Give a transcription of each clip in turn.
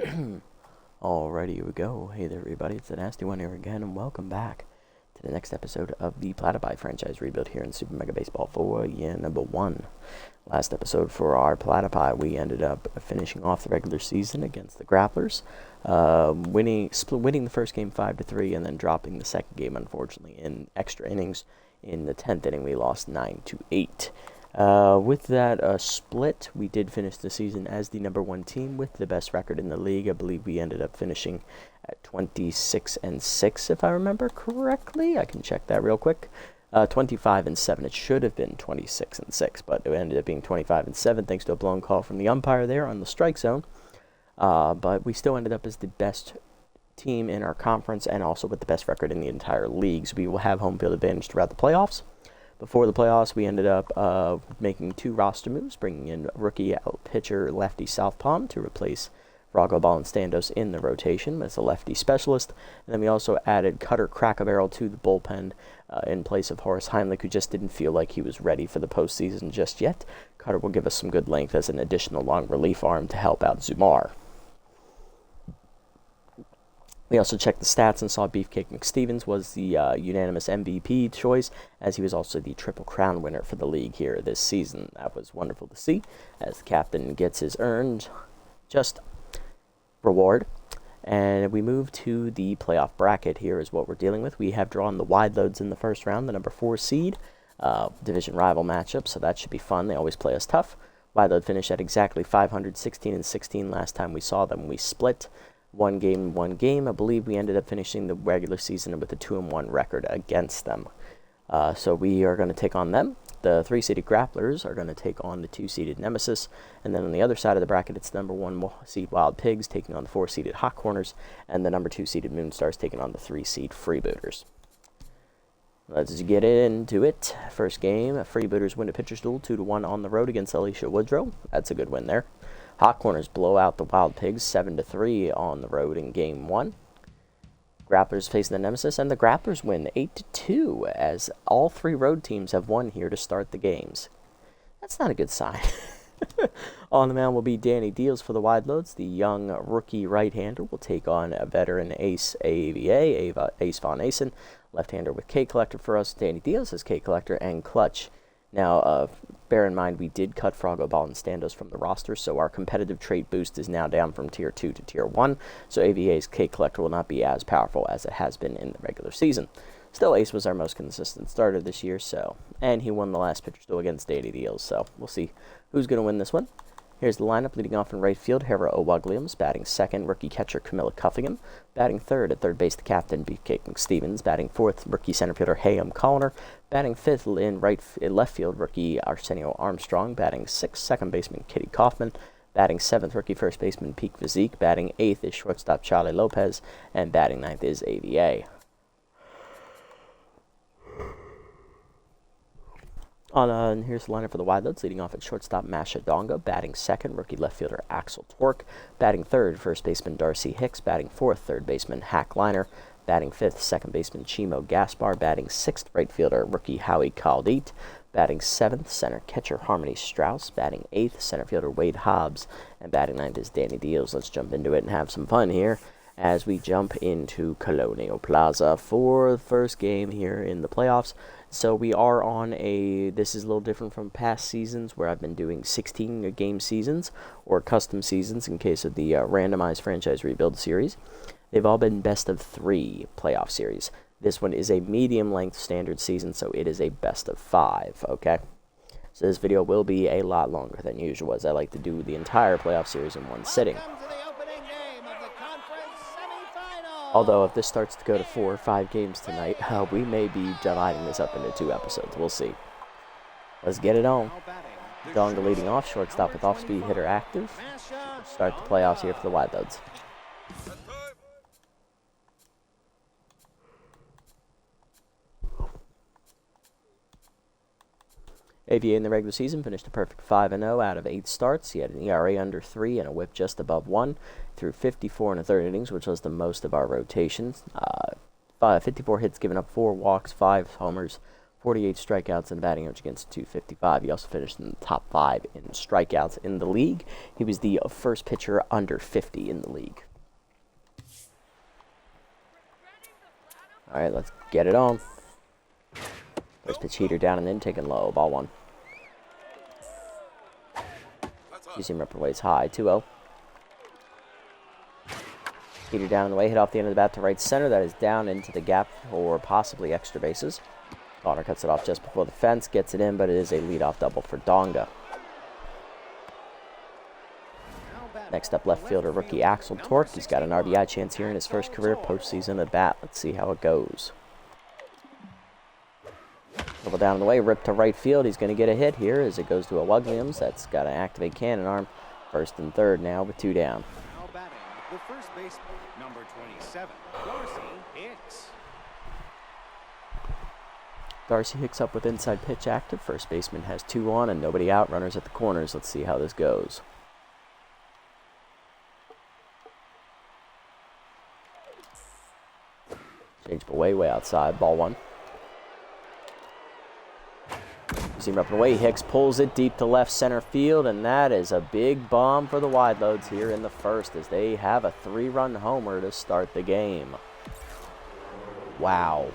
Alrighty, here we go. Hey there, everybody. It's the Nasty One here again, and welcome back to the next episode of the Platypi franchise rebuild here in Super Mega Baseball 4, year number 1. Last episode for our Platypi, we ended up finishing off the regular season against the Grapplers, winning the first game 5-3, and then dropping the second game, unfortunately, in extra innings. In the 10th inning, we lost 9-8. With that split, we did finish the season as the number 1 team with the best record in the league. I believe we ended up finishing at 26-6, if I remember correctly. I can check that real quick. 25-7. It should have been 26-6, but it ended up being 25-7 thanks to a blown call from the umpire there on the strike zone. But we still ended up as the best team in our conference and also with the best record in the entire league. So we will have home field advantage throughout the playoffs. Before the playoffs, we ended up making 2 roster moves, bringing in rookie pitcher lefty Southpaw to replace Frago Ball-Standos in the rotation as a lefty specialist. And then we also added Cutter Crack-A-Barrel to the bullpen in place of Horace Heimlich, who just didn't feel like he was ready for the postseason just yet. Cutter will give us some good length as an additional long relief arm to help out Zumar. We also checked the stats and saw Beefcake McStevens was the unanimous MVP choice, as he was also the Triple Crown winner for the league here this season. That was wonderful to see, as the captain gets his earned just reward. And we move to the playoff bracket here is what we're dealing with. We have drawn the Wideloads in the first round, the number 4 seed, division rival matchup, so that should be fun. They always play us tough. Wideload finished at exactly 500, 16-16 last time we saw them. We split. One game. I believe we ended up finishing the regular season with a 2-1 record against them. So we are going to take on them. The 3-seeded Grapplers are going to take on the 2-seeded Nemesis. And then on the other side of the bracket, it's the number 1 seed Wild Pigs taking on the 4-seeded Hot Corners. And the number 2-seeded Moonstars taking on the 3-seed Freebooters. Let's get into it. First game, Freebooters win a pitcher's duel 2-1 on the road against Alicia Woodrow. That's a good win there. Hot Corners blow out the Wild Pigs 7-3 on the road in Game 1. Grapplers facing the Nemesis, and the Grapplers win 8-2, as all 3 road teams have won here to start the games. That's not a good sign. On the mound will be Danny Deals for the Wideloads. The young rookie right-hander will take on a veteran ace AVA, Ace Von Asen. Left-hander with K-Collector for us. Danny Deals has K-Collector and Clutch. Now, bear in mind, we did cut Frago Ball-Standos from the roster, so our competitive trait boost is now down from Tier 2 to Tier 1, so AVA's K-Collector will not be as powerful as it has been in the regular season. Still, Ace was our most consistent starter this year, and he won the last pitcher's duel against Danny Deals, so we'll see who's going to win this one. Here's the lineup. Leading off in right field, Hera O'Wugliams. Batting second, rookie catcher Camilla Cuffingham. Batting third, at third base, the captain, Beefcake McStevens. Batting fourth, rookie center fielder Hayam Colliner. Batting fifth in left field, rookie Arsenio Armstrong. Batting sixth, second baseman Kitty Kaufman. Batting seventh, rookie first baseman Peak Physique. Batting eighth is shortstop Charlie Lopez. And batting ninth is AVA. And here's the lineup for the Wideloads. Leading off at shortstop, Masha Donga. Batting second, rookie left fielder Axel Torque. Batting third, first baseman Darcy Hicks. Batting fourth, third baseman Hack Liner. Batting fifth, second baseman Chimo Gaspar. Batting sixth, right fielder rookie Howie Caldite. Batting seventh, center catcher Harmony Strauss. Batting eighth, center fielder Wade Hobbs. And batting ninth is Danny Deals. Let's jump into it and have some fun here as we jump into Colonial Plaza for the first game here in the playoffs. So we are on this is a little different from past seasons where I've been doing 16-game seasons or custom seasons in case of the randomized franchise rebuild series. They've all been best of 3 playoff series. This one is a medium-length standard season, so it is a best of 5, okay? So this video will be a lot longer than usual, as I like to do the entire playoff series in one sitting. Although, if this starts to go to 4 or 5 games tonight, we may be dividing this up into 2 episodes. We'll see. Let's get it on. Donga leading off, shortstop with off-speed hitter active. Start the playoffs here for the Wideloads. AVA in the regular season finished a perfect 5-0 out of 8 starts. He had an ERA under 3 and a whip just above 1. Threw 54 and a third innings, which was the most of our rotations. 54 hits, given up 4 walks, 5 homers, 48 strikeouts and batting average against 255. He also finished in the top 5 in strikeouts in the league. He was the first pitcher under 50 in the league. All right, let's get it on. First pitch heater down and in, taken low, ball 1. You see him up and ways high, 2-0. Heater down and away, hit off the end of the bat to right center. That is down into the gap for possibly extra bases. Connor cuts it off just before the fence, gets it in, but it is a leadoff double for Donga. Next up, left fielder rookie Axel Torque. He's got an RBI chance here in his first career postseason at bat. Let's see how it goes. Double down the way, rip to right field. He's going to get a hit here as it goes to a Williams. That's got to activate cannon arm. First and third now with 2 down. Now batting, the first baseman, number 27, Darcy Hicks. Darcy Hicks up with inside pitch active. First baseman has 2 on and nobody out. Runners at the corners. Let's see how this goes. Change way outside. Ball 1. You see him up and away. Hicks pulls it deep to left center field, and that is a big bomb for the Wideloads here in the first as they have a 3-run homer to start the game. Wow.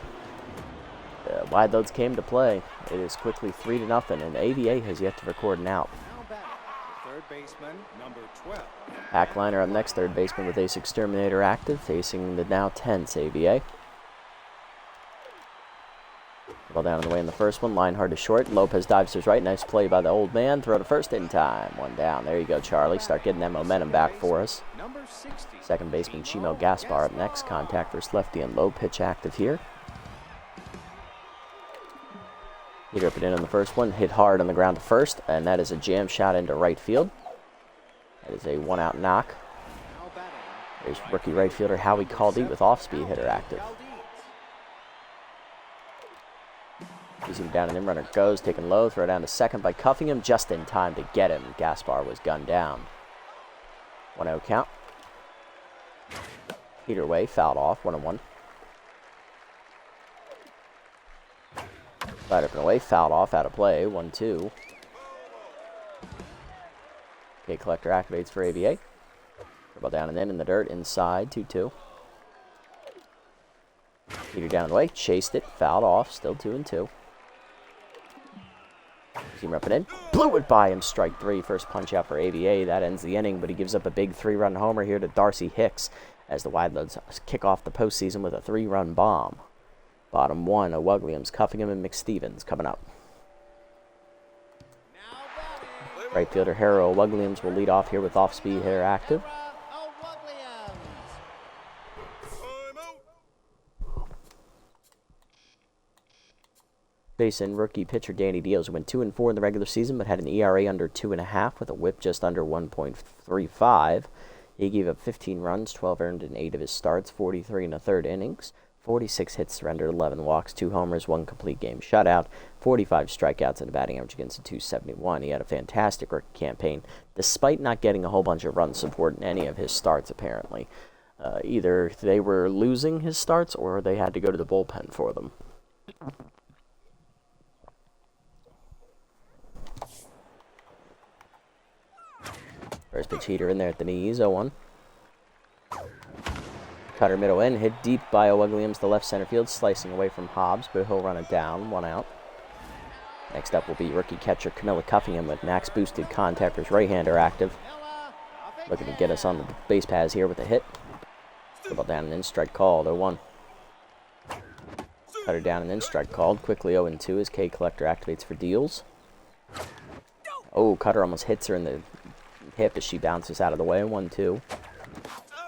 The Wideloads came to play. It is quickly 3-0, and AVA has yet to record an out. Third baseman, number 12. Packliner up next, third baseman with Ace Exterminator active, facing the now tense AVA. Ball down on the way in the first one. Line hard to short. Lopez dives to his right. Nice play by the old man. Throw to first in time. 1 down. There you go, Charlie. Start getting that momentum back for us. Second baseman Chimo Gaspar up next. Contact versus lefty and low pitch active here. Heater up and in on the first one. Hit hard on the ground to first. And that is a jam shot into right field. That is a 1-out knock. There's rookie right fielder Howie Caldy with off-speed hitter active. Using down and in, runner goes, taken low, throw down to second by cuffing him just in time to get him. Gaspar was gunned down. 1-0 count. Heater away, fouled off, 1-1. Slide up and away, fouled off, out of play, 1-2. Okay, collector activates for AVA. Ball down and in the dirt, inside, 2-2. Heater down the way, chased it, fouled off, still 2-2. See him up and in, blew it by him, strike 3. First punch out for AVA, that ends the inning, but he gives up a big 3-run homer here to Darcy Hicks as the Wideloads kick off the postseason with a 3-run bomb. Bottom 1, Williams, Cuffingham, and McStevens coming up. Right fielder Harold Williams will lead off here with off-speed hitter active. Facing rookie pitcher Danny Diaz, who went 2-4 in the regular season, but had an ERA under 2.5 with a WHIP just under 1.35. He gave up 15 runs, 12 earned in 8 of his starts, 43 in the third innings, 46 hits surrendered, 11 walks, 2 homers, 1 complete game shutout, 45 strikeouts, and a batting average against a 271. He had a fantastic rookie campaign, despite not getting a whole bunch of run support in any of his starts, apparently. Either they were losing his starts or they had to go to the bullpen for them. First pitch heater in there at the knees, 0-1. Cutter middle in, hit deep by Williams to left center field, slicing away from Hobbs, but he'll run it down, 1 out. Next up will be rookie catcher Camilla Cuffingham with max boosted contact versus right-hander active. Looking to get us on the base paths here with a hit. Ball down and in, strike called, 0-1. Cutter down and in, strike called. Quickly 0-2 as K Collector activates for deals. Oh, Cutter almost hits her in the hip as she bounces out of the way, 1-2.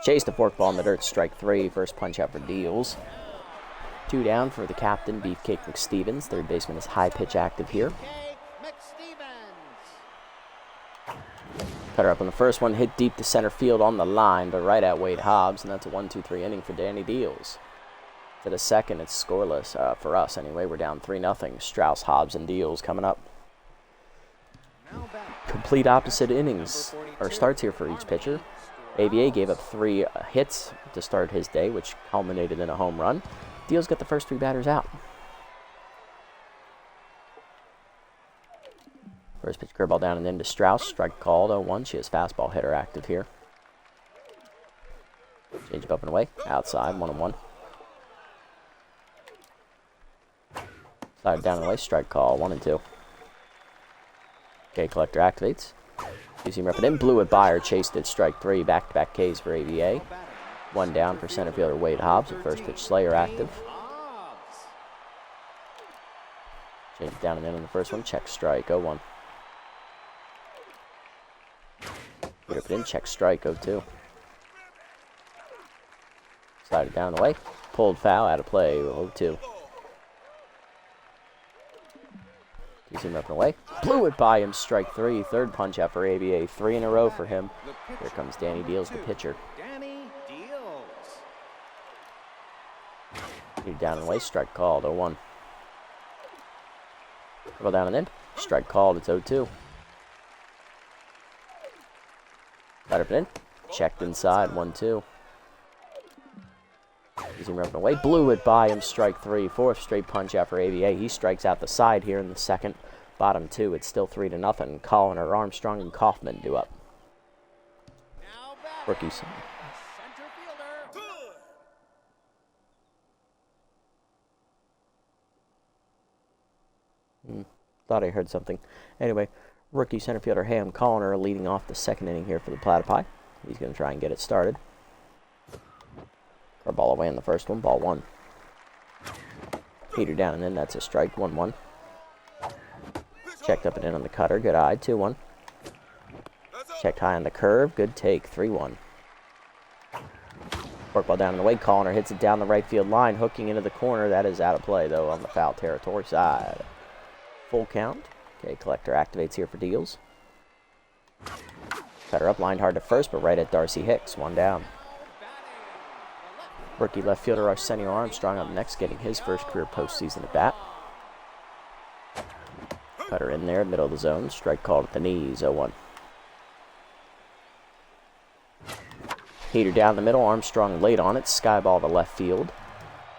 Chase the forkball in the dirt, strike 3. First punch out for deals. 2 down for the captain, Beefcake McStevens. Third baseman is high pitch active here. Cutter up on the first one, hit deep to center field on the line, but right at Wade Hobbs, and that's a 1-2-3 inning for Danny Deals. To the second, it's scoreless for us anyway. We're down 3-0. Strauss, Hobbs, and Deals coming up. Complete opposite innings, or starts here for each pitcher. AVA gave up 3 hits to start his day, which culminated in a home run. Deals got the first 3 batters out. First pitch curveball down and into Strauss. Strike called 0-1. She has fastball hitter active here. Change up and away. Outside 1-1. Slide down and away. Strike call 1-2. K collector activates. Two-seam rep it in. Blew it by her. Chased it. Strike 3. Back-to-back Ks for ABA. One down for center fielder Wade Hobbs. The first pitch Slayer active. Change it down and in on the first one. Check strike 0-1. Rip it in. Check strike 0-2. Slide it down and away. Pulled foul. Out of play 0-2. Two-seam rep and away. Blew it by him. Strike 3. Third punch out for ABA. 3 in a row for him. Here comes Danny Deals, the pitcher. Down and away. Strike called 0-1. Go down and in. Strike called. It's 0-2. Got it in. Checked inside. 1-2. Using rep away. Blew it by him. Strike 3. Fourth straight punch out for ABA. He strikes out the side here in the second. Bottom 2. It's still 3-0. Colliner, Armstrong, and Kaufman do up. Rookies. Thought I heard something. Anyway, rookie center fielder Ham Colliner leading off the second inning here for the Platypi. He's going to try and get it started. Ball away in the first one, ball 1. Peter down and in, that's a strike, 1-1. Checked up and in on the cutter, good eye, 2-1. Checked high on the curve, good take, 3-1. Ball down and away, Colliner hits it down the right field line, hooking into the corner. That is out of play, though, on the foul territory side. Full count. Okay, collector activates here for Deals. Cutter up, lined hard to first, but right at Darcy Hicks. 1 down. Rookie left fielder Arsenio Armstrong up next, getting his first career postseason at bat. Cutter in there, middle of the zone. Strike called at the knees, 0-1. Heater down the middle, Armstrong late on it. Skyball to left field.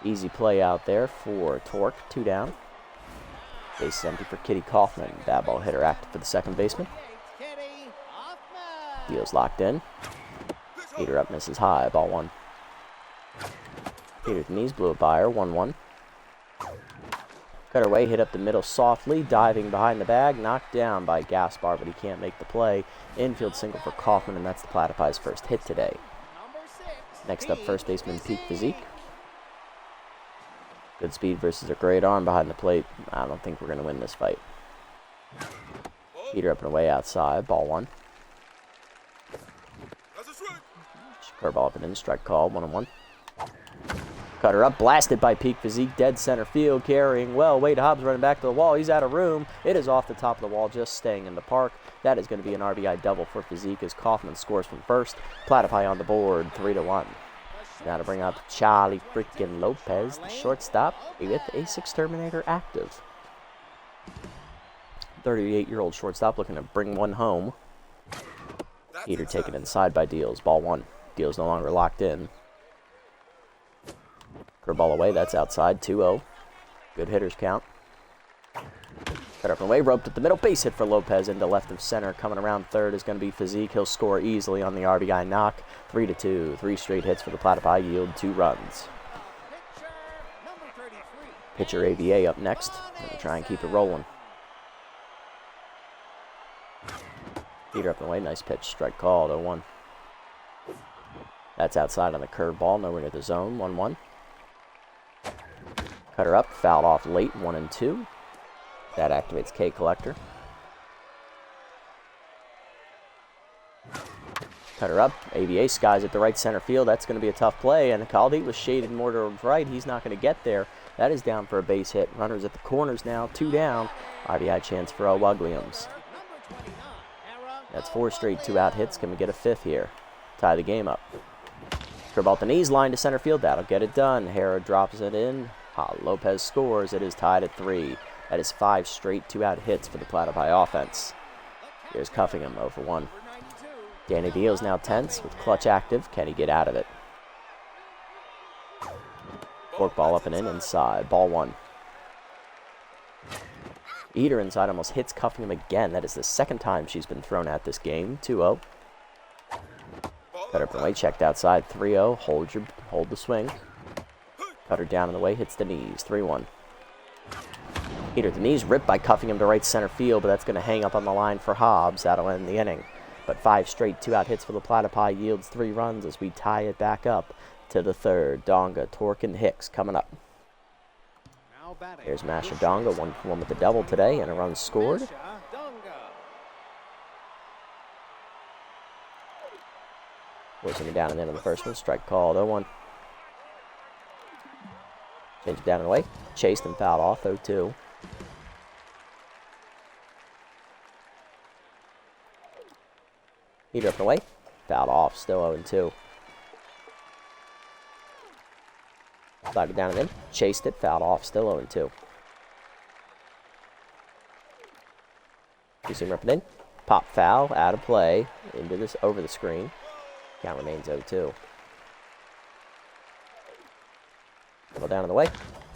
Easy play out there for Torque, 2 down. Base is empty for Kitty Kaufman. Bad ball hitter active for the second baseman. Deals locked in. Heater up, misses high, ball 1. Peter to knees, blew it by her, 1-1. Cut away, hit up the middle softly, diving behind the bag, knocked down by Gaspar, but he can't make the play. Infield single for Kaufman, and that's the Platypi's first hit today. Next up, first baseman Peak Physique. Good speed versus a great arm behind the plate. I don't think we're going to win this fight. Peter up and away outside, ball 1. Curveball up and in, strike call, 1-1. Cutter up, blasted by Peak Physique, dead center field, carrying well. Wade Hobbs running back to the wall. He's out of room. It is off the top of the wall, just staying in the park. That is going to be an RBI double for Physique as Kaufman scores from first. Platypi on the board, 3-1. Now to bring up Charlie freaking Lopez, the shortstop, with a 6 Terminator active. 38-year-old shortstop looking to bring one home. Heater taken inside by Deals, ball 1. Deals no longer locked in. Curveball away, that's outside, 2-0. Good hitters count. Cut up and away, roped at the middle, base hit for Lopez into left of center. Coming around third is going to be Physique. He'll score easily on the RBI knock. 3-2. 3 straight hits for the Platypi yield 2 runs. Pitcher ABA up next. Gonna try and keep it rolling. Peter up and away, nice pitch, strike called, 0-1. That's outside on the curveball, nowhere near the zone, 1-1. Cutter up, fouled off late, 1-2. That activates K Collector. Cutter up, ABA skies at the right center field. That's going to be a tough play, and Caldi was shaded more to the right. He's not going to get there. That is down for a base hit. Runners at the corners now, 2 down. RBI chance for Williams. That's 4 straight 2-out hits. Can we get a 5th here? Tie the game up. Curveball at the knees, line to center field. That'll get it done. Hera drops it in. Lopez scores. It is tied at 3. That is 5 straight 2-out hits for the Platypi offense. Here's Cuffingham, 0-1. Danny Deals now tense with clutch active. Can he get out of it? Fork ball up and in inside. Ball 1. Eater inside almost hits Cuffingham again. That is the second time she's been thrown at this game. 2-0. Cut her from way, checked outside. 3-0. Hold the swing. Cut her down in the way, hits the knees. 3-1. Eater the knees, ripped by Cuffingham to right center field, but that's going to hang up on the line for Hobbs. That'll end the inning. But 5 straight 2-out hits for the Platypi yields 3 runs as we tie it back up to the third. Donga, Torque, and Hicks coming up. Here's Masha Donga, 1-for-1 with the double today, and a run scored. Forcing it down and in on the first one. Strike called, 0-1. Change it down and away. Chased and fouled off, 0-2. Heater up and away. Fouled off, still 0-2. Slide it down and in. Chased it, fouled off, still 0-2. Two-seam up and in. Pop foul, out of play, into this, over the screen. Count remains 0-2. Dribble down on the way.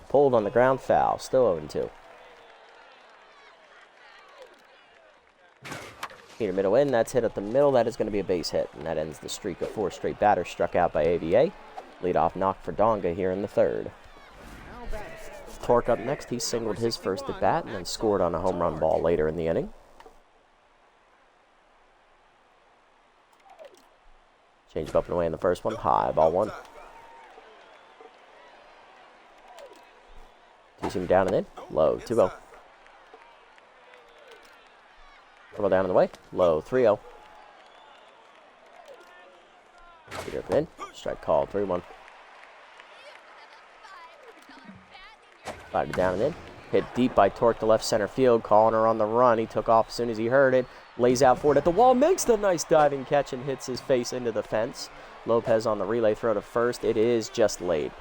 Pulled on the ground, foul, still 0-2. Heater middle in, that's hit at the middle. That is going to be a base hit, and that ends the streak of 4 straight batters struck out by AVA. Leadoff knock for Donga here in the third. Torque up next. He singled his first at bat and then scored on a home run ball later in the inning. Change up and away in the first one. High, ball 1. Two-seam down and in. Low, 2-0. Double down and away. Low, 3-0. Get up and in. Strike called, 3-1. Slide it down and in. Hit deep by Torque to left center field. Calling her on the run. He took off as soon as he heard it. Lays out for it at the wall. Makes the nice diving catch and hits his face into the fence. Lopez on the relay throw to first. It is just late.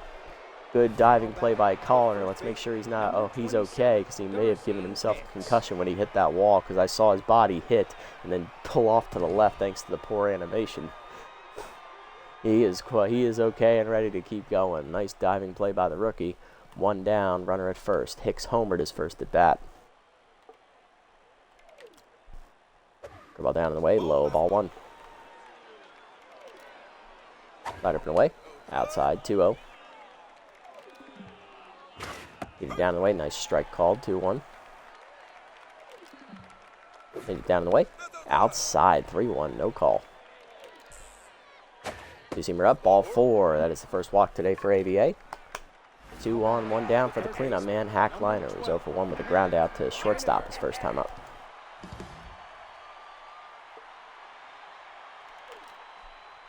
Good diving play by Colliner. Let's make sure he's not. Oh, he's okay, because he may have given himself a concussion when he hit that wall, because I saw his body hit and then pull off to the left thanks to the poor animation. He is okay and ready to keep going. Nice diving play by the rookie. 1 down, runner at first. Hicks homered his first at bat. Ball down and away, low, ball 1. Slide up and away, outside, 2-0. Get it down and away, nice strike called, 2-1. Get it down and away, outside, 3-1, no call. Two-seamer up, ball 4. That is the first walk today for AVA. 2 on, 1 down for the cleanup man. Hackliner was 0-for-1 with a ground out to shortstop his first time up.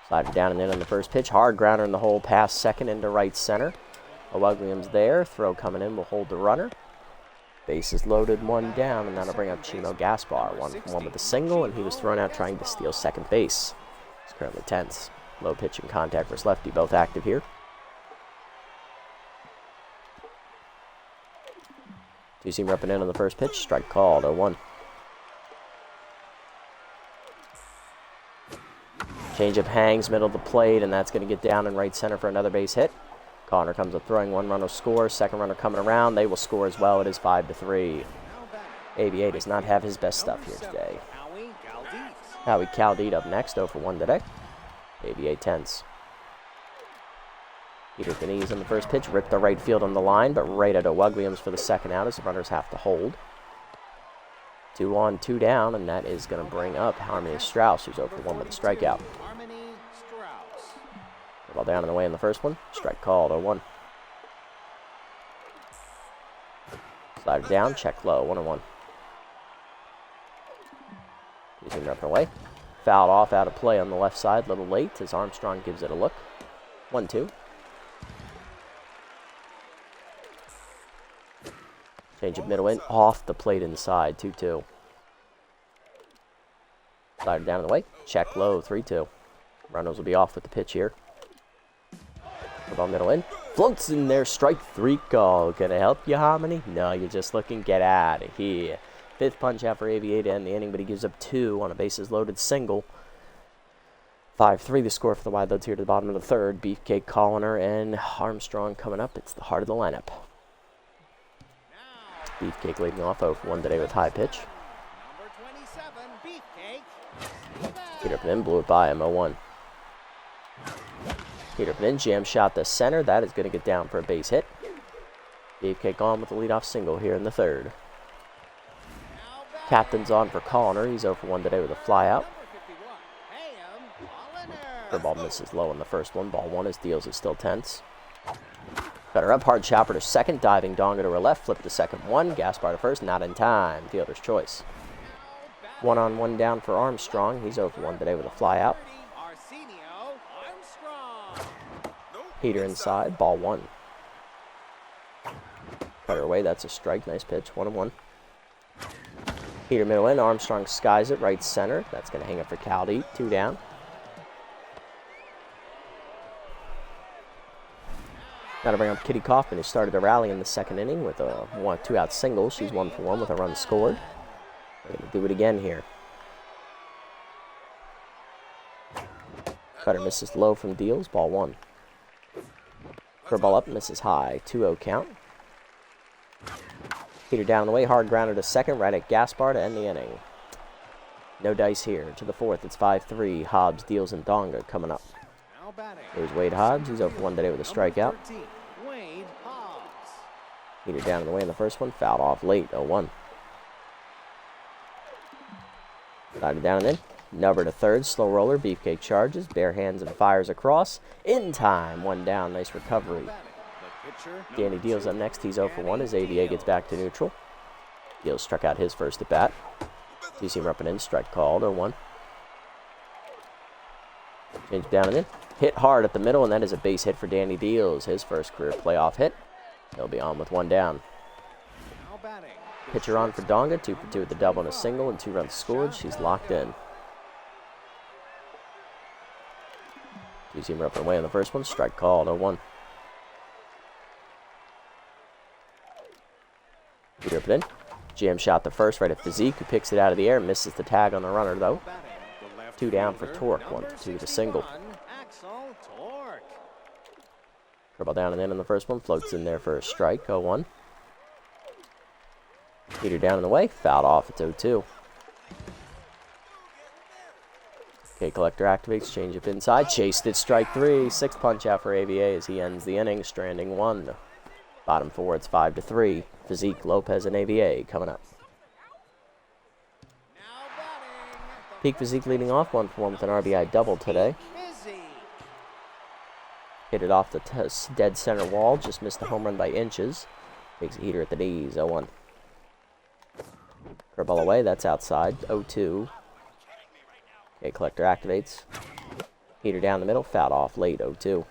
Slide it down and in on the first pitch. Hard grounder in the hole, pass second into right center. Williams there. Throw coming in will hold the runner. Bases loaded, 1 down, and that'll bring up Chimo Gaspar. 1-for-1 with a single, and he was thrown out trying to steal second base. It's currently tense. Low pitch and contact versus lefty, both active here. Two-seam up and in on the first pitch. Strike called, 0-1. Changeup hangs middle of the plate, and that's going to get down in right center for another base hit. Connor comes up throwing. 1 runner scores. Second runner coming around. They will score as well. It is 5-3. AVA does not have his best stuff here today. Howie Caldeed up next, 0-for-1 today. AVA tense. Peter Canese on the first pitch. Ripped the right field on the line, but right at Williams for the second out as the runners have to hold. 2 on, 2 down, and that is going to bring up Harmony Strauss, who's 0-for-1 with a strikeout. Ball down and away in the first one. Strike called, 0-1. Slide it down, check low, 1-1. Using it up and away. Fouled off, out of play on the left side, a little late as Armstrong gives it a look. 1-2. Change of middle in, off the plate inside, 2-2. Slide it down and away. Check low, 3-2. Runners will be off with the pitch here. Ball middle in. Floats in there, strike 3 call. Gonna help you, Harmony? No, you're just looking, get out of here. 5th punch out for AVA to end the inning, but he gives up 2 on a bases loaded single. 5-3 the score for the Wideloads here to the bottom of the third. Beefcake, Colliner, and Armstrong coming up. It's the heart of the lineup. Beefcake leading off 0 for 1 today with high pitch. Number 27, Beefcake. Peter up and in, blew it by him, 0-1. Peter up and in, jam shot to center. That is going to get down for a base hit. Beefcake on with the leadoff single here in the third. Captain's on for Colliner. He's 0 for 1 today with a flyout. Curveball misses low in the first one. Ball 1 as Deals is still tense. Cutter up, hard chopper to second. Diving Donga to her left. Flip to second one. Gaspar to first. Not in time. Fielder's choice. 1-on-1 down for Armstrong. He's 0 for 1 today with a flyout. Peter inside. Ball 1. Cutter away. That's a strike. Nice pitch. 1-1. Peter middle in. Armstrong skies it right center. That's going to hang up for Caldy. 2 down. Got to bring up Kitty Kaufman, who started to rally in the second inning with a 2-out single. She's 1 for 1 with a run scored. We're going to do it again here. Cutter misses low from Deals. Ball 1. Curveball up, misses high. 2-0 count. Peter down the way, hard grounder to second, right at Gaspar to end the inning. No dice here. To the fourth, it's 5-3. Hobbs, Deals, and Donga coming up. Here's Wade Hobbs. He's 0 for 1 today with a strikeout. Peter down in the way in the first one. Fouled off late. 0-1. Slided down and in. Nubber to third. Slow roller. Beefcake charges. Bare hands and fires across. In time. 1 down. Nice recovery. Danny Deals up next. He's 0 for 1 as ABA gets back to neutral. Deals struck out his first at bat. Two-seamer up and in. Strike called. 0-1. Change down and in. Hit hard at the middle, and that is a base hit for Danny Deals. His first career playoff hit. He'll be on with 1 down. Pitcher on for Donga. 2 for 2 with the double and a single, and 2 runs scored. She's locked in. Two-seamer up and away on the first one. Strike called. 0-1. Peter up and in. Jam shot the first right at Physique, who picks it out of the air. Misses the tag on the runner, though. 2 down for Torque. 1 for 2 with a single. Curveball down and in on the first one. Floats in there for a strike. 0-1. Peter down in the way. Fouled off. It's 0-2. Okay, Collector activates. Change up inside. Chased it. Strike 3. 6th punch out for AVA as he ends the inning. Stranding 1. Bottom 4. It's 5-3. Physique, Lopez, and AVA coming up. Peak Physique leading off. 1 for 1 with an RBI double today. Hit it off the dead center wall. Just missed the home run by inches. Takes a heater at the knees. 0-1. Curveball away. That's outside. 0-2. Okay, Collector activates. Heater down the middle. Fouled off late. 0-2.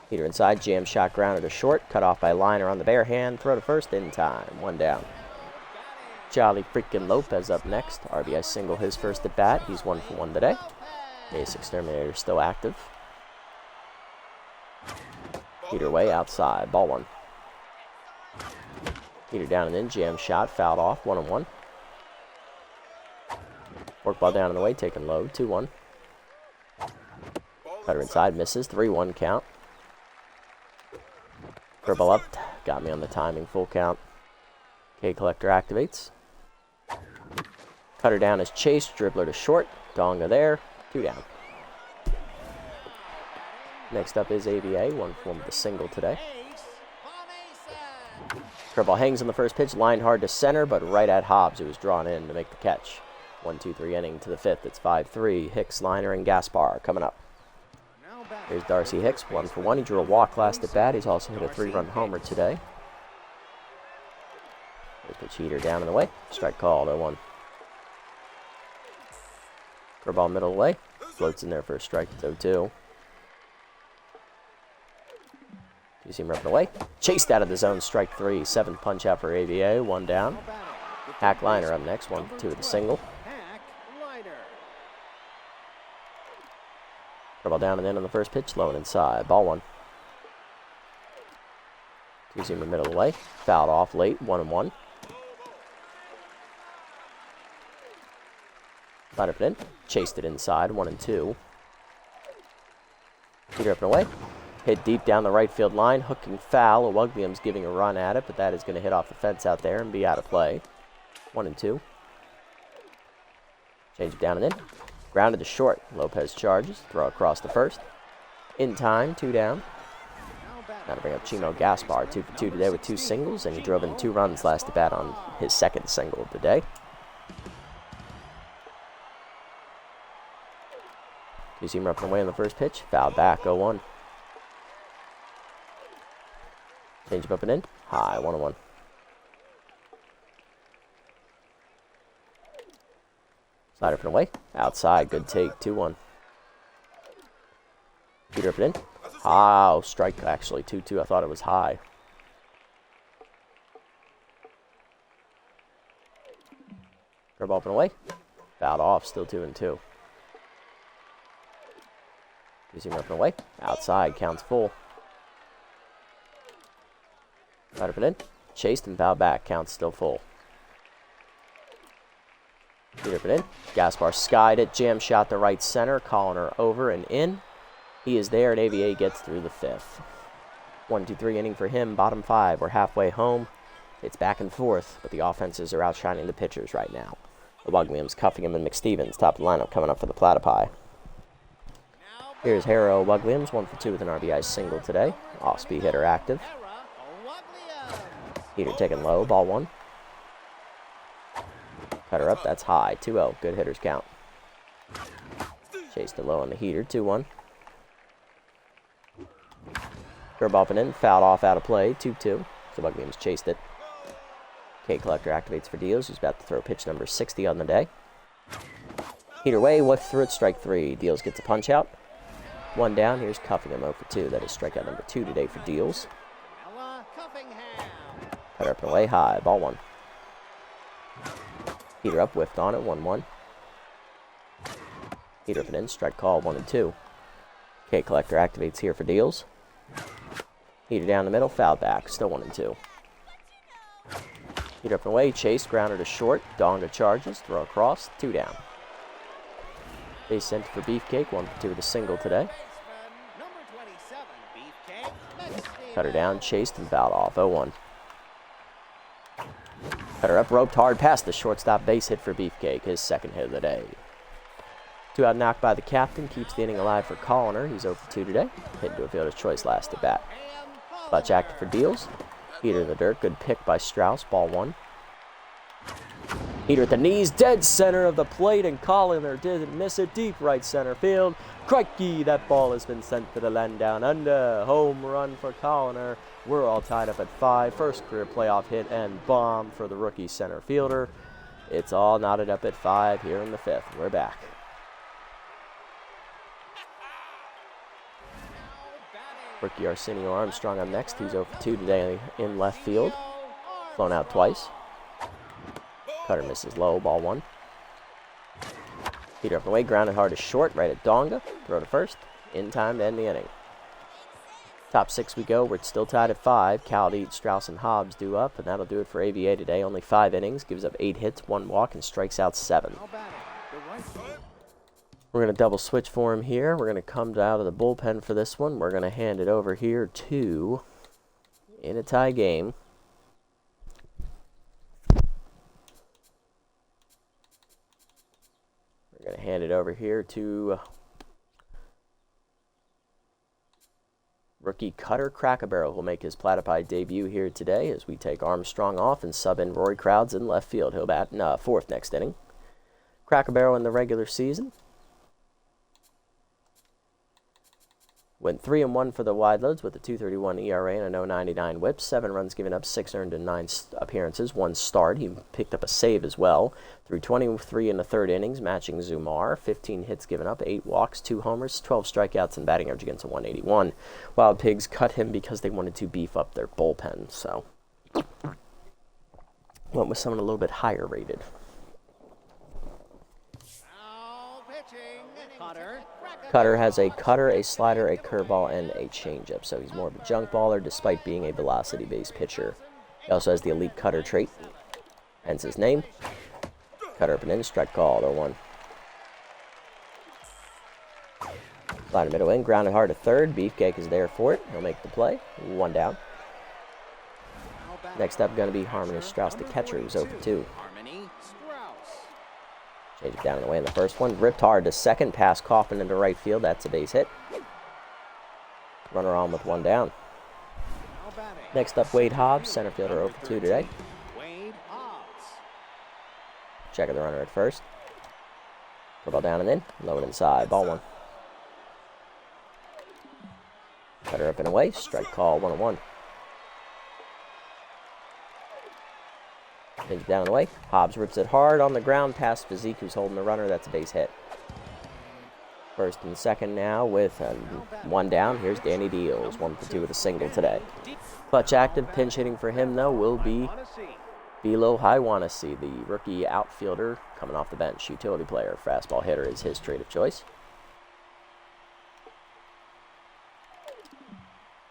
Heater inside. Jam shot grounder to short. Cut off by Liner on the bare hand. Throw to first in time. 1 down. Jolly freaking Lopez up next. RBI single his first at bat. He's 1 for 1 today. Ace Exterminator still active. Peter away outside. Ball 1. Peter down and in. Jam shot. Fouled off. 1-1. Forkball down and away. Taken low. 2-1. Cutter inside. Misses. 3-1 count. Curveball up. Got me on the timing. Full count. K Collector activates. Cutter down is chased. Dribbler to short. Donga there. 2 down. Next up is ABA. 1 for 1 with a single today. Curveball hangs on the first pitch. Lined hard to center, but right at Hobbs, who was drawn in to make the catch. 1-2-3 inning to the 5th. It's 5-3. Hicks, Liner, and Gaspar coming up. Here's Darcy Hicks. 1 for 1. He drew a walk last at bat. He's also hit a 3-run homer today. There's pitch heater down and away. Strike called. 0-1. Curveball middle away. Floats in there for a strike. It's 0-2. You see him ripping away. Chased out of the zone. Strike 3. 7th punch out for ABA. 1 down. Hack Liner up next. 1 for 2 with a single. Curveball down and in on the first pitch. Low and inside. Ball 1. Two-seamer middle away. Fouled off late. 1-1. Slide up and in. Chased it inside. 1-2. Peter up and away. Hit deep down the right field line. Hooking foul. Williams giving a run at it, but that is going to hit off the fence out there and be out of play. 1-2. Change it down and in. Grounded to short. Lopez charges. Throw across the first. In time. 2 down. Now to bring up Chimo Gaspar. 2 for 2 today with 2 singles, and he drove in 2 runs last at bat on his second single of the day. Two-seamer up and away on the first pitch. Foul back. 0-1. Change up and in. High. 1-1. Slider up and away. Outside. Good take. 2-1. Peter up and in. Oh, strike actually. 2-2. I thought it was high. Curve up and away. Fouled off. Still 2-2. Two-seamer up and away. Outside. Counts full. Right up and in. Chased and fouled back. Counts still full. Peter up and in. Gaspar skied it. Jam shot to right center. Colliner over and in. He is there, and AVA gets through the 5th. 1-2-3 inning for him. Bottom 5. We're halfway home. It's back and forth, but the offenses are outshining the pitchers right now. Williams, Cuffingham, and McStevens top of the lineup coming up for the Platypi. Here's Harrow Williams, 1 for 2 with an RBI single today. Off-speed hitter active. Heater taken low, ball 1. Cutter up, that's high. 2-0, good hitters count. Chased it low on the heater, 2-1. Curve up and in, fouled off out of play, 2-2. So Williams chased it. K Collector activates for Diaz, who's about to throw pitch number 60 on the day. Heater way, whiffed through it, strike 3. Diaz gets a punch out. 1 down, here's Cuffingham 0 for 2. That is strikeout number 2 today for Diaz. Cutter up and away, high, ball 1. Heater up, whiffed on it, 1-1. Heater up and in, strike call, 1-2. K Collector activates here for Diaz. Heater down the middle, foul back, still 1-2. Heater up and away, chase, grounder to short. Donga charges, throw across, 2 down. Base sent for Beefcake, 1 for 2 with a single today. Cutter down, chased and fouled off, 0-1. Cutter up, roped hard past the shortstop, base hit for Beefcake, his second hit of the day. 2 out knocked by the captain, keeps the inning alive for Colliner. He's 0 for 2 today. Hit into a fielder's choice last at bat. Clutch active for Diaz. Heater in the dirt, good pick by Strauss, ball 1. Heater at the knees, dead center of the plate, and Colliner didn't miss it. Deep right center field. Crikey, that ball has been sent to the land down under. Home run for Colliner. We're all tied up at 5. First career playoff hit and bomb for the rookie center fielder. It's all knotted up at 5 here in the 5th. We're back. Rookie Arsenio Armstrong up next. He's 0 for 2 today in left field. Flown out twice. Cutter misses low, ball 1. Heater up and away, grounded hard to short, right at Donga. Throw to first, in time to end the inning. Top 6 we go. We're still tied at 5. Caldeet, Strauss, and Hobbs due up, and that'll do it for AVA today. Only 5 innings, gives up 8 hits, 1 walk, and strikes out 7. We're going to double switch for him here. We're going to come out of the bullpen for this one. We're going to hand it over here to, in a tie game, we're going to hand it over here to rookie Cutter Crackabarrel, who will make his Platypi debut here today as we take Armstrong off and sub in Rory Crowds in left field. He'll bat 4th next inning. Crackabarrel in the regular season went 3-1 for the Wideloads with a 2.31 ERA and a .099 WHIP. 7 runs given up, 6 earned in 9 appearances, 1 start. He picked up a save as well. Threw 23 in the 3rd innings, matching Zumar. 15 hits given up, 8 walks, 2 homers, 12 strikeouts, and batting average against a .181. Wild Pigs cut him because they wanted to beef up their bullpen, so went with someone a little bit higher rated. Cutter has a cutter, a slider, a curveball, and a changeup, so he's more of a junk baller despite being a velocity-based pitcher. He also has the elite cutter trait, hence his name. Cutter up and in, strike call, 0-1. Slider middle in, grounded hard to third. Beefcake is there for it. He'll make the play. 1 down. Next up, going to be Harmony Strauss, the catcher, who's 0 for 2. Change it down and away in the first one. Ripped hard to second. Pass Kaufman into right field. That's a base hit. Runner on with 1 down. Next up, Wade Hobbs, center fielder, 0 for 2 today. Checking the runner at first. Ball down and in. Low and inside. Ball 1. Cutter up and away. Strike call. 1-1. Change it down and away. Hobbs rips it hard on the ground past Physique, who's holding the runner. That's a base hit. First and second now with 1 down. Here's Danny Deals, 1 for 2 with a single today. Clutch active, pinch hitting for him, though, will be Bilo Haiwanasi, the rookie outfielder coming off the bench. Utility player, fastball hitter is his trade of choice.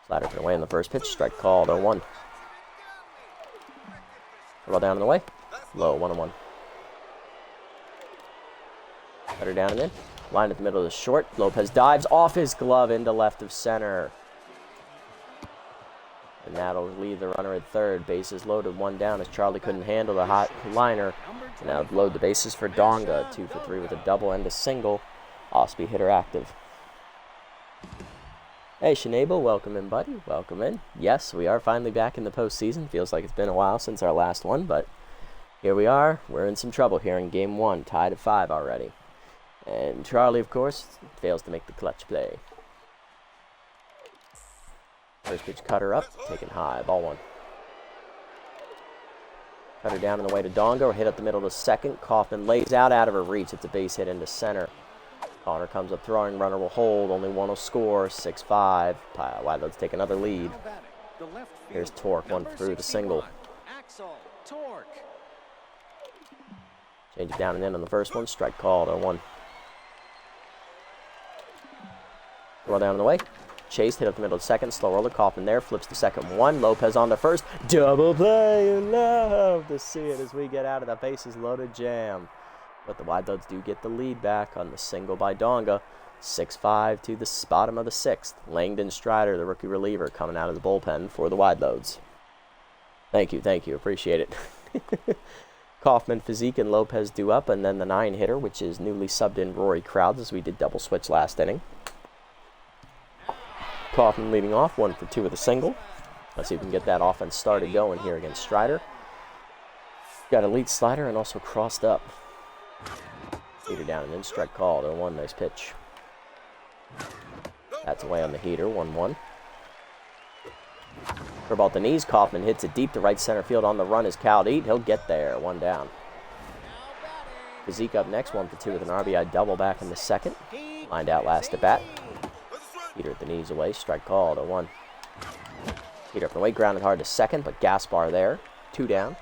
Slider put away in the first pitch. Strike called, 0-1. Ball down and away. Low, 1-1. Cutter down and in. Line at the middle of the short. Lopez dives off his glove into left of center. And that'll leave the runner at third. Bases loaded, 1 down as Charlie couldn't handle the hot liner. Now load the bases for Donga. 2 for 3 with a double and a single. Osby hitter active. Hey, Shanable, welcome in, buddy. Welcome in. Yes, we are finally back in the postseason. Feels like it's been a while since our last one, but here we are. We're in some trouble here in Game 1, tied at 5 already. And Charlie, of course, fails to make the clutch play. First pitch cutter up, taken high, ball 1. Cutter down and away to Dongo, hit up the middle of the second. Kaufman lays out of her reach. It's a base hit into center. Connor comes up throwing, runner will hold, only 1 will score, 6-5. Wideloads take another lead. Here's Torque, 1 through the single. Change it down and in on the first one, strike called, 0-1. Roll down and away. Chase hit up the middle of the second, slow roller, Kaufman there, flips the second 1, Lopez on the first, double play, you love to see it as we get out of the bases loaded jam. But the Wideloads do get the lead back on the single by Donga. 6-5 to the bottom of the 6th. Langdon Strider, the rookie reliever, coming out of the bullpen for the Wideloads. Thank you, appreciate it. Kaufman, Physique, and Lopez do up, and then the 9-hitter, which is newly subbed in Rory Crowds, as we did double switch last inning. Kaufman leading off, 1 for 2 with a single. Let's see if we can get that offense started going here against Strider. Got a lead slider and also crossed up. Heater down and in, strike called, 0-1, nice pitch. That's away on the heater, 1-1. For about the knees, Kaufman hits it deep to right center field on the run as Cal to eat. He'll get there, 1 down. Physique up next, 1 for 2 with an RBI double back in the second. Lined out last at bat. Heater at the knees away, strike called, 0-1. Heater up and away, grounded hard to second, but Gaspar there, 2 down.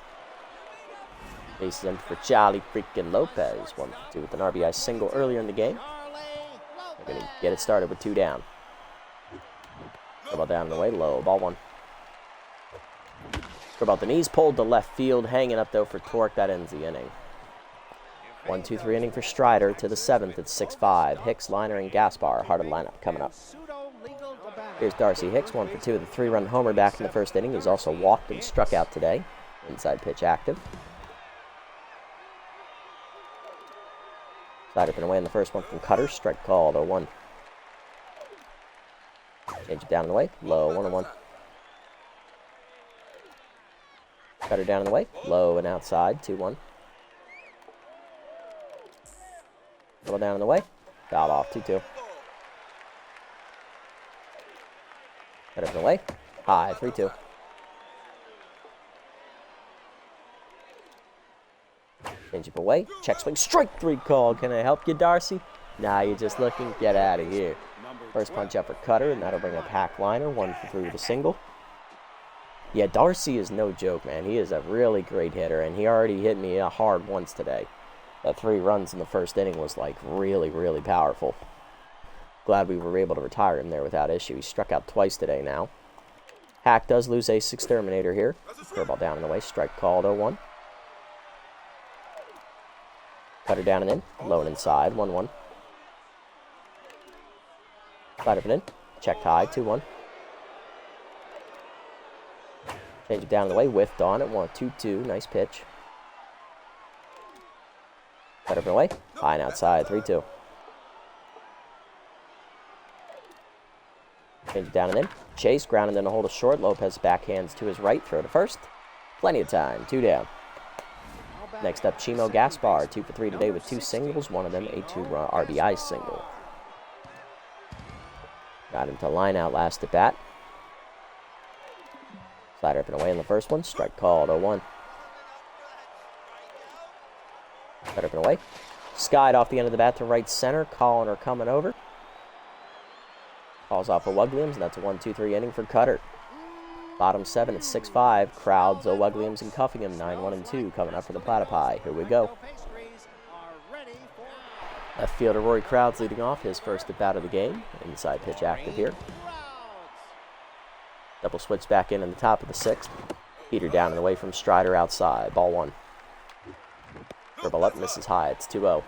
Bases empty for Charlie freaking Lopez. 1 for 2 with an RBI single earlier in the game. They're going to get it started with 2 down. Ball down and away, low, ball 1. About the knees, pulled to left field, hanging up though for Torque. That ends the inning. 1-2-3 inning for Strider to the 7th. It's 6-5. Hicks, Liner, and Gaspar. Heart of the lineup coming up. Here's Darcy Hicks, 1 for 2 with a 3-run homer back in the first inning. He's also walked and struck out today. Inside pitch active. Slider up and away in the first one from Cutter. Strike called, 0-1. Change it down and away. Low, 1-1. Cutter down and away. Low and outside, 2-1. Little down and away. Foul off, 2-2. Cutter up and away. High, 3-2. Change it away. Check swing. Strike 3 call. Can I help you, Darcy? Nah, you're just looking. Get out of here. First punch up for Cutter, and that'll bring a pack liner. 1 for 3 with a single. Yeah, Darcy is no joke, man. He is a really great hitter, and he already hit me hard once today. That 3 runs in the first inning was, like, really, really powerful. Glad we were able to retire him there without issue. He struck out twice today now. Hack does lose Ace Exterminator here. Curveball down and away. Strike called, 0-1. Cutter down and in. Low and inside, 1-1. Slider up and in. Checked high, 2-1. Change it down in the way, whiffed on it, 1-2-2, nice pitch. Slider up and away, high and outside, 3-2. Change it down and in. Chase, ground and then a hold of short. Lopez backhands to his right, throw to first. Plenty of time, 2 down. Next up, Chimo Gaspar, 2 for 3 today with 2 singles, one of them a 2-run RBI single. Got him to line out last at bat. Slider up and away in the first one. Strike called, 0-1. Slider up and away. Skied off the end of the bat to right center. Collin coming over. Calls off Williams, and that's a 1-2-3 inning for Cutter. Bottom 7 at 6-5. Crowds Williams and Cuffingham, 9-1 and 2 coming up for the Platypi. Here we go. Left fielder Rory Crowds leading off his first at bat of the game. Inside pitch active here. Double switch back in the top of the 6th. Heater down and away from Strider outside. Ball 1. Dribble up, misses high. It's 2-0.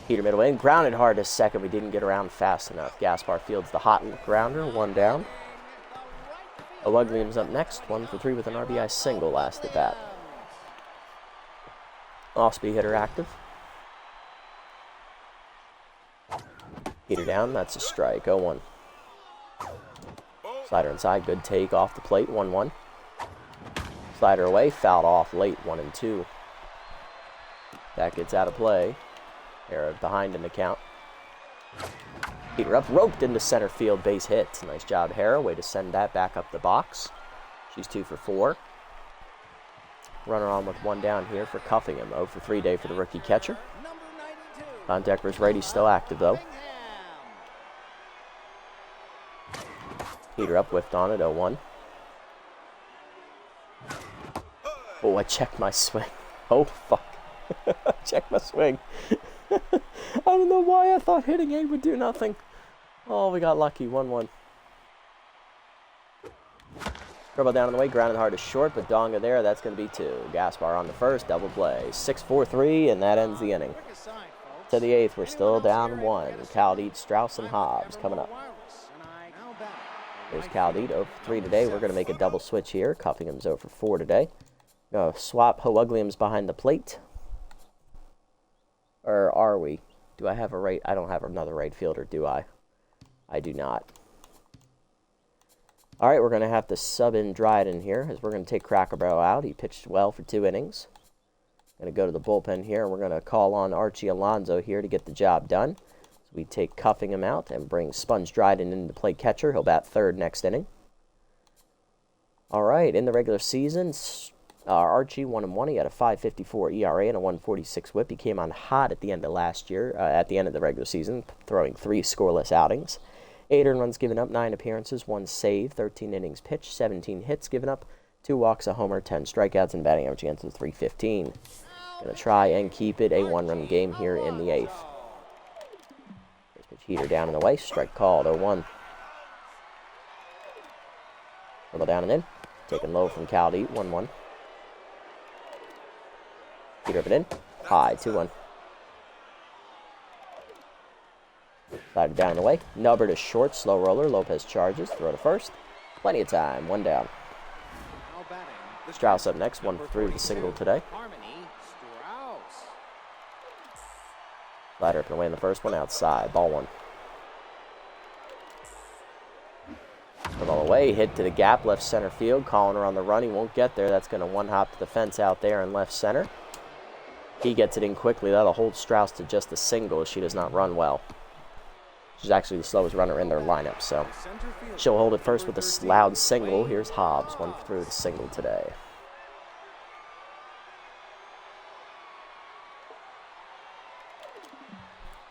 Heater middle in, grounded hard to second. We didn't get around fast enough. Gaspar fields the hot grounder, 1 down. Williams up next, 1 for 3 with an RBI single last at bat. Off-speed hitter active. Heater down, that's a strike, 0-1. Slider inside, good take off the plate, 1-1. Slider away, fouled off late, 1-2. That gets out of play. Hara behind in the count. Heater up, roped into center field, base hit. Nice job, Hara. Way to send that back up the box. She's 2 for 4. Runner on with 1 down here for Cuffingham. 0 for 3 day for the rookie catcher. Decker's righty still active though. Heater up, whiffed on it, 0-1. Oh, I checked my swing. Oh, fuck. Check my swing. I don't know why I thought hitting 8 would do nothing. Oh, we got lucky. 1-1. Dribble down on the way, grounded hard to short, but Donga there. That's going to be 2. Gaspar on the first, double play. 6-4-3, and that ends the inning. To the 8th, we're still down 1. Caldite, Strauss, and Hobbs coming up. There's Caldite, 0 for 3 today. We're going to make a double switch here. Cuffingham's 0 for 4 today. Swap Williams behind the plate. Or are we? Do I have a right? I don't have another right fielder, do I? I do not. All right, we're going to have to sub in Dryden here as we're going to take Crackerbarrel out. He pitched well for 2 innings. Going to go to the bullpen here, and we're going to call on Archie Alonso here to get the job done. So we take Cuffingham out and bring Sponge Dryden in to play catcher. He'll bat 3rd next inning. All right, in the regular season, Archie 1-1. He had a 5.54 ERA and a 1.46 WHIP. He came on hot at the end of last year, at the end of the regular season, throwing 3 scoreless outings. 8 earned runs given up, 9 appearances, 1 save, 13 innings pitched, 17 hits given up, 2 walks, a homer, 10 strikeouts, and batting average against of .315. Going to try and keep it a 1-run game here in the 8th. First pitch heater down in the way, strike called, 0-1. Dribble down and in, taken low from Caldite, 1-1. Heater up and in, high, 2-1. Slider down in the way. Nubber to short, slow roller. Lopez charges, throw to first. Plenty of time, 1 down. Strauss up next, 1 for 3 with a single today. Slider up and away in the first one, outside, ball 1. Put all away, hit to the gap, left center field. Colliner on the run, he won't get there. That's going to 1-hop to the fence out there in left center. He gets it in quickly. That'll hold Strauss to just a single as she does not run well. She's actually the slowest runner in their lineup, so she'll hold it first with a loud single. Here's Hobbs, 1 for 3 with a single today.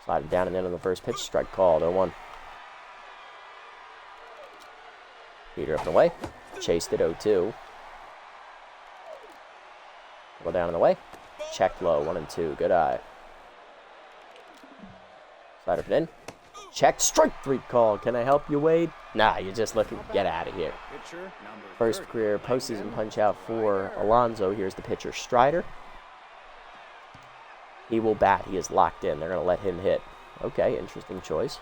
Slided down and in on the first pitch, strike called, 0-1. Heater up and away, chased it, 0-2. Go down and away, checked low, 1-2, good eye. Slider up and in. Check, strike 3 call. Can I help you, Wade? Nah, you're just looking. Get out of here. First career postseason punch out for Alonso. Here's the pitcher, Strider. He will bat. He is locked in. They're going to let him hit. Okay, interesting choice.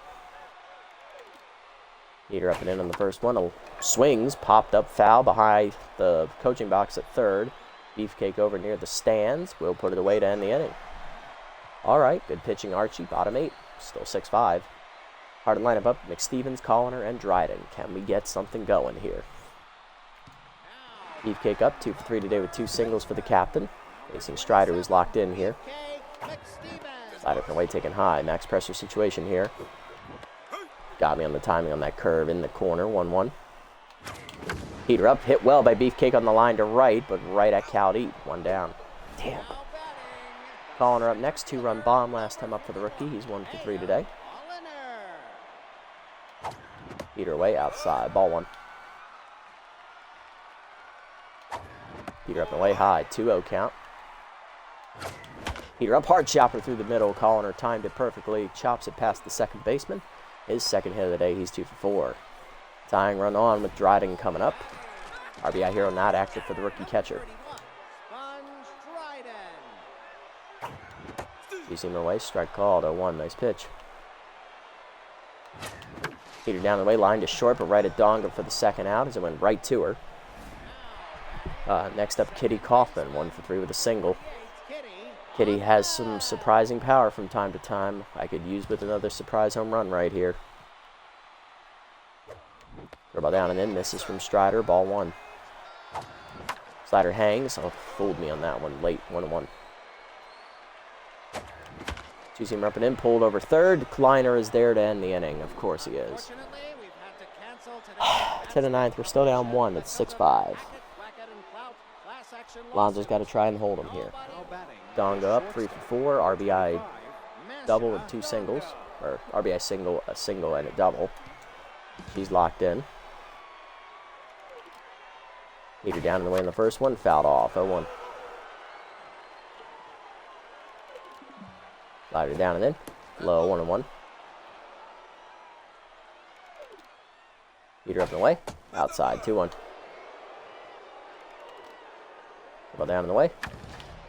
Heater up and in on the first one. Swings, popped up foul behind the coaching box at third. Beefcake over near the stands. Will put it away to end the inning. All right, good pitching, Archie. Bottom 8, still 6-5. Hard to line up McStevens, Colliner, and Dryden. Can we get something going here? Beefcake up, 2 for 3 today with 2 singles for the captain. Facing Strider, who's locked in here. Slider from away, taken high. Max pressure situation here. Got me on the timing on that curve in the corner, 1-1. Heater up, hit well by Beefcake on the line to right, but right at Caldete, 1 down. Damn. Colliner up next, 2-run bomb last time up for the rookie. He's 1 for 3 today. Heater away, outside, ball 1. Heater up and away, high, 2-0 count. Heater up, hard chopper through the middle. Colliner timed it perfectly, chops it past the second baseman. His second hit of the day, he's 2 for 4. Tying run on with Dryden coming up. RBI hero not active for the rookie catcher. Two-seamer away, strike called, 0-1, nice pitch. Heater down the way, line to short, but right at Donga for the second out as it went right to her. Next up, Kitty Kaufman, 1 for 3 with a single. Kitty has some surprising power from time to time. I could use with another surprise home run right here. Ball down and in, misses from Strider, ball 1. Slider hangs, fooled me on that one, late, 1-1. Two-seamer up and in, pulled over third. Kleiner is there to end the inning. Of course he is. 10-9, we're still down 1. It's 6-5. Lonzo's got to try and hold him here. Donga up, 3 for 4. RBI double with 2 singles. Or RBI single, a single, and a double. She's locked in. Heater down in the way in the first one. Fouled off, 0-1. Slider down and in. Low, 1-1. Heater up and away. Outside, 2-1. Ball down and away.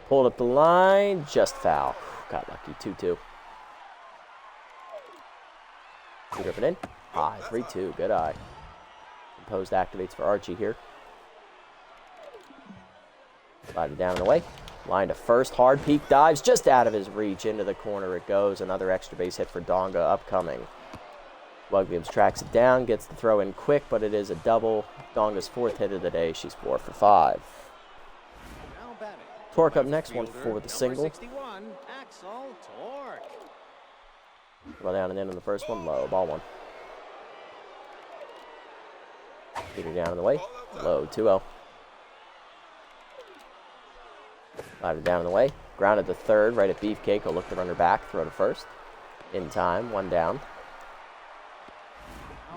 Pulled up the line. Just foul. Got lucky, 2-2. Heater up and in. High, 3-2. Good eye. Composed activates for Archie here. Slider down and away. Line to first, hard peak dives, just out of his reach, into the corner it goes. Another extra base hit for Donga upcoming. Williams tracks it down, gets the throw in quick, but it is a double. Donga's 4th hit of the day, she's 4 for 5. Torque up next, 1 for 4 with a single. Well down and in on the first one, low, ball 1. Heater down in the way, low, 2-0. Slider down in the way. Grounded to third, right at Beefcake. Will look the runner back, throw to first. In time, 1 down.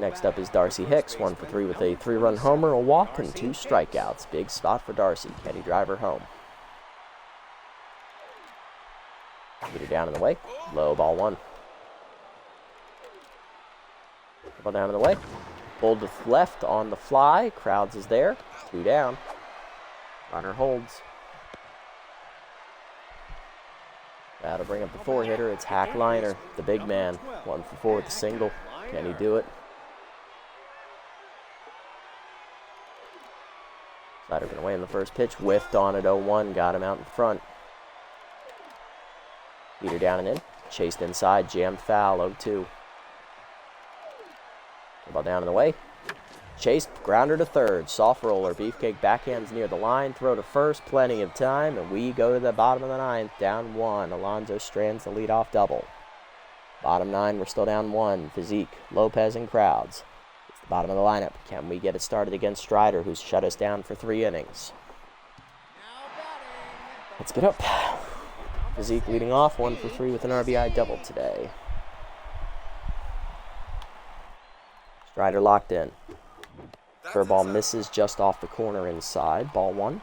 Next up is Darcy Hicks, 1 for 3 with a 3-run homer, a walk, and 2 strikeouts. Big spot for Darcy. Can he drive her home? Heater down in the way. Low, ball 1. Ball down in the way. Pulled to left on the fly. Crowds is there. 2 down. Runner holds. That'll bring up the 4-hitter. It's Hackliner, the big man. 1 for 4 with a single. Can he do it? Slider went away in the first pitch. Whiffed on at 0-1. Got him out in front. Heater down and in. Chased inside. Jammed foul. 0-2. Ball down in the way. Chased. Grounder to third. Soft roller. Beefcake backhands near the line. Throw to first. Plenty of time. And we go to the bottom of the 9th. Down 1. Alonzo strands the leadoff double. Bottom 9. We're still down 1. Physique. Lopez and Crowds. It's the bottom of the lineup. Can we get it started against Strider, who's shut us down for 3 innings? Let's get up. Physique leading off. 1 for 3 with an RBI double today. Strider locked in. Curveball misses just off the corner inside. Ball 1.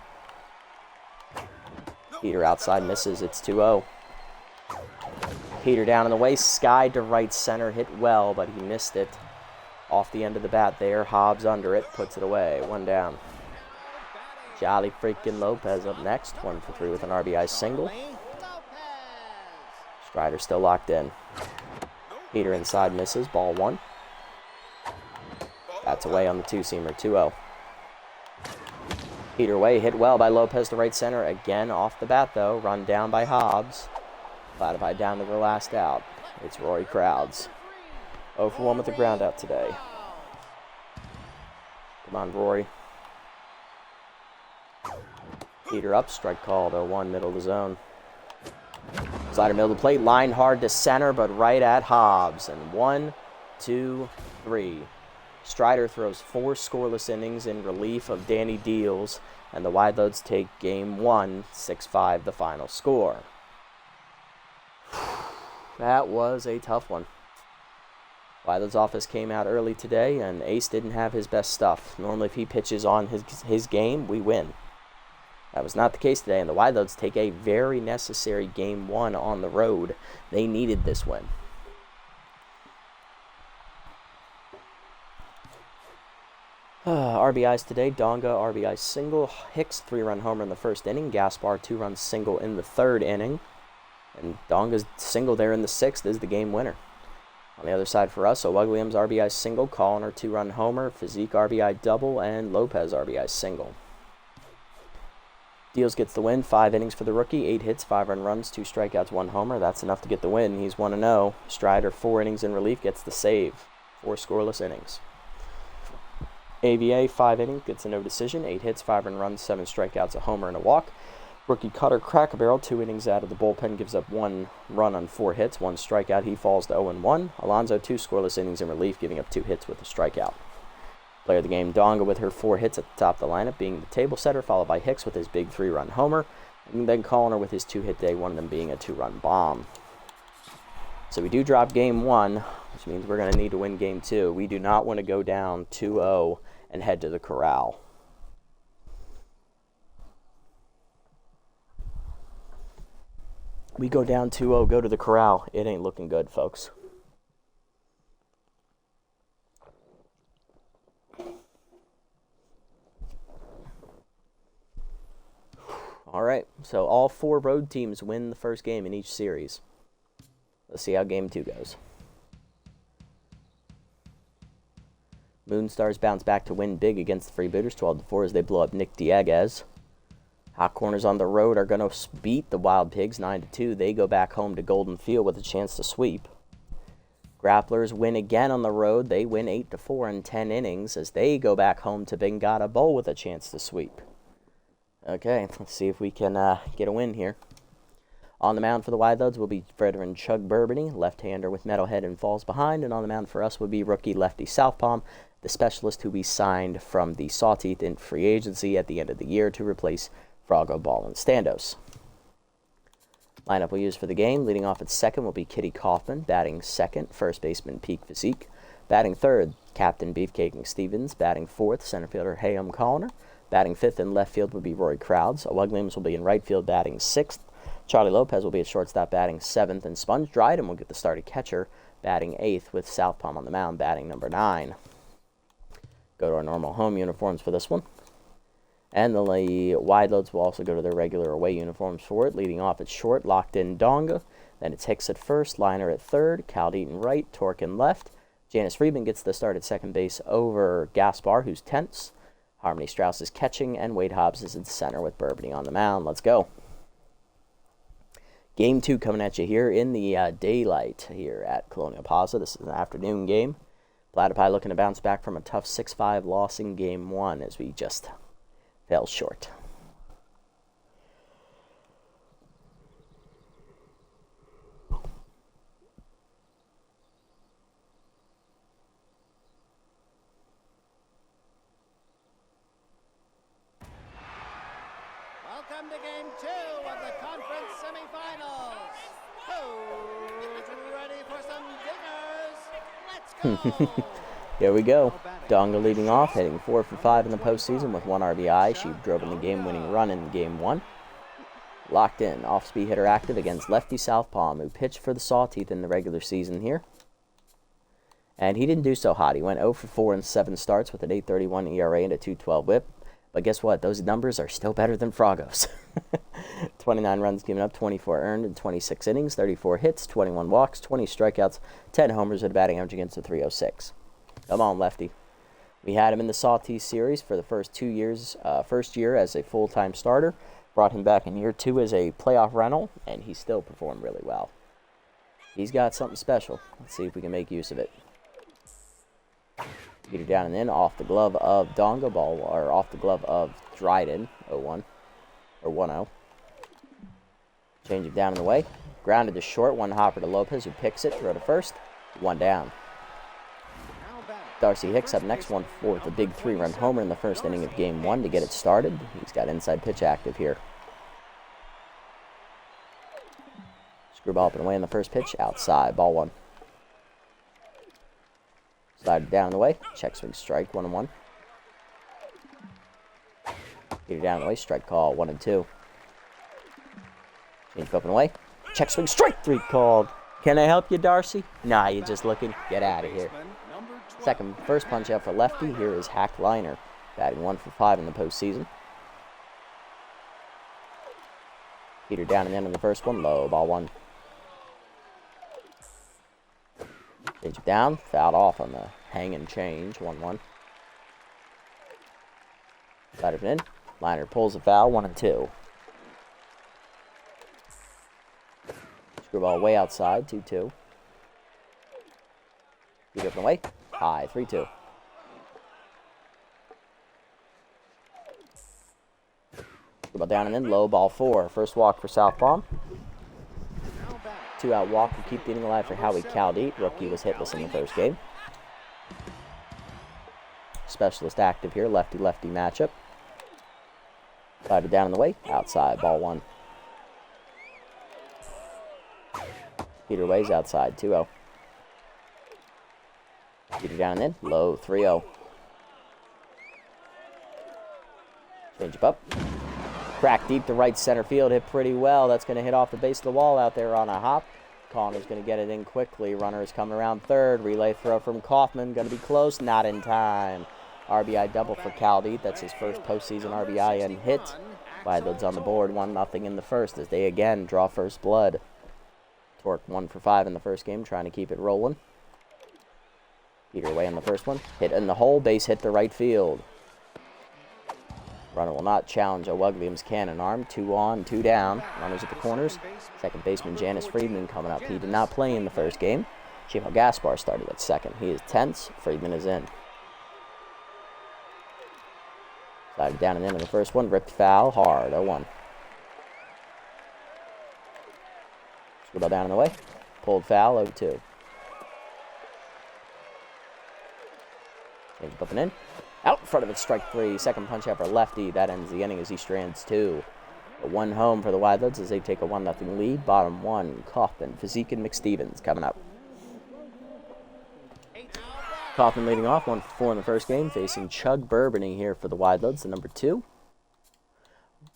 Heater outside misses. It's 2-0. Heater down in the way. Skied to right center. Hit well, but he missed it. Off the end of the bat there. Hobbs under it. Puts it away. 1 down. Jolly freaking Lopez up next. 1 for 3 with an RBI single. Strider still locked in. Heater inside misses. Ball 1. That's away on the two-seamer. 2-0. Heater away. Hit well by Lopez to right center. Again off the bat, though. Run down by Hobbs. Platypi down to the last out. It's Rory Crowds. 0 for 1 with the ground out today. Come on, Rory. Heater up. Strike called. 0-1, middle of the zone. Slider middle of the plate. Line hard to center, but right at Hobbs. And 1, 2, 3. Strider throws 4 scoreless innings in relief of Danny Deals, and the Wideloads take game 1, 6-5 the final score. That was a tough one. Wideloads' office came out early today, and Ace didn't have his best stuff. Normally, if he pitches on his game, we win. That was not the case today, and the Wideloads take a very necessary game 1 on the road. They needed this win. RBIs today. Donga, RBI single. Hicks, 3-run homer in the first inning. Gaspar, 2-run single in the third inning. And Donga's single there in the 6th is the game winner. On the other side for us, Williams RBI single, Colliner 2-run homer, Physique RBI double, and Lopez RBI single. Deals gets the win, 5 innings for the rookie, 8 hits, 5 earned runs, 2 strikeouts, 1 homer. That's enough to get the win. He's 1-0. Strider, 4 innings in relief, gets the save. 4 scoreless innings. AVA, 5 innings, gets a no decision, 8 hits, 5 earned runs, 7 strikeouts, a homer, and a walk. Rookie Cutter Crack-A-Barrel, 2 innings out of the bullpen, gives up 1 run on 4 hits, 1 strikeout. He falls to 0-1. Alonzo, 2 scoreless innings in relief, giving up 2 hits with a strikeout. Player of the game, Donga, with her 4 hits at the top of the lineup, being the table setter, followed by Hicks with his big 3-run homer, and then Colliner with his 2-hit day, one of them being a 2-run bomb. So we do drop game 1, which means we're going to need to win game 2. We do not want to go down 2-0 and head to the corral. We go down 2-0, go to the corral. It ain't looking good, folks. All right, so all 4 road teams win the first game in each series. Let's see how game 2 goes. Moonstars bounce back to win big against the Freebooters, 12-4 as they blow up Nick Dieguez. Hot Corners on the road are going to beat the Wild Pigs 9-2. They go back home to Golden Field with a chance to sweep. Grapplers win again on the road. They win 8-4 in 10 innings as they go back home to Bengata Bowl with a chance to sweep. Okay, let's see if we can get a win here. On the mound for the Wideloads will be veteran Chug Burbany, left-hander with Metalhead and falls behind. And on the mound for us will be rookie lefty Southpaw, the specialist who we signed from the Sawteeth in free agency at the end of the year to replace Frago, Ball, and Standos. Lineup we'll use for the game. Leading off at second will be Kitty Kaufman. Batting second, first baseman Peak Physique. Batting third, Captain Beefcake Stevens. Batting fourth, center fielder Hayam Colliner. Batting fifth in left field will be Rory Crowds. Williams will be in right field batting sixth. Charlie Lopez will be at shortstop batting seventh. And Sponge Dryden will get the start at catcher batting eighth with Southpaw on the mound batting number 9. Go to our normal home uniforms for this one. And the Wideloads will also go to their regular away uniforms for it. Leading off at short, locked in Donga. Then it's Hicks at first, Liner at third, Caldeaton right, Torque in left. Janice Friedman gets the start at second base over Gaspar, who's tense. Harmony Strauss is catching, and Wade Hobbs is in center with Burbany on the mound. Let's go. Game 2 coming at you here in the daylight here at Colonial Plaza. This is an afternoon game. Platypi looking to bounce back from a tough 6-5 loss in Game 1 as we just fell short. Welcome to Game 2 of the conference semifinals. Who's ready for some dinners? Let's go! Here we go. Donga leading off, heading 4 for 5 in the postseason with 1 RBI. She drove in the game-winning run in Game 1. Locked in, off-speed hitter active against lefty Southpaw, who pitched for the Sawteeth in the regular season here. And he didn't do so hot. He went 0 for 4 in 7 starts with an 8.31 ERA and a 2.12 whip. But guess what? Those numbers are still better than Frago's. 29 runs given up, 24 earned in 26 innings, 34 hits, 21 walks, 20 strikeouts, 10 homers, at a batting average against a 306. Come on, lefty. We had him in the Sawtee series for the first 2 years, first year as a full-time starter. Brought him back in year 2 as a playoff rental, and he still performed really well. He's got something special. Let's see if we can make use of it. Peter down and in, off the glove of Donga, ball, or off the glove of Dryden, 0-1, or 1-0. Change it down and away. Grounded to short, one hopper to Lopez, who picks it, throw to first, one down. Darcy Hicks up next, one for the big 3-run homer in the first inning of Game 1 to get it started. He's got inside pitch active here. Screwball up and away in the first pitch, outside, ball 1. Slide down and away, check swing strike, 1-1. Get it down and away, strike call, 1-2. Change up and away, check swing strike, 3 called. Can I help you, Darcy? Nah, you're just looking. Get out of here. First punch out for lefty. Here is Hack Liner, batting 1 for 5 in the postseason. Peter down and in on the first one, low, ball 1. Change it down, fouled off on the hang and change, 1-1. Slide it in, Liner pulls a foul, 1-2. Screwball way outside, 2-2. Beat up and away, high, 3-2. Screwball down and in, low, ball 4. First walk for Southpaw. 2-out walk to keep the inning alive for Howie Caldeet. Rookie was hitless in the first game. Specialist active here, lefty-lefty matchup. Slide it down in the way, outside, ball 1. Peter Ways outside, 2-0. Peter down and in, low, 3-0. Change up. Crack deep to right center field, hit pretty well. That's going to hit off the base of the wall out there on a hop. Connor's going to get it in quickly. Runner is coming around third. Relay throw from Kaufman, going to be close, not in time. RBI double for Caldeet. That's his first postseason RBI and hit. Wideloads on the board, 1-0 in the first as they again draw first blood. Torque 1 for 5 in the first game, trying to keep it rolling. Peter away on the first one. Hit in the hole, base hit to right field. Runner will not challenge O'Wugliam's cannon arm. 2 on, 2 down. Runners at the corners. Second baseman Janice Friedman coming up. He did not play in the first game. Chimo Gaspar started at second. He is tense. Friedman is in. Slided down and into the first one. Ripped foul. Hard. 0-1. Screwball down in the way. Pulled foul. 0-2. Change up and in. Out in front of it, strike 3. Second punch out for lefty. That ends the inning as he strands 2. A 1 home for the Wideloads as they take a 1-0 lead. Bottom 1, Kaufman, Physique, and McStevens coming up. Kaufman leading off, 1 for 4 in the first game, facing Chug Burbany here for the Wideloads, the number 2.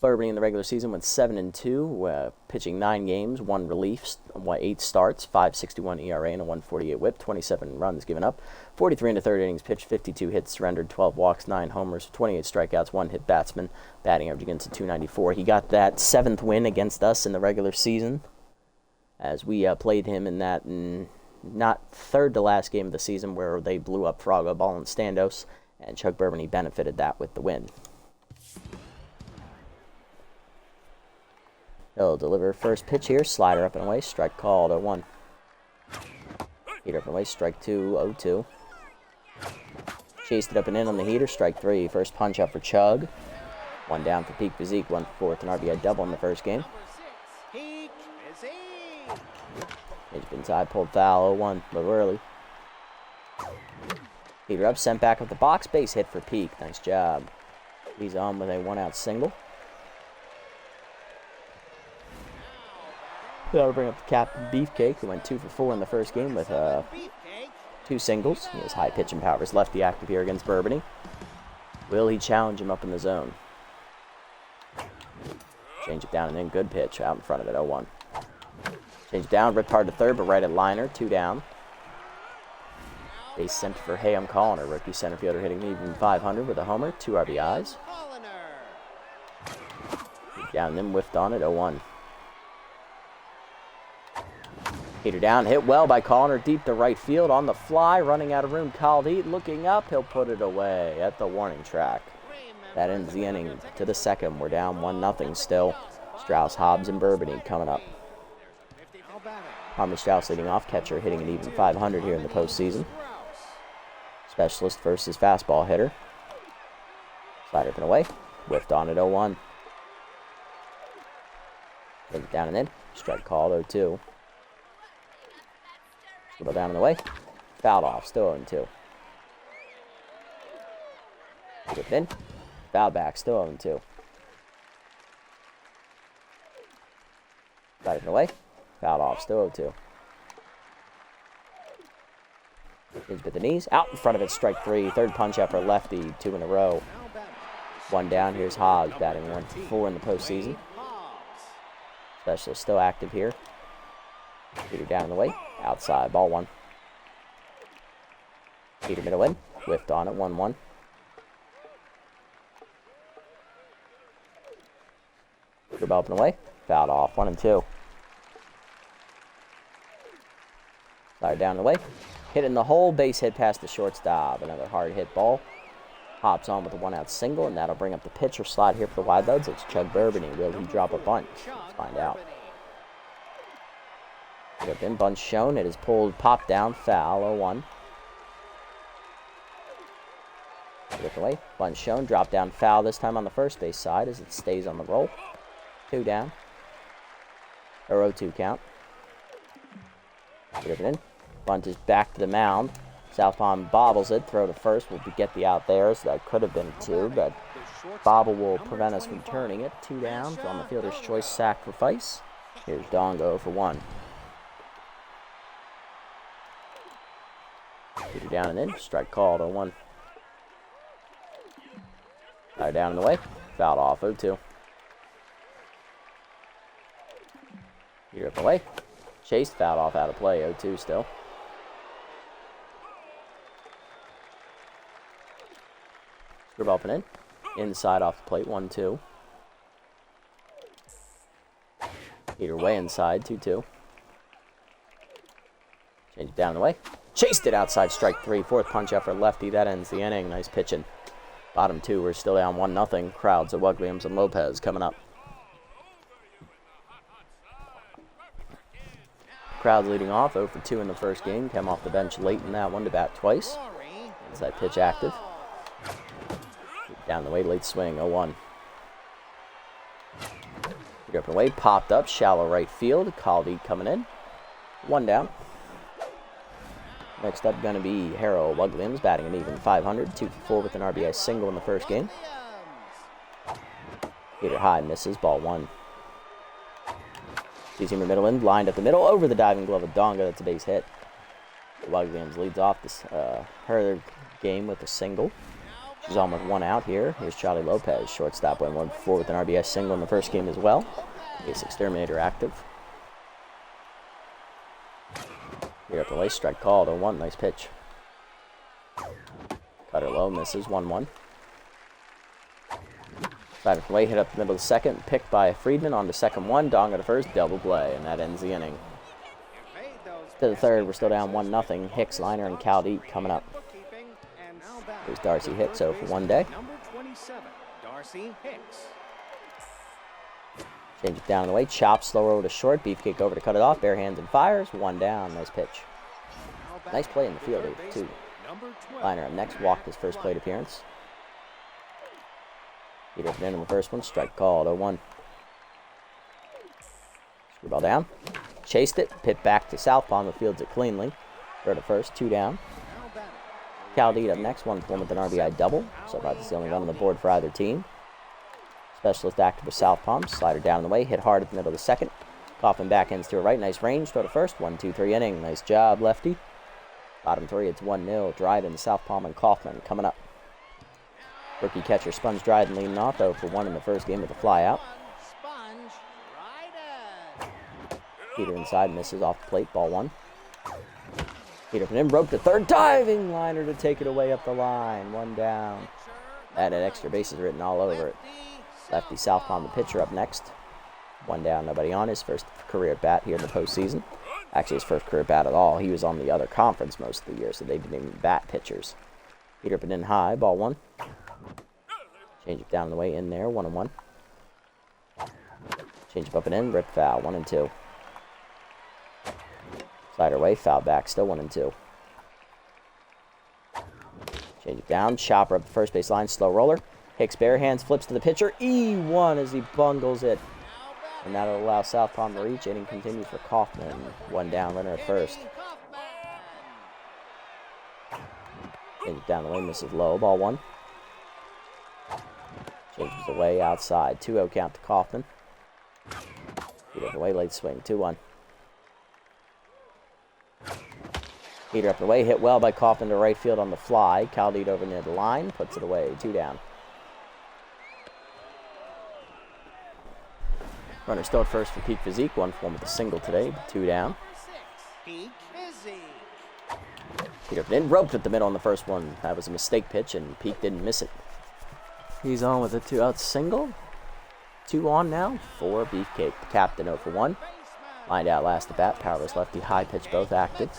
Burbany in the regular season went 7-2, pitching 9 games, 1 relief, 8 starts, 5.61 ERA and a 1.48 WHIP, 27 runs given up, 43 into third innings pitched, 52 hits surrendered, 12 walks, 9 homers, 28 strikeouts, 1 hit batsman, batting average against a 294. He got that 7th win against us in the regular season as we played him in that not third to last game of the season where they blew up Frago Ball and Standos, and Chuck Burbany benefited that with the win. He'll deliver first pitch here. Slider up and away. Strike called. 0-1. Heater up and away. Strike 2. 0-2. Chased it up and in on the heater. Strike 3. First punch out for Chug. 1 down for Peak Physique. 1 for 4th. An RBI double in the first game. Peak Physique. Edge inside. Pulled foul. 0-1. A little early. Heater up. Sent back up the box. Base hit for Peak. Nice job. He's on with a 1-out single. That'll bring up the Captain Beefcake, who went 2 for 4 in the first game with 2 singles. He has high pitch and power. His lefty active here against Burbany. Will he challenge him up in the zone? Change it down and then good pitch out in front of it. 0-1. Change it down, ripped hard to third, but right at Liner. 2 down. Base center for Hey, I'm calling her. Rookie center fielder hitting even 500 with a homer. 2 RBIs. Down and then whiffed on it, 0-1. Heater down, hit well by Connor deep to right field on the fly, running out of room. Caldeet looking up, he'll put it away at the warning track. That ends the inning to the second. We're down 1-0 still. Strauss, Hobbs, and Bourbony coming up. Harmony Strauss leading off, catcher hitting an even .500 here in the postseason. Specialist versus fastball hitter. Slider up and away, whiffed on it, 0-1. Take it down and in, strike called, 0-2. Scribble down and away, fouled off, still 0-2. Whipped in, foul back, still 0-2. Slider up and away, fouled off, still 0-2. Hinge bit the knees, out in front of it, strike 3. Third punch out for lefty, 2 in a row. 1 down, here's Hobbs, batting 1-4 in the postseason. Specialist still active here. Peter down in the way, outside, ball 1. Peter middle in, whiffed on it, 1-1. Good ball up and away, fouled off, 1-2. Slider down the way, hit in the hole, base hit past the shortstop. Another hard hit ball. Hops on with a 1-out single, and that'll bring up the pitcher slot here for the Wideloads. It's Chug Bourbony. Will he drop a bunch? Let's find out. Good in, bunch shown. It is pulled, popped down, foul, 0-1. Whip away, bunch shown, drop down, foul this time on the first base side as it stays on the roll. 2 down. Or 0-2 count. Get it in. Bunt is back to the mound. Southpaw bobbles it. Throw to first will get the out there, so that could have been 2, but bobble will prevent us from turning it. 2 down on the fielder's choice sacrifice. Here's Dongo for 1. Peter down and in. Strike called, 0-1. Fire down in the way. Fouled off, 0-2. Peter up the way. Chased, fouled off, out of play, 0-2 still. Scrub up and in. Inside off the plate, 1-2. Peter way inside, 2-2. Change it down the way. Chased it outside, strike 3. Fourth punch out for lefty. That ends the inning. Nice pitching. Bottom 2, we're still down 1-0. Crowds of Williams and Lopez coming up. Crowds leading off, 0 for 2 in the first game. Came off the bench late in that one to bat twice. Inside pitch active. Down the way, late swing, 0-1. Get up and away, popped up, shallow right field. Caldy coming in. 1 down. Next up going to be Harold Williams, batting an even .500. 2 for 4 with an RBI single in the first game. Peter high misses, ball 1. Sees him in the middle end, lined up the middle, over the diving glove of Donga. That's a base hit. Williams leads off this her game with a single. She's on with 1 out here. Here's Charlie Lopez, shortstop, went 1 for 4 with an RBI single in the first game as well. Ace Exterminator active. Here up the way, strike called, 0-1, nice pitch. Cutter low, misses, 1-1. Slider from way, hit up the middle of the second, picked by Friedman on to second 1, Donga to first, double play, and that ends the inning. To the third, we're still down 1-0. Hicks, Liner, and Caldeep coming up. Here's Darcy Hicks, 0 for 1 day. Number 27, Darcy Hicks. Change it down the way, chop, slow roll to short, beefcake over to cut it off, bare hands and fires, 1 down, nice pitch. Nice play in the field, too. Liner up next, walked his first plate appearance. Peter up and in the first one, strike called, 0-1. Screwball down, chased it, pit back to southpaw, the fields it cleanly. Throw to first, 2 down. Caldeed up next, 1 for 1 with an RBI double, so far that's the only run on the board for either team. Specialist active with southpaw, slider down the way, hit hard at the middle of the second. Coffin back ends to a right, nice range, throw to first, 1-2-3 inning, nice job, lefty. Bottom 3, it's 1-0, Dryden, southpaw, and Kaufman coming up. Rookie catcher Sponge Dryden leading off, 0 for 1 in the first game with a fly out. Peter inside, misses off the plate, ball 1. Peter from in, broke the third, diving liner to take it away up the line, 1 down. That had extra bases written all over it. Lefty southpaw, the pitcher, up next. 1 down, nobody on. His first career bat here in the postseason. Actually, his first career bat at all. He was on the other conference most of the year, so they didn't even bat pitchers. Heater up and in high, ball 1. Change it down the way, in there, 1-1. Change up and in, rip foul, 1-2. Slider away, foul back, still 1-2. Change it down, chopper up the first base line, slow roller. Hicks bare hands, flips to the pitcher, E1 as he bungles it. And that'll allow southpaw to reach. Inning continues for Kaufman. 1 down, runner at first. Change it down the way, misses low, ball 1. Changes away outside, 2-0 count to Kaufman. Heater up away, late swing, 2-1. Heater up and away, hit well by Kaufman to right field on the fly. Caldito over near the line, puts it away, 2 down. Runner still at first for Peak Physique, 1 for 1 with a single today, 2 down. Peak Physique. Heater up and in, roped at the middle on the first one. That was a mistake pitch, and Peak didn't miss it. He's on with a 2-out single. 2 on now for Beefcake. The captain 0 for 1. Lined out last at bat. Powerless lefty, high pitch, both active.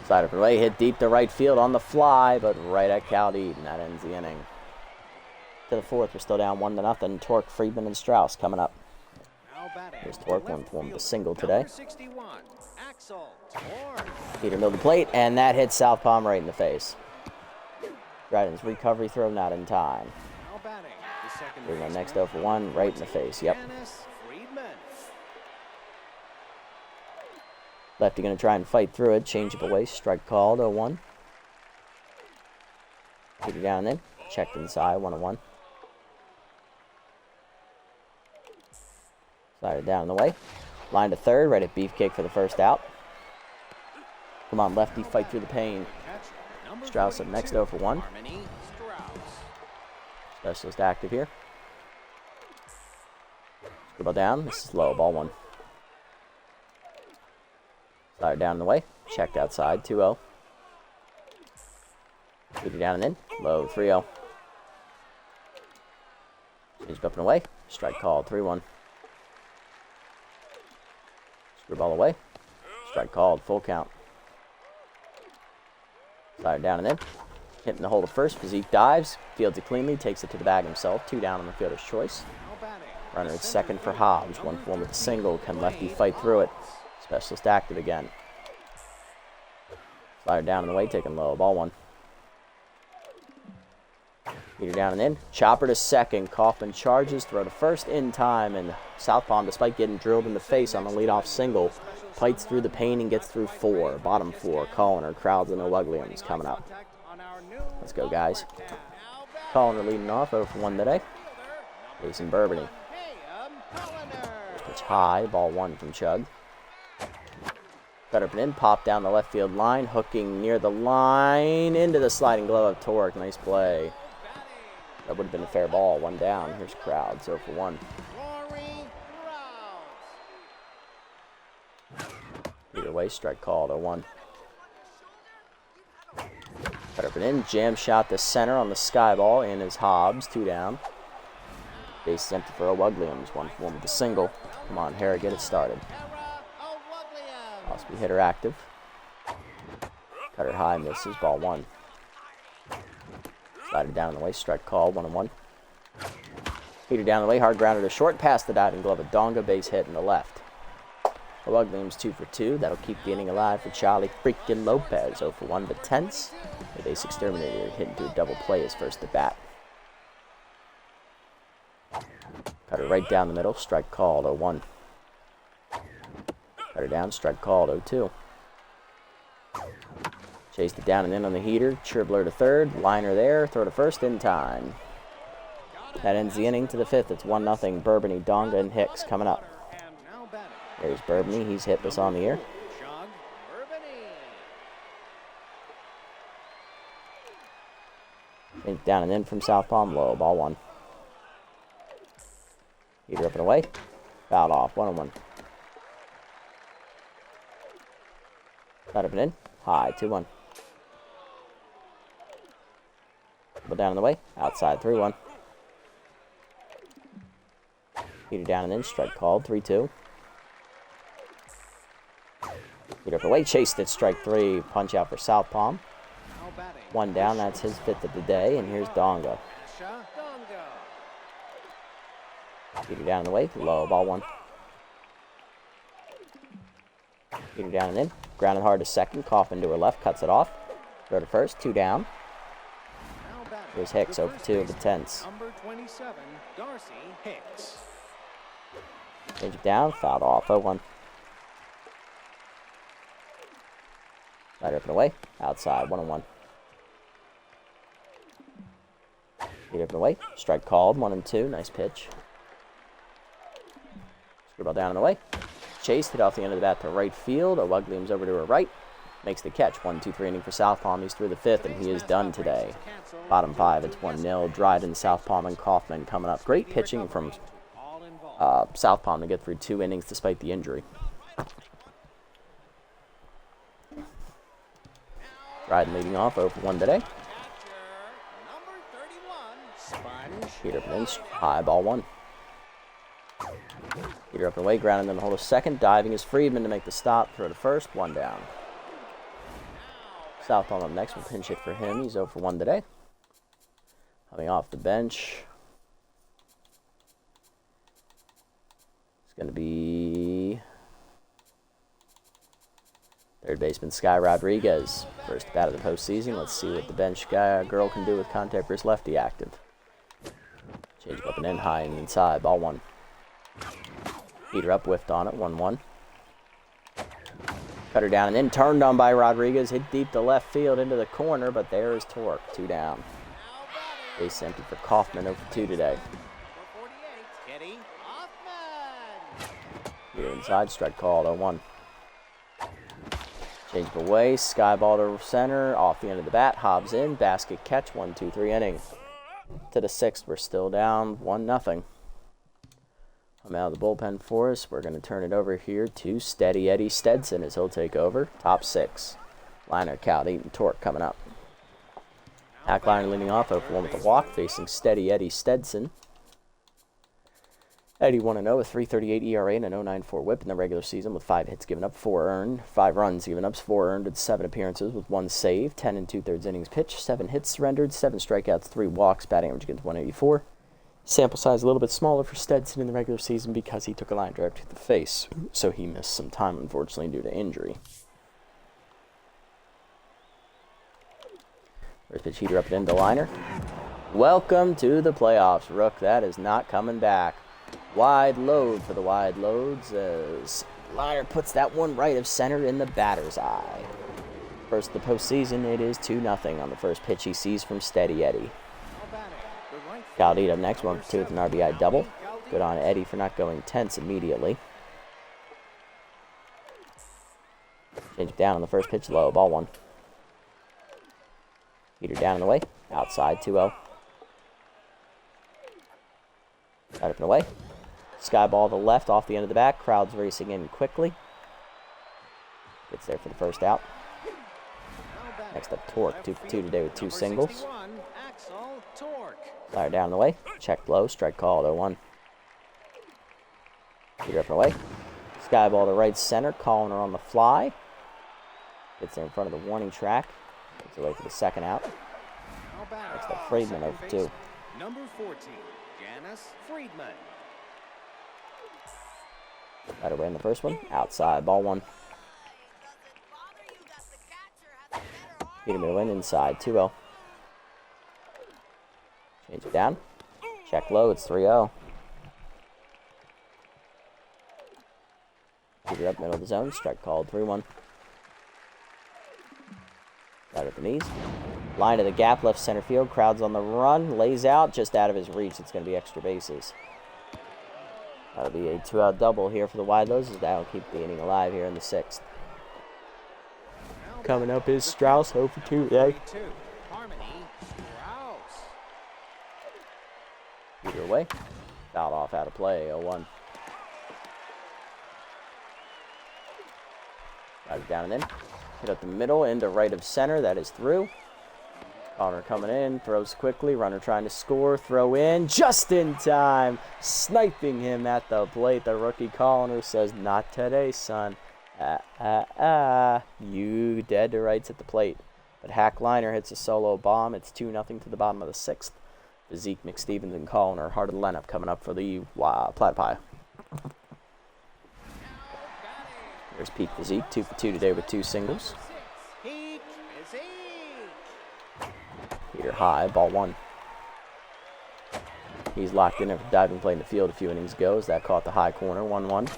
Side up and away, hit deep to right field on the fly, but right at Caldito, and that ends the inning. To the 4th, we're still down 1-0. Torque, Friedman, and Strauss coming up. Here's Torque, 1 for 1 with a single today. Peter milled the plate, and that hits southpaw right in the face. Dryden's recovery throw not in time. Here's my next 0 for 1, right in the face. Yep. Lefty going to try and fight through it. Change up away. Strike called. 0-1. Peter down in. Checked inside. 1-1. Slider down in the way. Line to third. Right at Beefcake for the first out. Come on, lefty. Fight through the pain. Strauss up next. 0 for 1. Specialist active here. Scribble down. This is low. Ball 1. Slider down in the way. Checked outside. 2-0. Peter down and in. Low. 3-0. Changed up and away. Strike called. 3-1. Screw ball away. Strike called. Full count. Slider down and in. Hitting the hole to first. Physique dives. Fields it cleanly. Takes it to the bag himself. 2 down on the fielder's choice. Runner at second for Hobbs. 1 for 1 with a single. Can lefty fight through it? Specialist active again. Slider down in the way. Taking low. Ball 1. Peter down and in. Chopper to second. Kaufman charges. Throw to first in time. And southpaw, despite getting drilled in the face on the leadoff single, fights through the pain and gets through 4. Bottom 4. Colliner, Crowds, and O'Wugliams coming up. Let's go, guys. Colliner leading off. 0 for 1 today. Jason Burbany. Pitch high. Ball 1 from Chug. Cut up and in. Pop down the left field line. Hooking near the line. Into the sliding glove of Torque. Nice play. That would have been a fair ball. 1 down. Here's Crowds. 0 for 1. Either way, strike called. 0-1. Cut up and in. Jam shot to center on the sky ball. In is Hobbs. 2 down. Base is empty for O'Wugliams. 1 for 1 with a single. Come on, Harry, get it started. Must be hitter active. Cutter high, misses. Ball 1. Slider down in the way. Strike call. 1-1. Peter down the way. Hard grounder to short. Past the diving glove of Donga. Base hit in the left. O'Wugliams 2 for 2. That'll keep the inning alive for Charlie freaking Lopez. 0 for 1, but tense. The base exterminator hit into a double play his first at bat. Cutter right down the middle. Strike called. 0-1. Cutter down. Strike called. 0-2. Chased it down and in on the heater. Dribbler to third. Liner there. Throw to first in time. That ends the inning to the 5th. It's 1-0. Burbany, Donga, and Hicks coming up. There's Burbany. He's hit this on the year. Down and in from southpaw. Low. Ball 1. Heater up and away. Fouled off. 1-1. Cut up and in. High. 2-1. Dribble down in the way. Outside 3-1. Heater down and in. Strike called. 3-2. Heater up away. Chased it. Strike 3. Punch out for Southpaw. One down. That's his 5th of the day. And here's Donga. Heater down in the way. Low. Ball 1. Heater down and in. Grounded hard to second. Kaufman to her left. Cuts it off. Throw to first. 2 down. Here's Hicks over 2 of the 10s. Number 27, Darcy Hicks. Change it down. Fouled off. 0-1. Slider up and away. Outside. 1-1. Heater up and away. Strike called. 1-2. Nice pitch. Screwball down and away. Chase hit off the end of the bat to right field. O'Wuglium's over to her right. Makes the catch. 1-2-3 inning for Southpaw. He's through the 5th, and he is done today. Bottom 5, it's 1-0. Dryden, Southpaw, and Kaufman coming up. Great pitching from Southpaw to get through 2 innings despite the injury. Dryden leading off 0-1 today. Heater up and in. High ball 1. Heater up and away. Grounded in the hold of second. Diving is Friedman to make the stop. Throw to first. 1 down. Southpaw up next. We'll pinch hit for him. He's 0-1 today. Coming off the bench. It's going to be third baseman Sky Rodriguez. First bat of the postseason. Let's see what the bench girl can do with contact versus lefty active. Change up and in. High and inside. Ball 1. Heater up. Whiffed on it. 1-1. Cut her down and in. Turned on by Rodriguez. Hit deep to left field into the corner, but there is Torque. 2 down. Base empty for Kaufman 0-2 today. Here inside. Strike called. 0-1. Change it away. Sky ball to center. Off the end of the bat. Hobbs in. Basket catch. 1-2-3 inning. To the 6th. We're still down 1-0. I'm out of the bullpen for us. We're going to turn it over here to Steady Eddie Stetson as he'll take over. Top 6. Liner, Cal, Eaton, Torque coming up. Hackliner leading off 0-1 with the walk, facing Steady Eddie Stetson. Eddie 1-0 with 3.38 ERA and an 0.94 WHIP in the regular season with 5 hits given up, 4 earned, 5 runs given up, 4 earned with 7 appearances with 1 save, 10 2/3 innings pitched, 7 hits surrendered, 7 strikeouts, 3 walks, batting average against 184. Sample size a little bit smaller for Stetson in the regular season because he took a line drive to the face, so he missed some time, unfortunately, due to injury. First pitch heater up and into liner. Welcome to the playoffs, Rook. That is not coming back. Wide load for the Wideloads as liner puts that one right of center in the batter's eye. First of the postseason, it is 2-0 on the first pitch he sees from Steady Eddie. Caldita up next, 1-2 with an RBI double. Good on Eddie for not going tense immediately. Change it down on the first pitch, low, ball 1. Heater down in the way, outside 2-0. Right up and away. Sky ball to the left, off the end of the back. Crowd's racing in quickly. Gets there for the first out. Next up, Torque, 2 for 2 today with 2 singles. Fire down the way. Check low. Strike called. 0-1. Heater up and away. Sky ball to right center. Calling her on the fly. Gets there in front of the warning track. Gets away for the second out. Next up, Friedman 0-2. Number 14, Janice Friedman. Right away in the first one. Outside. Ball 1. Heater middle in. Inside. 2-0. Change it down. Check low. It's 3-0. Keep it up middle of the zone. Strike called. 3-1. Right at the knees. Line to the gap. Left center field. Crowd's on the run. Lays out. Just out of his reach. It's going to be extra bases. That'll be a 2-out double here for the Wideloads. That'll keep the inning alive here in the 6th. Coming up is Strauss. 0-2 today. Either way, fouled off out of play, 0-1. Drive it down and in. Hit up the middle into right of center. That is through. Connor coming in, throws quickly, runner trying to score, throw in, just in time, sniping him at the plate. The rookie Connor says, "Not today, son. You dead to rights at the plate." But Hackliner hits a solo bomb. It's 2-0 to the bottom of the 6th. Zeke McStevens and Connor, heart of the lineup coming up for the Platypi. There's Pete Zeke, 2 for 2 today with 2 singles. Peter high, ball 1. He's locked in after diving play in the field a few innings ago as that caught the high corner, 1-1.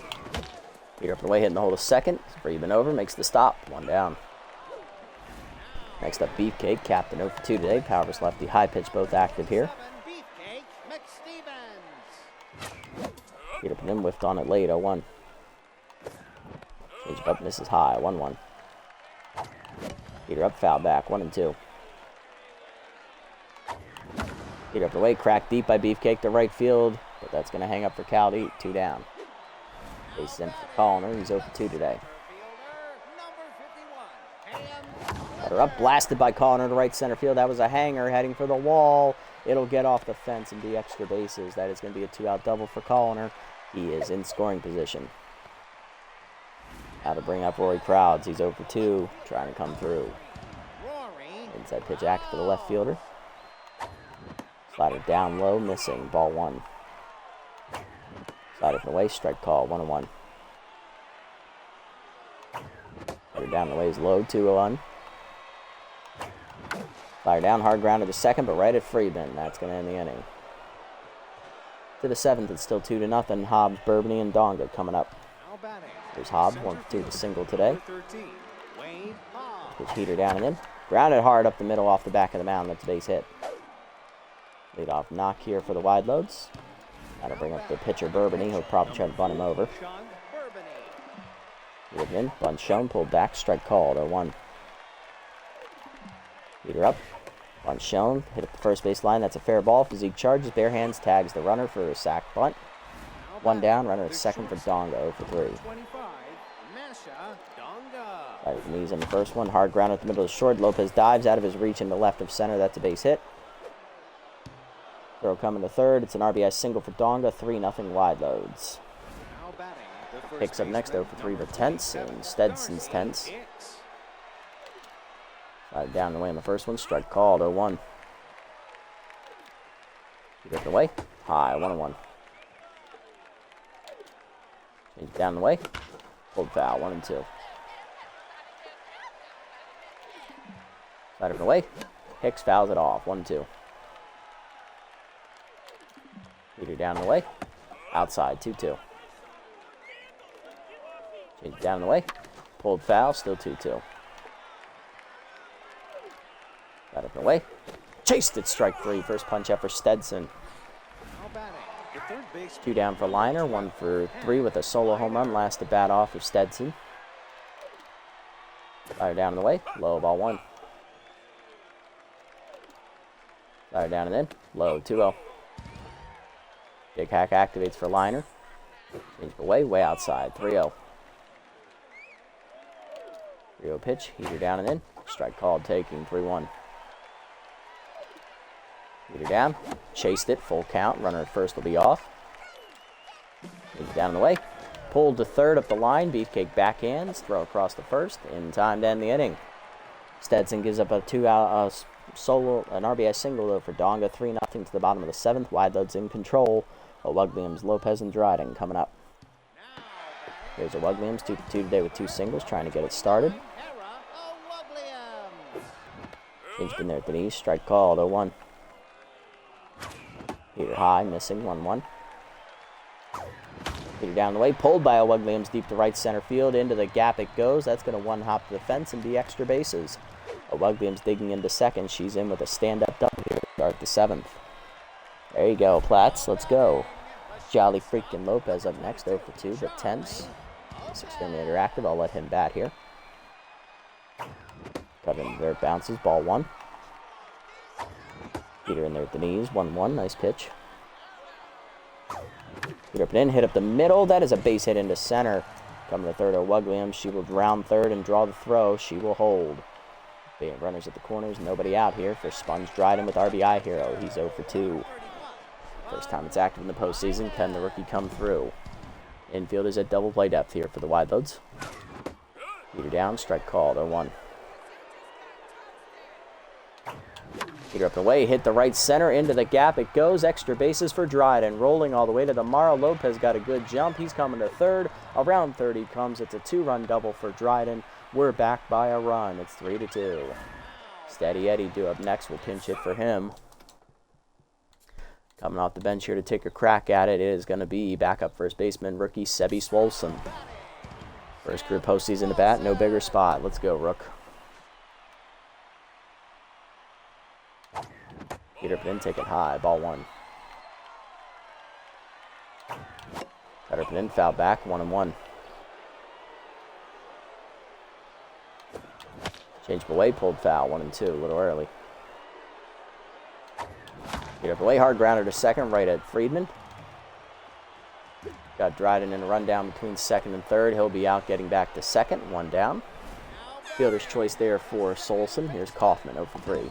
Peter up and away, hitting the hole to second. Freeman over, makes the stop, 1 down. Next up, Beefcake, captain 0 for 2 today. Powers lefty, high pitch, both active here. Peter up and in, whiffed on it late, 0-1. Change up, misses high, 1-1. Peter up, foul back, 1-2. Peter up the way, cracked deep by Beefcake to right field, but that's going to hang up for Cal to eat, 2 down. Base in for Connor, he's 0 for 2 today. Cutter up, blasted by Connor to right center field. That was a hanger heading for the wall. It'll get off the fence and be extra bases. That is going to be a 2-out double for Connor. He is in scoring position. Now to bring up Rory Crowds. He's 0 for 2, trying to come through. Inside pitch active for the left fielder. Slider down low, missing, ball 1. Slider from the way, strike call, 1-1. Slider down the way is low, 2-1. Slider down, hard ground to the second, but right at Freeman. That's going to end the inning. To the 7th, it's still 2-0. Hobbs, Bourbony, and Donga coming up. There's Hobbs, 1 for 2 to single today. Pitch heater down and in. Grounded hard up the middle off the back of the mound. That's a base hit. Lead off knock here for the Wideloads. That'll bring up the pitcher Bourbony. He'll probably try to bunt him over. Lead in, bunt shown, pulled back, strike called, 0-1. Leader up, bunt shown, hit up the first base line. That's a fair ball. Zeke charges, bare hands, tags the runner for a sac bunt. 1 down, runner at second for Donga, 0 for 3. Right with the knees on the first one, hard ground at the middle of the short. Lopez dives out of his reach into left of center. That's a base hit. Throw coming to third. It's an RBI single for Donga, 3-0 Wideloads. Picks up next, 0 for 3 with Tense, and Stedson's Tense. Slide down the way in the first one, strike called, 0-1. Keep it away, high, 1-1. Change down the way, pulled foul, 1-2. Slider from the way, Hicks fouls it off, 1-2. Leader down the way, outside, 2-2. Change down the way, pulled foul, still 2-2. Got up and away. Chased it, strike 3. First punch up for Stetson. 2 down for Liner, 1 for 3 with a solo home run. Last at bat off of Stetson. Fire down in the way, low, ball 1. Fire down and in, low, 2-0. Big Hack activates for Liner. Change away, way outside, 3-0. 3-0 pitch, heater down and in. Strike called, taking, 3-1. Heater down, chased it, full count. Runner at first will be off. Heater down in the way. Pulled to third up the line. Beefcake backhands, throw across the first. In time to end the inning. Stetson gives up a 2-out solo, an RBI single though for Donga. 3-0 to the bottom of the 7th. Wideloads in control. Williams, Lopez, and Dryden coming up. Here's a Williams, 2 for 2 today with 2 singles, trying to get it started. Changed in there at the knees, strike called, 0-1. Peter high, missing, 1-1. Peter down the way, pulled by Williams deep to right center field. Into the gap it goes. That's going to one-hop to the fence and be extra bases. Williams digging into second. She's in with a stand-up double here to start the 7th. There you go, Plats. Let's go. Jolly freaking Lopez up next, 0 for 2, but Tense. This exterminator active. I'll let him bat here. Cut in there, bounces, ball 1. Peter in there at the knees, 1-1, nice pitch. Peter up and in, hit up the middle. That is a base hit into center. Coming to third, Williams. She will round third and draw the throw. She will hold. Being runners at the corners, nobody out here for Sponge Dryden with RBI hero. He's 0 for 2. First time it's active in the postseason. Can the rookie come through? Infielders at double play depth here for the Wideloads. Heater down, strike called, 0-1. Heater up and away, hit the right center, into the gap it goes. Extra bases for Dryden, rolling all the way to the Mara. Lopez got a good jump. He's coming to third. Around third he comes. It's a 2-run double for Dryden. We're back by a run. It's 3-2. Steady Eddie due up next. We'll pinch hit for him. Coming off the bench here to take a crack at it is going to be backup first baseman rookie Sebi Swolson. First career postseason to bat, no bigger spot. Let's go, Rook. Heater up and in, take it high. Ball 1. Cutter up and in, foul back, 1-1. Changed away, pulled foul, 1-2, a little early. Heater up away, hard grounder to second, right at Friedman. Got Dryden in a rundown between second and third. He'll be out getting back to second, 1 down. Fielder's choice there for Solson. Here's Kaufman, 0 for 3.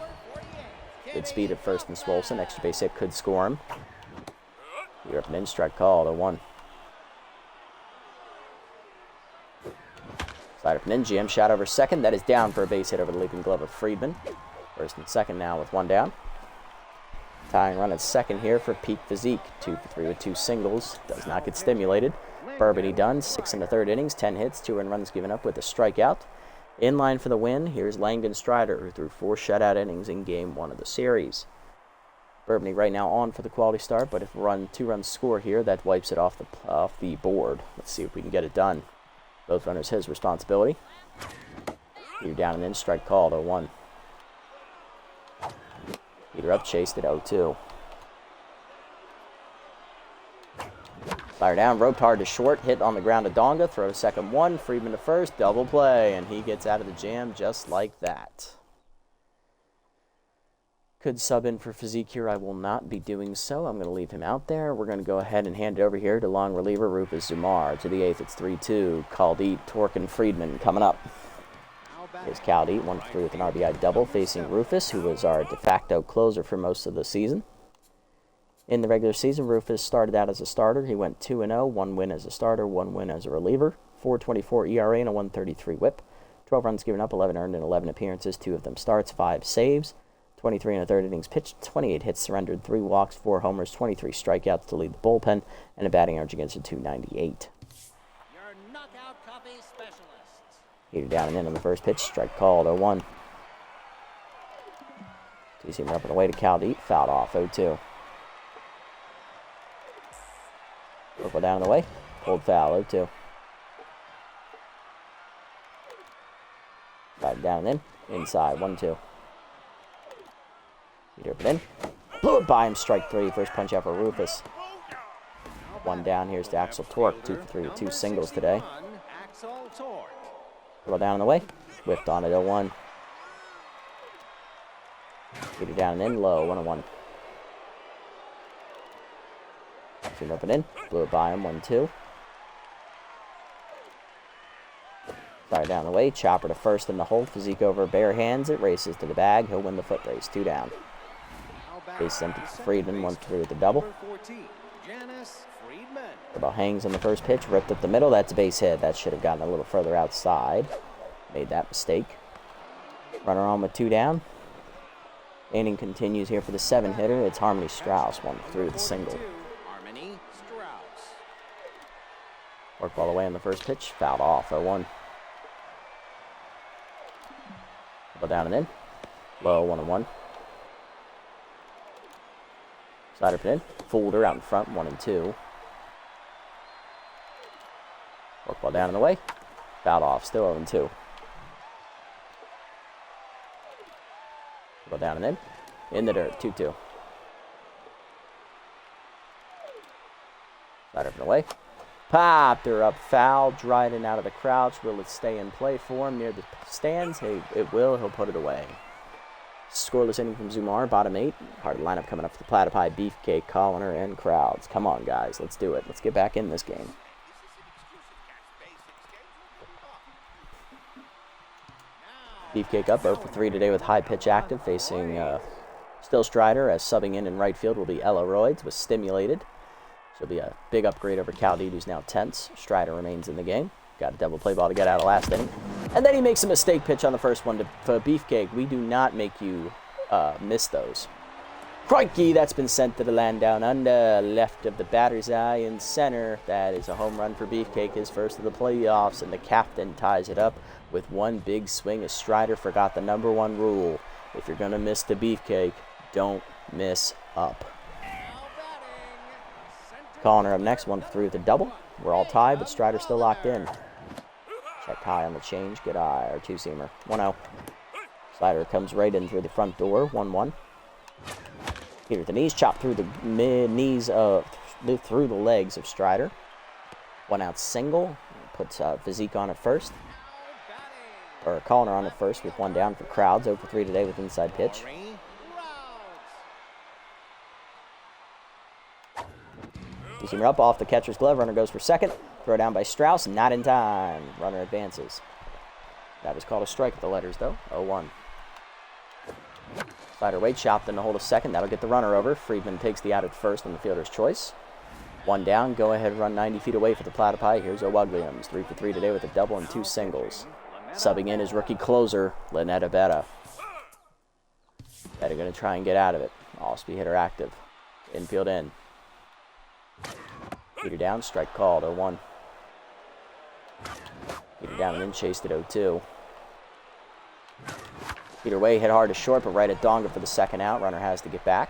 Good speed at first and Swolson. Extra base hit could score him. Heater up and in, strike called, 0-1. Slide up and in, GM shot over second. That is down for a base hit over the leaping glove of Friedman. First and second now with 1 down. Tying run at second here for Peak Physique. 2 for 3 with 2 singles. Does not get stimulated. Burbany done. 6 in the third innings. 10 hits. 2 runs given up with a strikeout. In line for the win, here's Langdon Strider, who threw 4 shutout innings in Game 1 of the series. Burbany right now on for the quality start, but if 2 runs score here, that wipes it off the board. Let's see if we can get it done. Both runners his responsibility. Heater down and in, strike called, 0-1. Heater up, chased at 0-2. Fire down, roped hard to short, hit on the ground to Donga, throw to second 1, Friedman to first, double play, and he gets out of the jam just like that. Could sub in for Physique here. I will not be doing so. I'm going to leave him out there. We're going to go ahead and hand it over here to long reliever Rufus Zumar. To the 8th, it's 3-2. Caldite, Torque, and Friedman coming up. Here's Caldite, 1 for 3 with an RBI double, facing Rufus, who was our de facto closer for most of the season. In the regular season, Rufus started out as a starter. He went 2-0, 1 win as a starter, 1 win as a reliever, 4.24 ERA and a 1.33 WHIP, 12 runs given up, 11 earned in 11 appearances, 2 of them starts, 5 saves, 23 and a third innings pitched, 28 hits surrendered, 3 walks, 4 homers, 23 strikeouts to lead the bullpen, and a batting average against a .298. Your knockout coffee specialists. Heater down and in on the first pitch, strike called, 0-1. Two-seam up and away to Caldite, fouled off, 0-2. Purple down and away, pulled foul, 0-2. Slide down and in, inside, 1-2. Heater up and in, blew it by him, strike 3, first punch out for Rufus. 1 down, here's to Axel Torque, 2 for 3 with 2 singles today. Purple down and away, whiffed on it, 0-1. Heater down and in, low, 1-1. Tune up and in, blew it by him, 1-2. Fire down the way, chopper to first in the hole, Physique over bare hands, it races to the bag, he'll win the foot race, 2 down. Base empty for Friedman, 1 for 3 with the double. The ball hangs on the first pitch, ripped up the middle, that's a base hit, that should have gotten a little further outside. Made that mistake. Runner on with 2 down. Inning continues here for the 7-hitter, it's Harmony Strauss, 1 for 3 with a single. Work ball away on the first pitch, fouled off, 0-1. Ball down and in, low, 1-1. Slider up and in, Folder out in front, 1-2. Work ball down and away, fouled off, still 0-2. Ball down and in the dirt, 2-2. Slider up and away. Popped her up, foul, Dryden out of the crouch. Will it stay in play for him near the stands? Hey, it will. He'll put it away. Scoreless inning from Zumar, bottom 8. Hard lineup coming up for the Platypi, Beefcake, Colliner, and Crowds. Come on, guys. Let's do it. Let's get back in this game. Beefcake up 0 for 3 today with high pitch active, facing still Strider, as subbing in right field will be Ella Royds with Stimulated. She'll be a big upgrade over Caldede, who's now tense. Strider remains in the game. Got a double play ball to get out of last inning. And then he makes a mistake pitch on the first one for Beefcake. We do not make you miss those. Crikey, that's been sent to the land down under, left of the batter's eye in center. That is a home run for Beefcake, his first of the playoffs, and the captain ties it up with one big swing as Strider forgot the #1 rule. If you're going to miss the Beefcake, don't miss up. Calling her up next, 1 for 3 with a double. We're all tied, but Strider's still locked in. Check high on the change, good eye, our two-seamer, 1-0. Slider comes right in through the front door, 1-1. Here with the knees, chopped through the through the legs of Strider. 1 out single, puts Physique on at first. Or calling her on at first with 1 down for Crowds, 0 for 3 today with inside pitch. Two-seamer up off the catcher's glove, runner goes for second. Throw down by Strauss, not in time. Runner advances. That was called a strike with the letters though, 0-1. Slider weight chopped in the hold of second. That'll get the runner over. Friedman takes the out at first on the fielder's choice. 1 down. Go ahead run 90 feet away for the Platypi. Here's O'Wugliams. 3 for 3 today with a double and 2 singles. Subbing in his rookie closer, Lynetta Betta. Betta going to try and get out of it. Off-speed hitter active. Infield in. Peter down. Strike called. 0-1. Peter down and then chased at 0-2. Peter way hit hard to short, but right at Donga for the second out. Runner has to get back.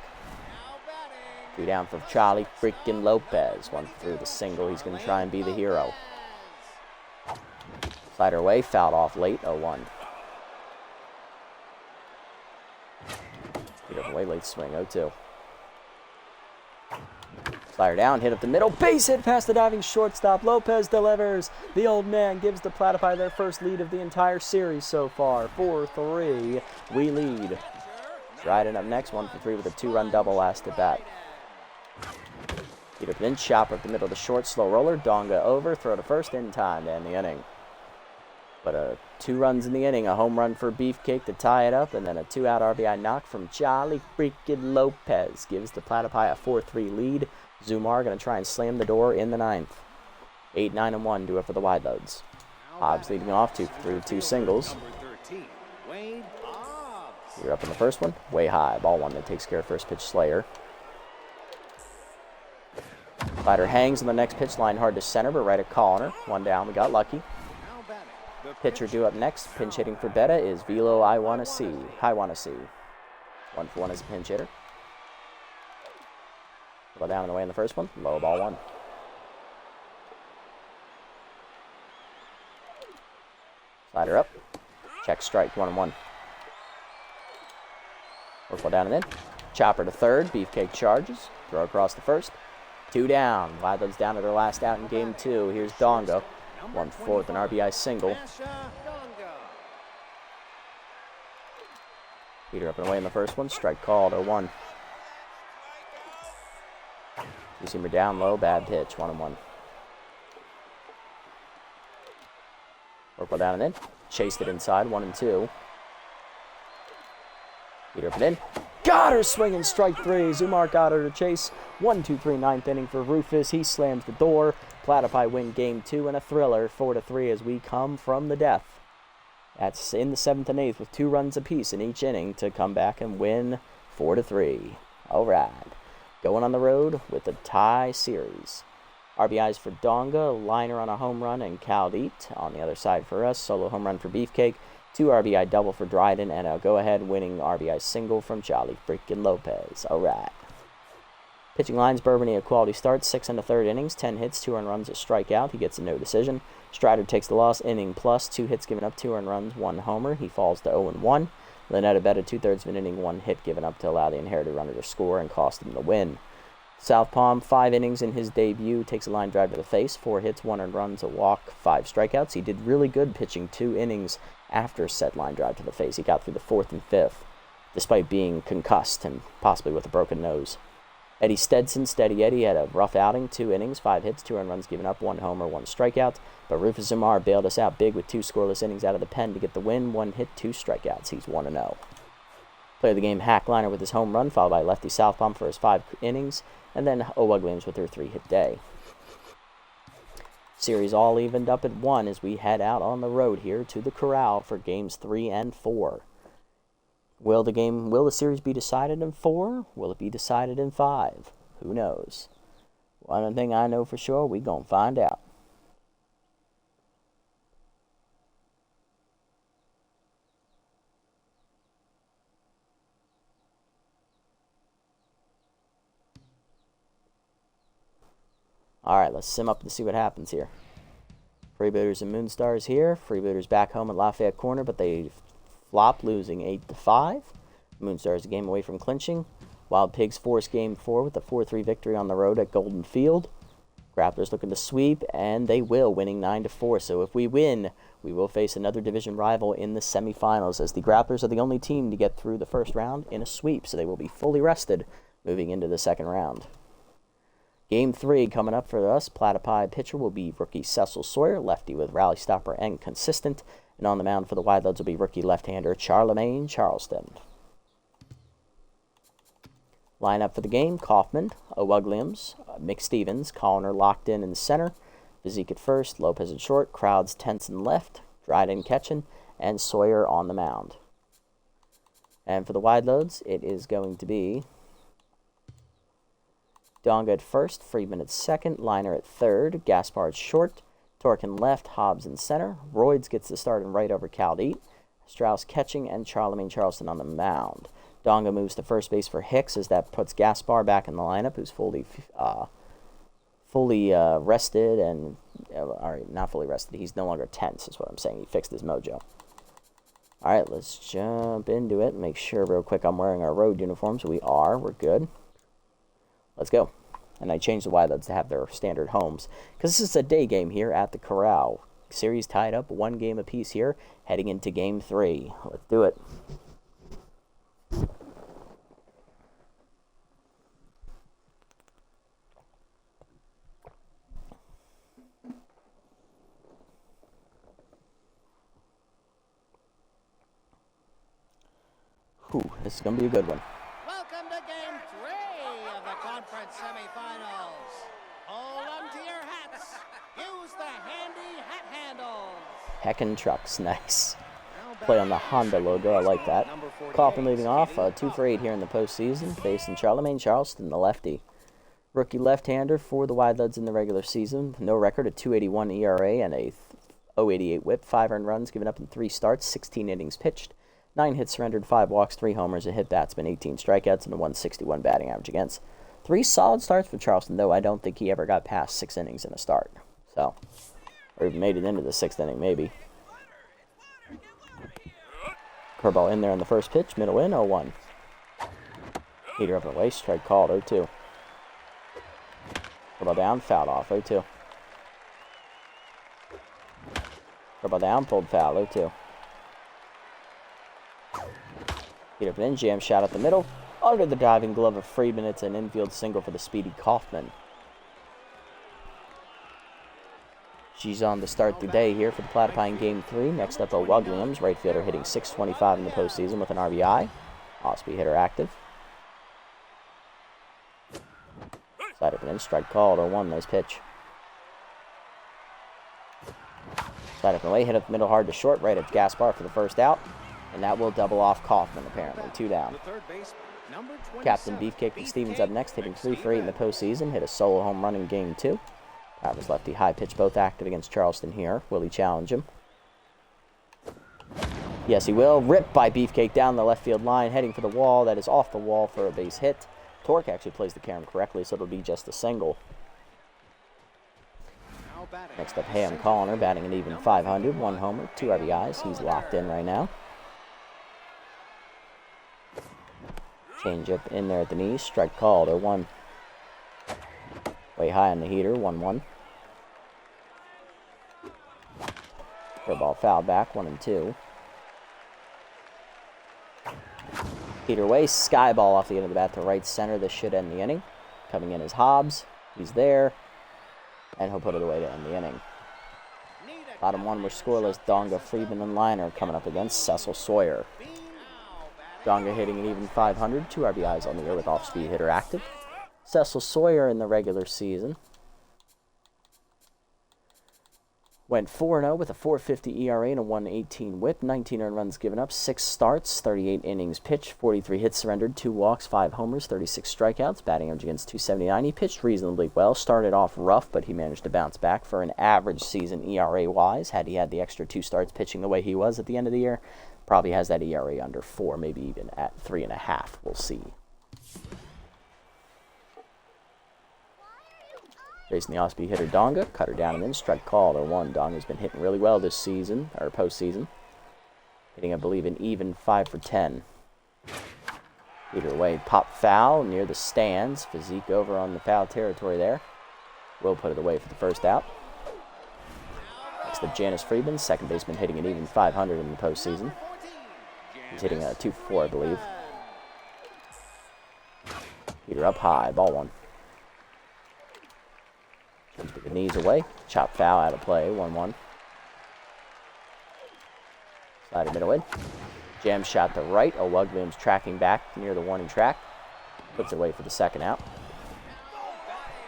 2 down for Charlie freaking Lopez. 1 for 3 with a single. He's going to try and be the hero. Slider away, fouled off late, 0-1. Peter away, late swing, 0-2. Slider down, hit up the middle, base hit past the diving shortstop. Lopez delivers. The old man gives the Platypi their first lead of the entire series so far. 4-3, we lead. Dryden up next, 1 for 3 with a 2-run double last at bat. Peter then chopper up the middle of the short, slow roller. Donga over, throw to first in time to end the inning. But 2 runs in the inning, a home run for Beefcake to tie it up, and then a 2-out RBI knock from Charlie freaking Lopez gives the Platypi a 4-3 lead. Zumar going to try and slam the door in the 9th. 8-9-1, do it for the Wideloads. Hobbs leading off, 2 for 3 with 2 singles. You're up in the first one, way high, ball 1 that takes care of first pitch Slayer. Slider hangs on the next pitch line, hard to center, but right at corner. 1 down, we got lucky. Pitcher due up next, pinch hitting for Betta is Velo I Wanna See. 1 for 1 as a pinch hitter. Go down and away in the first one, low ball 1. Slider up, check strike, 1-1. Work ball down and in. Chopper to third, Beefcake charges, throw across the first. 2 down, Wideloads down to their last out in game 2. Here's Donga. 1 for 4 with an RBI single. Peter up and away in the first one. Strike called, 0-1. Two-seamer down low, bad pitch, 1-1. Work ball down and in. Chased it inside, 1-2. Peter up and in. Got her swinging, strike 3. Zumar got her to chase. 1-2-3, 9th inning for Rufus. He slams the door. Platypi win game 2 in a thriller, 4-3 as we come from the death. That's in the 7th and 8th with 2 runs apiece in each inning to come back and win 4-3. All right. Going on the road with a tie series. RBIs for Donga, liner on a home run, and Caldede. On the other side for us, solo home run for Beefcake. 2 RBI double for Dryden, and a go-ahead winning RBI single from Charlie freaking Lopez. All right. Pitching lines, Bourbony a quality start, 6 and a third innings, 10 hits, 2 earned runs, a strikeout. He gets a no decision. Strider takes the loss, inning plus, 2 hits given up, 2 earned runs, 1 homer. He falls to 0-1. Lynetta Betta 2/3 of an inning, 1 hit given up to allow the inherited runner to score and cost him the win. South Palm, 5 innings in his debut, takes a line drive to the face, 4 hits, 1 earned runs, a walk, 5 strikeouts. He did really good pitching 2 innings after said line drive to the face. He got through the 4th and 5th, despite being concussed and possibly with a broken nose. Eddie Stetson, Steady Eddie, had a rough outing, 2 innings, 5 hits, 2 earned runs given up, 1 homer, 1 strikeout. But Rufus Umar bailed us out big with 2 scoreless innings out of the pen to get the win, 1 hit, 2 strikeouts. He's 1-0. Player of the game, Hack Liner with his home run, followed by lefty Southpaw for his 5 innings, and then Owug Williams with her 3-hit day. Series all evened up at 1 as we head out on the road here to the Corral for games 3 and 4. Will the series be decided in 4? Will it be decided in 5? Who knows? One thing I know for sure, we gonna find out. Alright, let's sim up to see what happens here. Freebooters and Moonstars here. Freebooters back home at Lafayette Corner, but they flop, losing 8-5. Moonstars a game away from clinching. Wild Pigs force game 4 with a 4-3 victory on the road at Golden Field. Grapplers looking to sweep, and they will, winning 9-4. So if we win, we will face another division rival in the semifinals, as the Grapplers are the only team to get through the first round in a sweep, so they will be fully rested moving into the second round. Game 3 coming up for us. Platypi pitcher will be rookie Cecil Sawyer, lefty with rally stopper and consistent. And on the mound for the Wideloads will be rookie left-hander Charlemagne Charleston. Lineup for the game, Kaufman, Owug Williams, Mick Stevens, Colliner locked in center, Vizique at first, Lopez at short, Crowds tense in left, Dryden catching, and Sawyer on the mound. And for the Wideloads, it is going to be Donga at first, Friedman at second, Liner at third, Gaspar at short, Torkin left, Hobbs in center, Royds gets the start in right over Caldeet, Strauss catching, and Charlemagne Charleston on the mound. Donga moves to first base for Hicks, as that puts Gaspar back in the lineup, who's fully rested and, not fully rested, he's no longer tense, is what I'm saying. He fixed his mojo. All right, let's jump into it. Make sure real quick I'm wearing our road uniforms. We are. We're good. Let's go. And I changed the Wideloads to have their standard homes, because this is a day game here at the Corral. Series tied up 1 game apiece here, heading into game 3. Let's do it. Whew, this is going to be a good one. Welcome to game 3 of the conference semifinals. Hold on to your hats. Use the handy hat handles. Heckin' trucks, nice. Play on the Honda logo, I like that. Kaufman leading off, 2 for 8 here in the postseason, facing Charlemagne Charleston, the lefty. Rookie left-hander for the Wideloads in the regular season. No record, a 2.81 ERA and a 0.88 whip. 5 earned runs given up in 3 starts, 16 innings pitched. 9 hits surrendered, 5 walks, 3 homers, a hit batsman, 18 strikeouts, and a 161 batting average against. 3 solid starts for Charleston, though I don't think he ever got past 6 innings in a start. So, or even made it into the 6th inning, maybe. Curveball in there on the first pitch, middle in, 0-1. Heater up and away, strike called, 0-2. Curveball down, fouled off, 0-2. Curveball down, pulled foul, 0-2. Heater up and in, jam shot up the middle. Under the diving glove of Friedman, it's an infield single for the speedy Kaufman. She's on to start the day here for the Platypi in Game 3. Next up, Owug Williams, right fielder, hitting .625 in the postseason with an RBI. Off-speed hitter active. Side up and in, strike called, 0-1, nice pitch. Side up and away, hit up the middle hard to short, right at Gaspar for the first out. And that will double off Kaufman, apparently. 2 down. Captain Beefcake Stevens up next, hitting 3 for 8 in the postseason. Hit a solo home run in Game 2. Powers lefty, high pitch, both active against Charleston here. Will he challenge him? Yes, he will. Ripped by Beefcake down the left field line, heading for the wall. That is off the wall for a base hit. Torque actually plays the carom correctly, so it'll be just a single. Next up, Ham Colliner, batting an even .500. 1 homer, 2 RBIs. He's locked in right now. Change up in there at the knees. Strike called, 0-1. Way high on the heater, 1-1. Curveball foul back, 1-2. Heater away, sky ball off the end of the bat to right center. This should end the inning. coming in as Hobbs. He's there, and he'll put it away to end the inning. Bottom one were scoreless. Donga, Friedman, and Liner coming up against Cecil Sawyer. Donga hitting an even 500, 2 RBIs on the year with off-speed hitter active. Cecil Sawyer in the regular season went 4-0 with a 4.50 ERA and a 1.18 whip, 19 earned runs given up, 6 starts, 38 innings pitched, 43 hits surrendered, 2 walks, 5 homers, 36 strikeouts, batting average against .279. He pitched reasonably well, started off rough, but he managed to bounce back for an average season ERA-wise. Had he had the extra 2 starts pitching the way he was at the end of the year, probably has that ERA under 4, maybe even at 3.5. We'll see. Facing the off-speed hitter Donga, cutter down and in, strike called, 0-1. Donga's been hitting really well this season, or postseason. Hitting, I believe, an even 5 for 10. Either way, pop foul near the stands. Physique over on the foul territory there. Will put it away for the first out. Next up, Janice Friedman, second baseman, hitting an even 500 in the postseason. He's hitting a 2 for 4, I believe. Heater up high, ball 1. With the knees away. Chop foul out of play. 1-1. Slider middle in. Jam shot to right. O'Wug Williams tracking back near the warning track. Puts it away for the second out.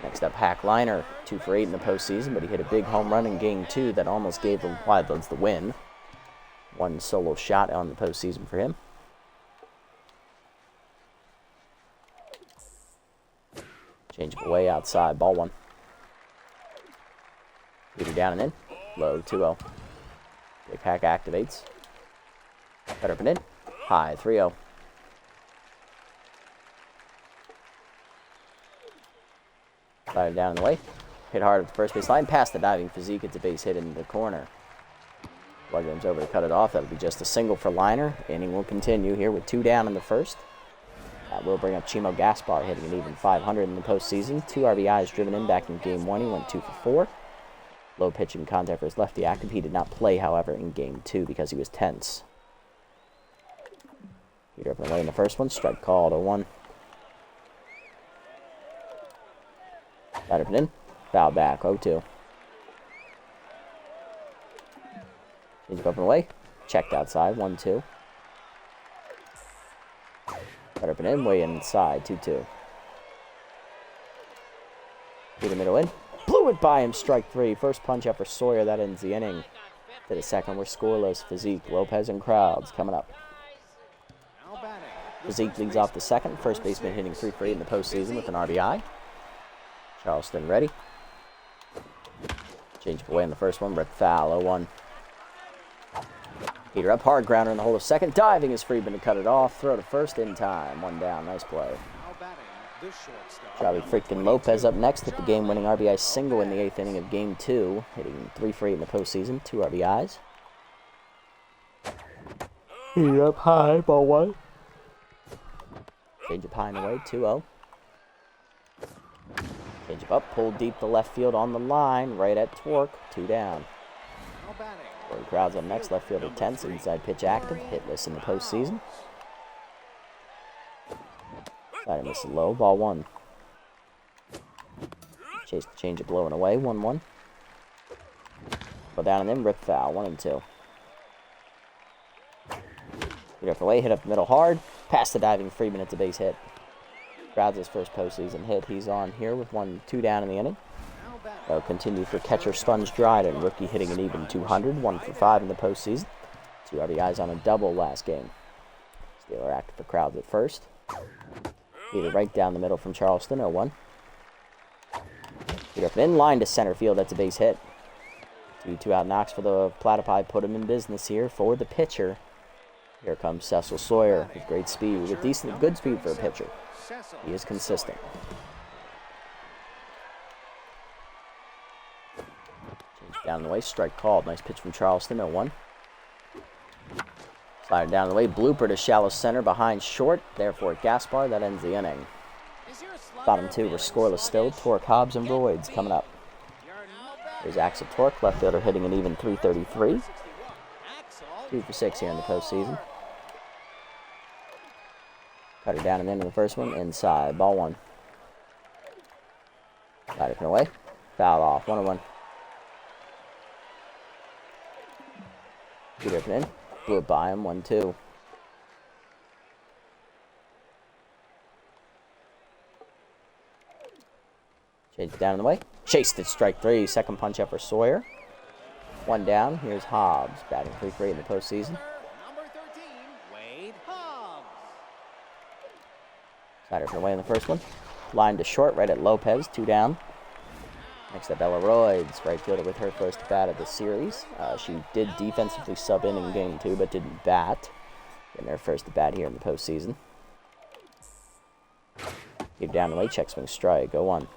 Next up, Hack Liner. 2 for 8 in the postseason, but he hit a big home run in game 2 that almost gave the Wideloads the win. 1 solo shot on the postseason for him. Change it away outside. Ball 1. Heater down and in. Low, 2-0. Big Hack activates. Cut up and in. High, 3-0. Slider down in the way. Hit hard at the first base line. Past the diving Physique. It's a base hit into the corner. Williams over to cut it off. That'll be just a single for Liner. Inning will continue here with 2 down in the first. That will bring up Chimo Gaspar, hitting an even 500 in the postseason. 2 RBIs driven in back in game 1. He went 2 for 4. Low pitch and contact for his lefty active. He did not play, however, in game 2 because he was tense. Heater up and away in the first one. Strike called, 0-1. Bat up and in. Foul back, 0-2. Change up and away. Checked outside, 1-2. Bat up and in. Way inside, 2-2. Heater middle in. Blew it by him, strike 3. First punch up for Sawyer, that ends the inning. To the second, we're scoreless. Physique, Lopez, and Crowds coming up. Physique leads off the second. First baseman hitting 3 for 8 in the postseason with an RBI. Charleston ready. Change up away in the first one. Brett foul, 0-1. Heater up, hard grounder in the hole of second. Diving is Friedman to cut it off. Throw to first in time. 1 down. Nice play. Charlie freaking Lopez up next with the game-winning RBI single in the 8th inning of Game 2, hitting 3 for 8 in the postseason, 2 RBIs. Heat up high, ball 1. Change up high and away, 2-0. Change up, pulled deep to left field on the line, right at Torque, 2 down. Corey Crowds up next, left fielder tense, inside pitch active, hitless in the postseason. Slider misses low, ball 1. Chase the change up low and away, 1-1. Go down and in, rip foul, 1-2. Hit up away, hit up the middle hard. Past the diving Friedman, it's a base hit. Crowds his first postseason hit. He's on here with 2 down in the inning. That'll continue for catcher Sponge Dryden, rookie hitting an even 200, 1 for 5 in the postseason. 2 RBIs on a double last game. Steeler active for Crowds at first. Either right down the middle from Charleston, 0-1. Get up in line to center field, that's a base hit. 2 out knocks for the Platypi, put him in business here for the pitcher. Here comes Cecil Sawyer with great speed, with good speed for a pitcher. He is consistent. Change down the way, strike called. Nice pitch from Charleston, 0-1. Slider down the way, blooper to shallow center behind short. Therefore, Gaspar, that ends the inning. Bottom 2 were scoreless still. Torque, Hobbs, and Royds coming up. There's Axel Torque, left fielder hitting an even 333. 2 for 6 here in the postseason. Cutter down and into the first one, inside, ball 1. Got it away. Foul off. 1-1. Peter in. Blew it by him. 1-2. Chase down in the way. Chased it. Strike 3. Second punch up for Sawyer. 1 down. Here's Hobbs. Batting 3-3 in the postseason. Number 13, Wade Hobbs. Slider from away in the first one. Line to short right at Lopez. 2 down. Next up, Ella Royds, right fielder with her first bat of the series. She did defensively sub in game 2, but didn't bat. Getting her first bat here in the postseason. Keep down the way. Check swing strike. 0-1.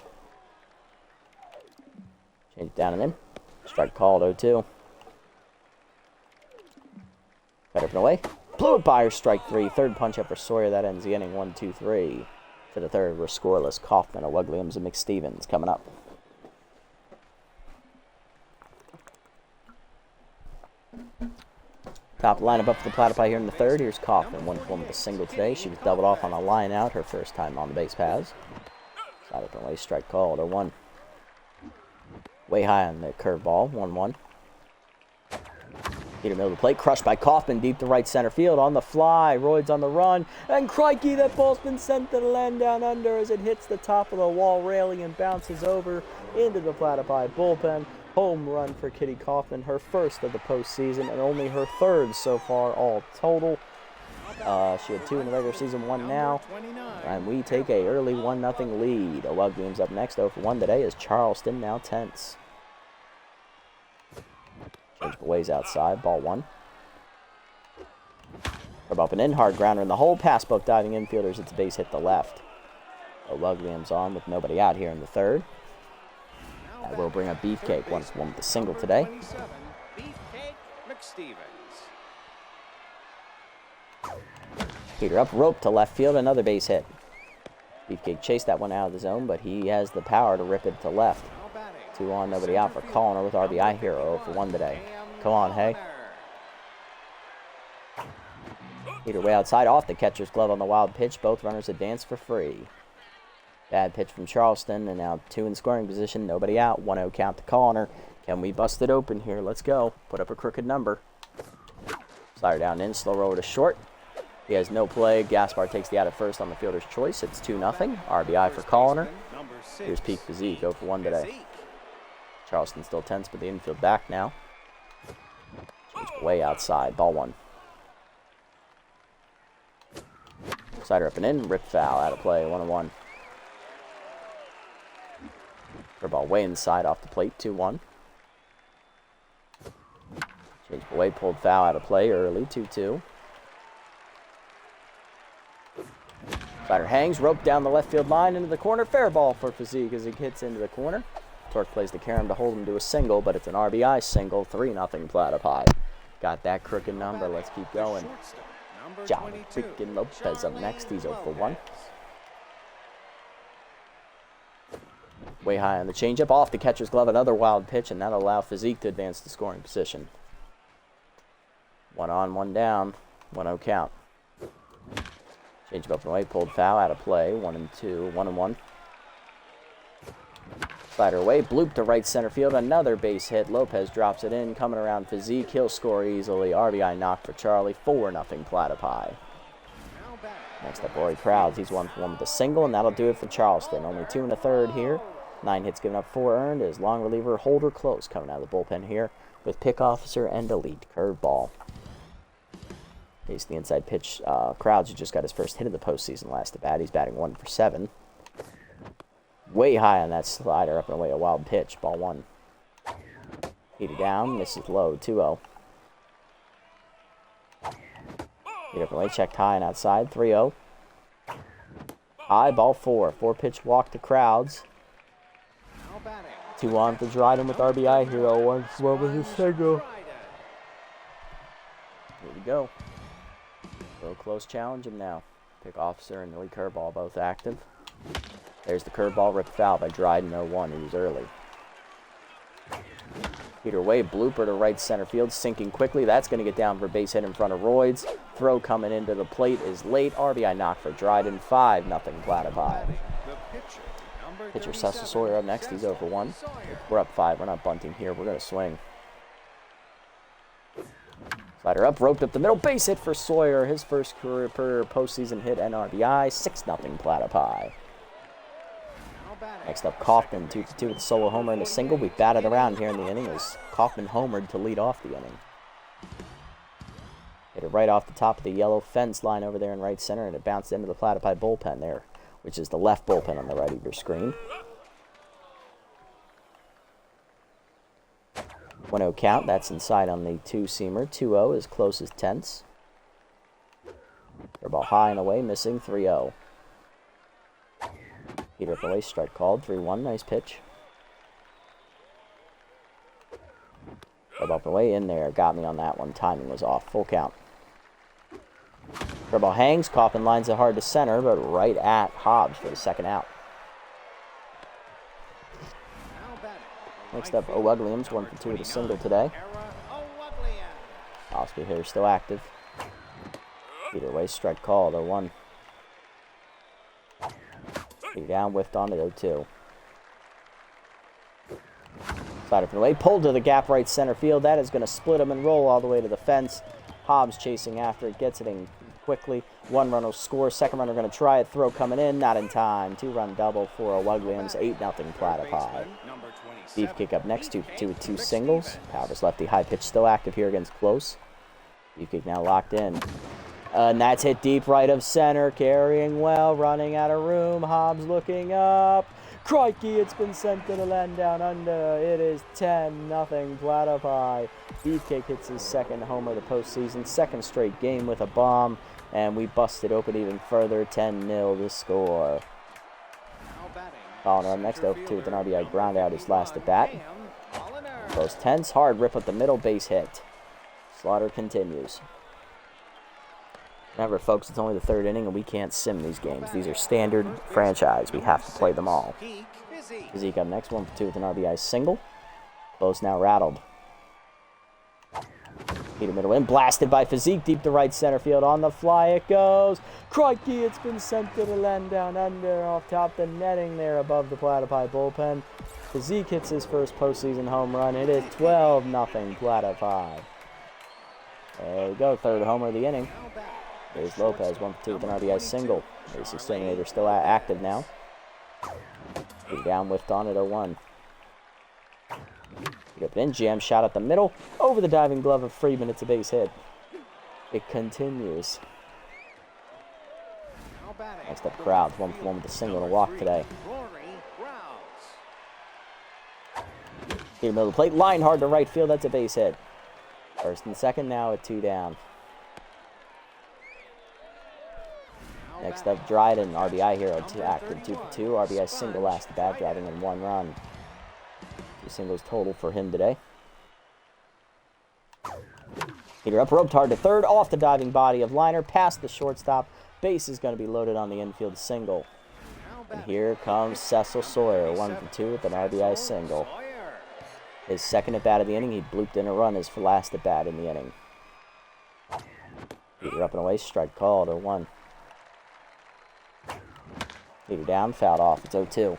Change it down and in. Strike called. 0-2. Better from away. Blew it by her. Strike 3. Third punch up for Sawyer. That ends the inning. 1-2-3. To the third, we're scoreless. Kaufman, Williams, and McStevens coming up. Top lineup up for the Platypi here in the third. Here's Kaufman. 1-1 with a single today. She was doubled off on a line out. Her first time on the base paths. Side up and away. Strike called. 0-1. Way high on the curveball. 1-1. Peter middle of the plate. Crushed by Kaufman. Deep to right center field. On the fly. Royds on the run. And crikey, that ball's been sent to the land down under as it hits the top of the wall railing and bounces over into the Platypi bullpen. Home run for Kitty Kaufman. Her first of the postseason and only her third so far all total. She had 2 in the regular season, 1 now. And we take a early 1-0 lead. Williams up next. 0-1 today is Charleston, now tense. Change ways outside. Ball 1. Curve up and in. Hard grounder in the hole. Pass book diving infielders. It's a base hit to left. Williams on with nobody out here in the third. That will bring up Beefcake. 1-1 with a single today. Peter up, rope to left field, another base hit. Beefcake chased that one out of the zone, but he has the power to rip it to left. 2 on, nobody out for Callner with RBI hero 0-1 today. Come on, hey. Peter way outside, off the catcher's glove on the wild pitch. Both runners advance for free. Bad pitch from Charleston, and now 2 in scoring position, nobody out. 1-0 count to Callner. Can we bust it open here? Let's go. Put up a crooked number. Slider down in, slow roll to short. He has no play. Gaspar takes the out at first on the fielder's choice. It's 2-0. RBI for Callner. Here's Peak Physique, 0-1 today. Charleston still tense, but the infield back now. Change way outside. Ball 1. Slider up and in. Rip foul. Out of play. 1-1. Ball way inside off the plate. 2-1. Change away. Pulled foul out of play early. 2-2. Slider hangs, rope down the left field line into the corner. Fair ball for Physique as he hits into the corner. Torque plays to Karam to hold him to a single, but it's an RBI single. 3-0 Platypi. Got that crooked number. Let's keep going. Johnny freaking Lopez up next. He's 0-1. Way high on the changeup. Off the catcher's glove. Another wild pitch, and that'll allow Physique to advance to scoring position. 1 on, 1 down. 1-0 count. Change up and away, pulled foul, out of play. 1-2, 1-1. Slider away, bloop to right center field. Another base hit. Lopez drops it in, coming around Physique. He'll score easily. RBI knock for Charlie. 4-0 Platypi. Next up, Rory Crowds. He's 1-for-1 with a single, and that'll do it for Charleston. Only 2 in the third here. 9 hits given up, 4 earned. As long reliever Holder Close coming out of the bullpen here with pick officer and elite curveball. He's the inside pitch. Crowds, who just got his first hit of the postseason last at bat. He's batting 1 for 7. Way high on that slider, up and away, a wild pitch. Ball 1. Heated down, misses low, 2-0. Heat up and away, checked high and outside, 3-0. High, ball 4. 4-pitch walk to Crowds. 2 on for Dryden with RBI hero. 1 with his single. Here we go. Real close challenge him now. Pick officer and elite curveball both active. There's the curveball ripped foul by Dryden 0-1. He was early. Peter Way, blooper to right center field, sinking quickly. That's going to get down for base hit in front of Royds. Throw coming into the plate is late. RBI knock for Dryden. 5-0 Platypi. Pitcher Cecil Sawyer up next. He's 0-for-1. We're up 5. We're not bunting here. We're going to swing. Slider up, roped up the middle. Base hit for Sawyer. His first career postseason hit and RBI. 6-0 Platypi. Next up, Kaufman, 2-for-2 with a solo homer and a single. We batted around here in the inning as Kaufman homered to lead off the inning. Hit it right off the top of the yellow fence line over there in right center, and it bounced into the Platypi bullpen there, which is the left bullpen on the right of your screen. 1-0 count. That's inside on the two-seamer. 2-0 as close as tenths. Air ball high and away, missing. 3-0. Heater up away, strike called. 3-1, nice pitch. Air ball up away, in there. Got me on that one. Timing was off. Full count. Air ball hangs. Kaufman lines it hard to center, but right at Hobbs for the second out. Next up, O'Wugliams, 1-for-2 with a single today. Oscar here still active. Either way, strike called, 0-1. Heater down, whiffed on it, 0-2. Slider from the way, pulled to the gap right center field. That is going to split him and roll all the way to the fence. Hobbs chasing after it, gets it in quickly. One run will score. Second runner going to try it. Throw coming in, not in time. 2-run double for O'Wugliams, 8-0 Platypi. Beefcake up next, 2-for-2 with 2 singles. Powers lefty, high pitch still active here against Close. Beefcake now locked in. And that's hit deep right of center, carrying well, running out of room. Hobbs looking up. Crikey, it's been sent to the land down under. It is 10-0 Platypi. Beefcake hits his second homer of the postseason, second straight game with a bomb, and we busted open even further, 10-0 the score. Following up next, 0-2 with an RBI ground out his last at bat. Close tense, hard rip up the middle, base hit. Slaughter continues. Remember, folks, it's only the third inning, and we can't sim these games. These are standard franchise. We have to play them all. Physique up next, 1-for-2 with an RBI single. Close now rattled. Heater middle in, blasted by Physique deep to right center field. On the fly it goes. Crikey, it's been sent to the land down under off top the netting there above the Platypi bullpen. Physique hits his first postseason home run. It is 12-0 Platypi. There we go, third homer of the inning. There's Lopez, 1-for-2 with an RBI single. There's Exterminator still active now. He's down, whiffed on at 0-1. Up in, jam shot up the middle. Over the diving glove of Friedman, it's a base hit. It continues. Next up, Crowds, 1-for-1 with a single and a walk today. Heater middle of the plate, line hard to right field, that's a base hit. First and second now at 2 down. Next up, Dryden, RBI hero, active 2-for-2. RBI single last at bat, driving in 1 run. 2 singles total for him today. Heater up, roped hard to third, off the diving body of Liner, past the shortstop. Base is going to be loaded on the infield single. And here comes Cecil Sawyer, 1-for-2 with an RBI single. His second at bat of the inning, he blooped in a run as for last at bat in the inning. Heater up and away, strike called, 0-1. Heater down, fouled off, it's 0-2.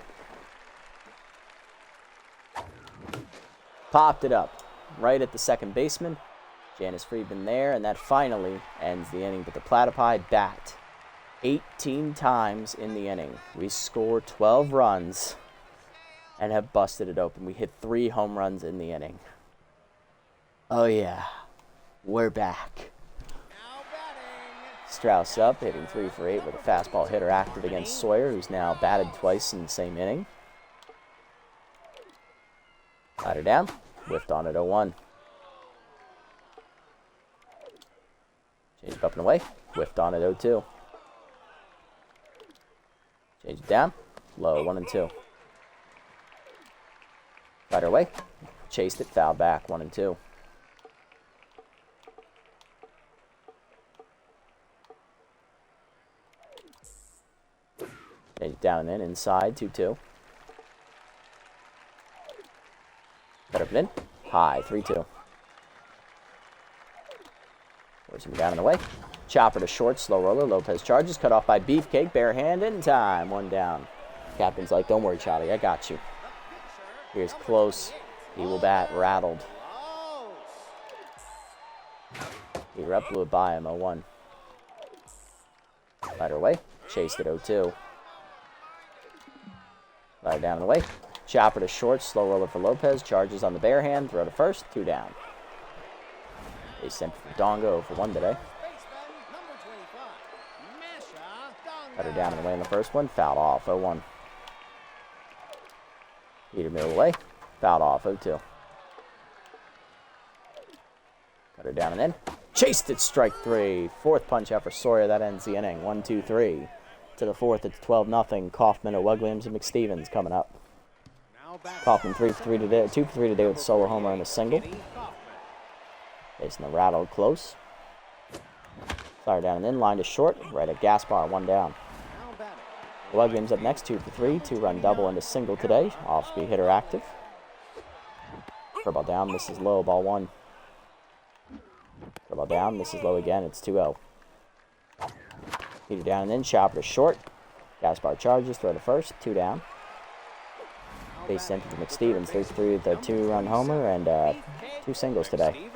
Popped it up, right at the second baseman. Janice Friedman there, and that finally ends the inning. But the Platypi bat 18 times in the inning. We scored 12 runs and have busted it open. We hit 3 home runs in the inning. Oh yeah, we're back. Strauss up, hitting 3 for 8 with a fastball hitter active against Sawyer, who's now batted twice in the same inning. Slider down, whiffed on at 0-1. Changed up and away, whiffed on at 0-2. Changed down, low, 1-2. Slider away, chased it, fouled back, 1-2. Changed down and in, inside, 2-2. Cut up and in, high, 3-2. Force him down and away. Chopper to short, slow roller. Lopez charges, cut off by Beefcake. Bare hand in time, 1 down. Captain's like, don't worry, Charlie, I got you. Here's close. He will bat, rattled. Heater up, blew it by him, 0-1. Slider away, chased it 0-2. Slider down and away. Chopper to short, slow roller for Lopez. Charges on the bare hand, throw to first, 2 down. They sent for Dongo for 1 today. Slider down and away in the first one, fouled off, 0-1. Heater middle away, fouled off, 0-2. Cutter down and in. Chased it, strike 3. 4th punch out for Sawyer. That ends the inning. 1-2-3. To the 4th, it's 12-0. Kaufman, Williams, and McStevens coming up. Kaufman 2 for 3 today with a solo homer and a single. Facing the rattled close. Slider down and in, line to short. Right at Gaspar, 1 down. Williams up next, 2 for 3. 2-run double and a single today. Off-speed hitter active. Curveball down, misses low, ball 1. Curveball down, misses low again, it's 2-0. Heater down and in, chopper to short. Gaspar charges, throw to first, 2 down. Base center to McStevens, 3 for 3 with a 2-run homer and 2 singles today.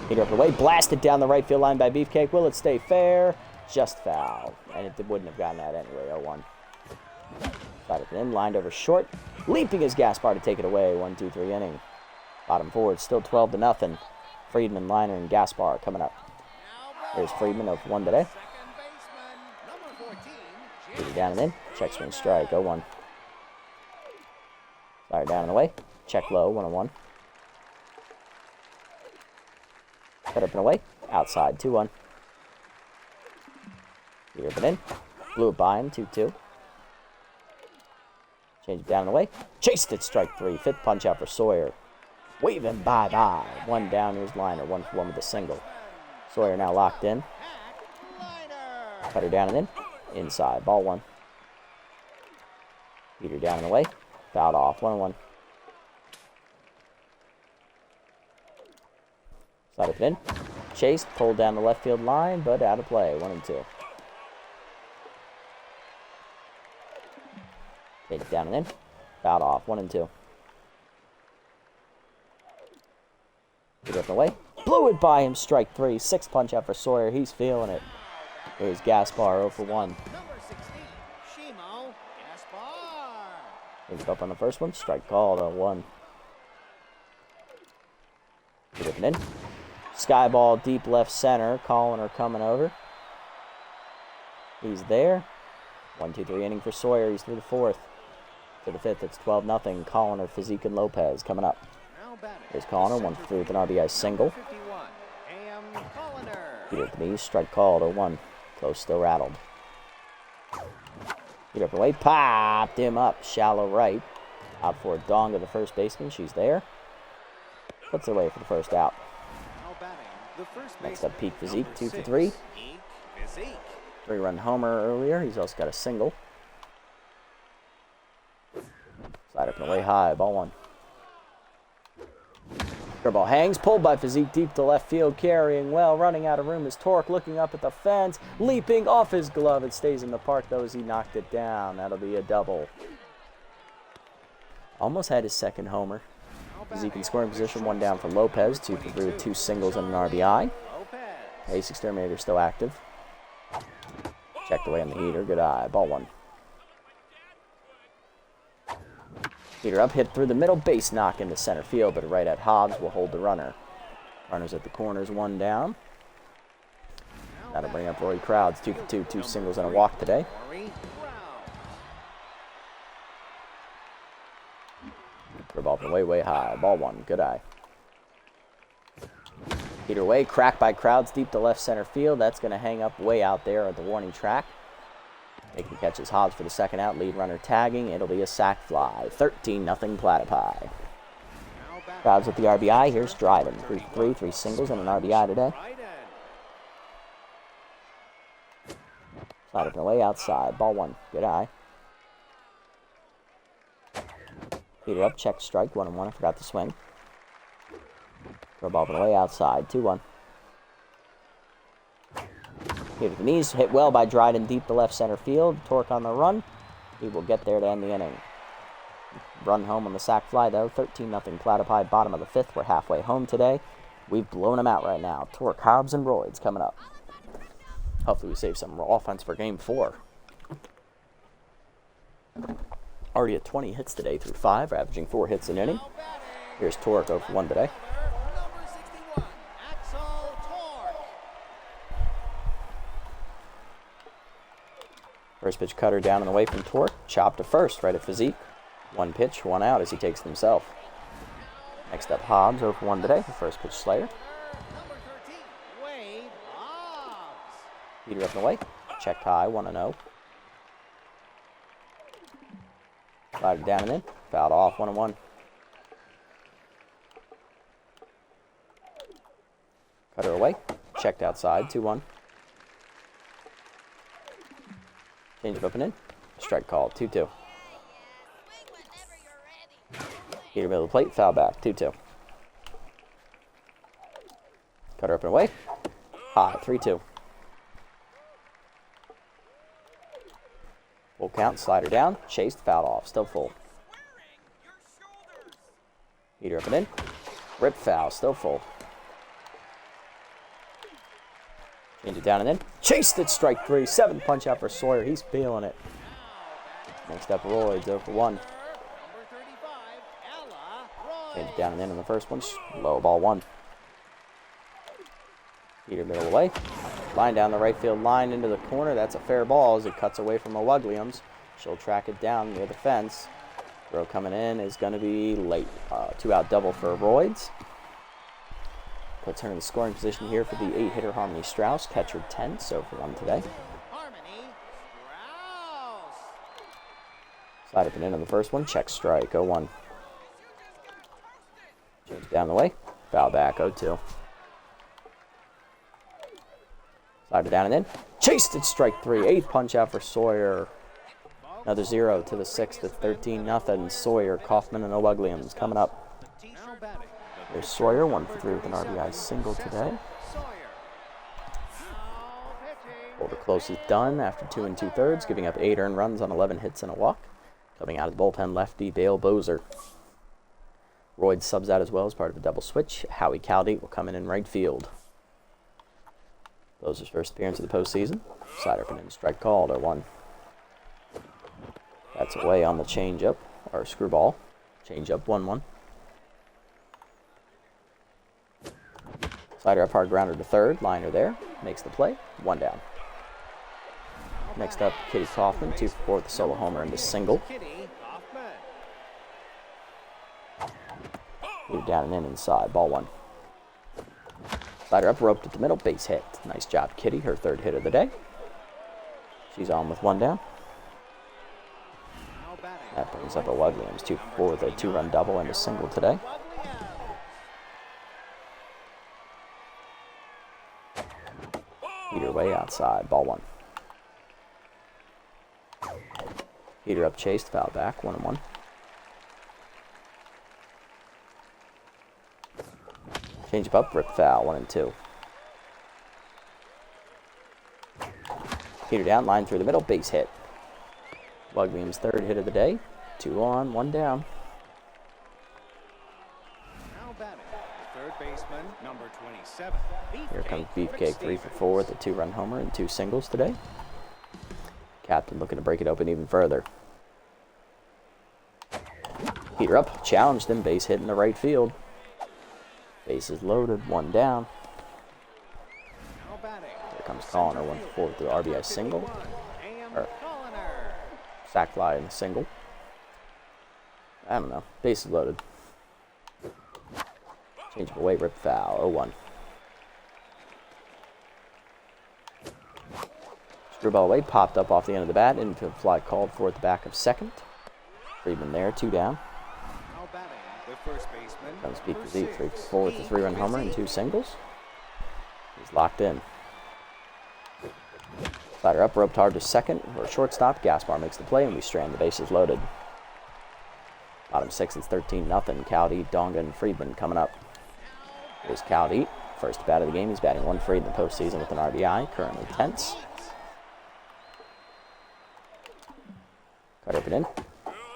Heater up the way, blasted down the right field line by Beefcake. Will it stay fair? Just foul. And it wouldn't have gotten that anyway, 0-1. Slider in, lined over short. Leaping is Gaspar to take it away, 1-2-3 inning. Bottom forward, still 12-0. Friedman, Liner, and Gaspar coming up. There's Friedman, 0-1 today. Heater down and in, check swing strike, 0-1. Slider down and away, check low, 1-1. Cut up and away, outside, 2-1. Heater up and in, blew it by him, 2-2. Change it down and away, chased it, strike 3. 5th punch out for Sawyer. Waving bye-bye. 1 down, here's Liner, 1 for 1 with a single. Sawyer now locked in. Cutter down and in. Inside, ball 1. Heater down and away. Fouled off, 1-1. Slide up and in. Chased, pulled down the left field line, but out of play, 1-2. Take it down and in. Fouled off, 1-2. Heater up and away. Blew it by him, strike 3. 6th punch out for Sawyer. He's feeling it. Here's Gaspar, 0 for 1. He's up on the first one. Strike called, 0-1. Heater up and in. Sky ball deep left center. Colliner coming over. He's there. 1-2-3 inning for Sawyer. He's through the 4th. To the 5th, it's 12-0. Colliner, Physique, and Lopez coming up. Here's Colliner, 1 for 3 with an RBI single. Heater up the knees, strike called, 0-1. Close, still rattled. Heater up and away, popped him up, shallow right. Out for Donga, the first baseman, she's there. Puts it away for the first out. Next up, Peak Physique, 2 for 3. 3-run homer earlier, he's also got a single. Slide up and away high, ball 1. Curveball hangs, pulled by Physique deep to left field, carrying well, running out of room is Torque, looking up at the fence, leaping off his glove. It stays in the park though as he knocked it down. That'll be a double. Almost had his 2nd homer. Physique in scoring position, 1 down for Lopez, 2 for 3 with 2 singles and an RBI. Ace Exterminator still active. Checked away on the heater, good eye, ball 1. Heater up, hit through the middle, base knock into center field, but right at Hobbs will hold the runner. Runners at the corners, 1 down. That'll bring up Rory Crowds, 2 for 2, 2 singles and a walk today. Curveball way, way high, ball 1, good eye. Heater away, cracked by Crowds deep to left center field. That's going to hang up way out there at the warning track. Making catches Hobbs for the 2nd out. Lead runner tagging. It'll be a sac fly. 13-0 Platypi. Crowds with the RBI. Here's Dryden. 3 for 3, 3 singles and an RBI today. Slide up and away outside. Ball 1. Good eye. Heater up. Check strike. 1-1. I forgot to swing. Throw ball up and away outside. 2-1. Here to the knees, hit well by Dryden deep to left center field. Torque on the run. He will get there to end the inning. Run home on the sac fly, though. 13-0 Platypi, bottom of the 5th. We're halfway home today. We've blown them out right now. Torque, Hobbs, and Royds coming up. Hopefully we save some offense for Game 4. Already at 20 hits today through 5, averaging 4 hits an inning. Here's Torque over 1 today. First pitch cutter down and away from Torque. Chop to first, right at physique. 1 pitch, 1 out as he takes it himself. Next up, Hobbs over 1 today. The first pitch Slayer. Heater up and away. Checked high, 1-0. Slider down and in. Fouled off, 1-1. Cutter away. Checked outside, 2-1. Change it up and in. Strike call, 2-2. Heater middle of the plate, foul back, 2-2. Cutter up and away. High, 3-2. Full count, slider down, chased, fouled off, still full. Heater up and in. Rip foul, still full. Change it down and in. Chased it, strike 3. 7 punch out for Sawyer. He's feeling it. Next up, Royds over 1. Change it down and in on the first one. Low ball 1. Heater middle away. Line down the right field line into the corner. That's a fair ball as it cuts away from O'Wugliams. She'll track it down near the fence. Throw coming in is going to be late. 2-out double for Royds. Puts her in the scoring position here for the 8-hitter Harmony Strauss. Catcher 10, so for 1 today. Slide up and in on the first one. Check strike, 0-1. Change down the way. Foul back, 0-2. Slider down and in. Chased it, strike 3. 8th punch out for Sawyer. Another 0 to the 6th at 13-0. Sawyer, Kaufman, and O'Wugliams coming up. There's Sawyer, 1 for 3 with an RBI single today. Boulder close is done after 2 2/3, giving up 8 earned runs on 11 hits and a walk. Coming out of the bullpen, lefty Bale Bozer. Royd subs out as well as part of a double switch. Howie Caldate will come in right field. Bozer's first appearance of the postseason. Slider up and in, strike called, 0-1. That's away on the changeup, or screwball. Changeup, 1-1. Slider up hard grounder to third. Liner there. Makes the play. 1 down. Next up, Kitty Kaufman. 2 for 4 with the solo homer and the single. Heater down and in inside. Ball 1. Slider up, roped at the middle. Base hit. Nice job, Kitty. Her 3rd hit of the day. She's on with 1 down. That brings up O'Wugliams. 2 for 4 with a 2-run double and a single today. Heater way outside, ball 1. Heater up, chased, foul back, 1-1. Change up, rip foul, 1-2. Heater down, line through the middle, base hit. Wugliams' 3rd hit of the day. 2 on, 1 down. Third baseman, number 27. Here comes Beefcake, 3 for 4 with a 2-run homer and 2 singles today. Captain looking to break it open even further. Heater up, challenged him, base hit in the right field. Bases loaded, 1 down. Here comes Colliner, 1 for 4 with the RBI single. Or sac fly and single. I don't know, bases loaded. Change of away, rip foul, 0-1. Screwball away, popped up off the end of the bat, into a fly called for at the back of second. Friedman there, 2 down. Comes Pete Physique, 3 for 4 with the 3-run homer and 2 singles. He's locked in. Slider up, roped hard to second, or shortstop. Gaspar makes the play, and we strand the bases loaded. Bottom 6, it's 13-0. Cowdy, Donga, and Friedman coming up. Here's Cowdy. First bat of the game, he's batting 1 free in the postseason with an RBI, currently tense. Cut open in.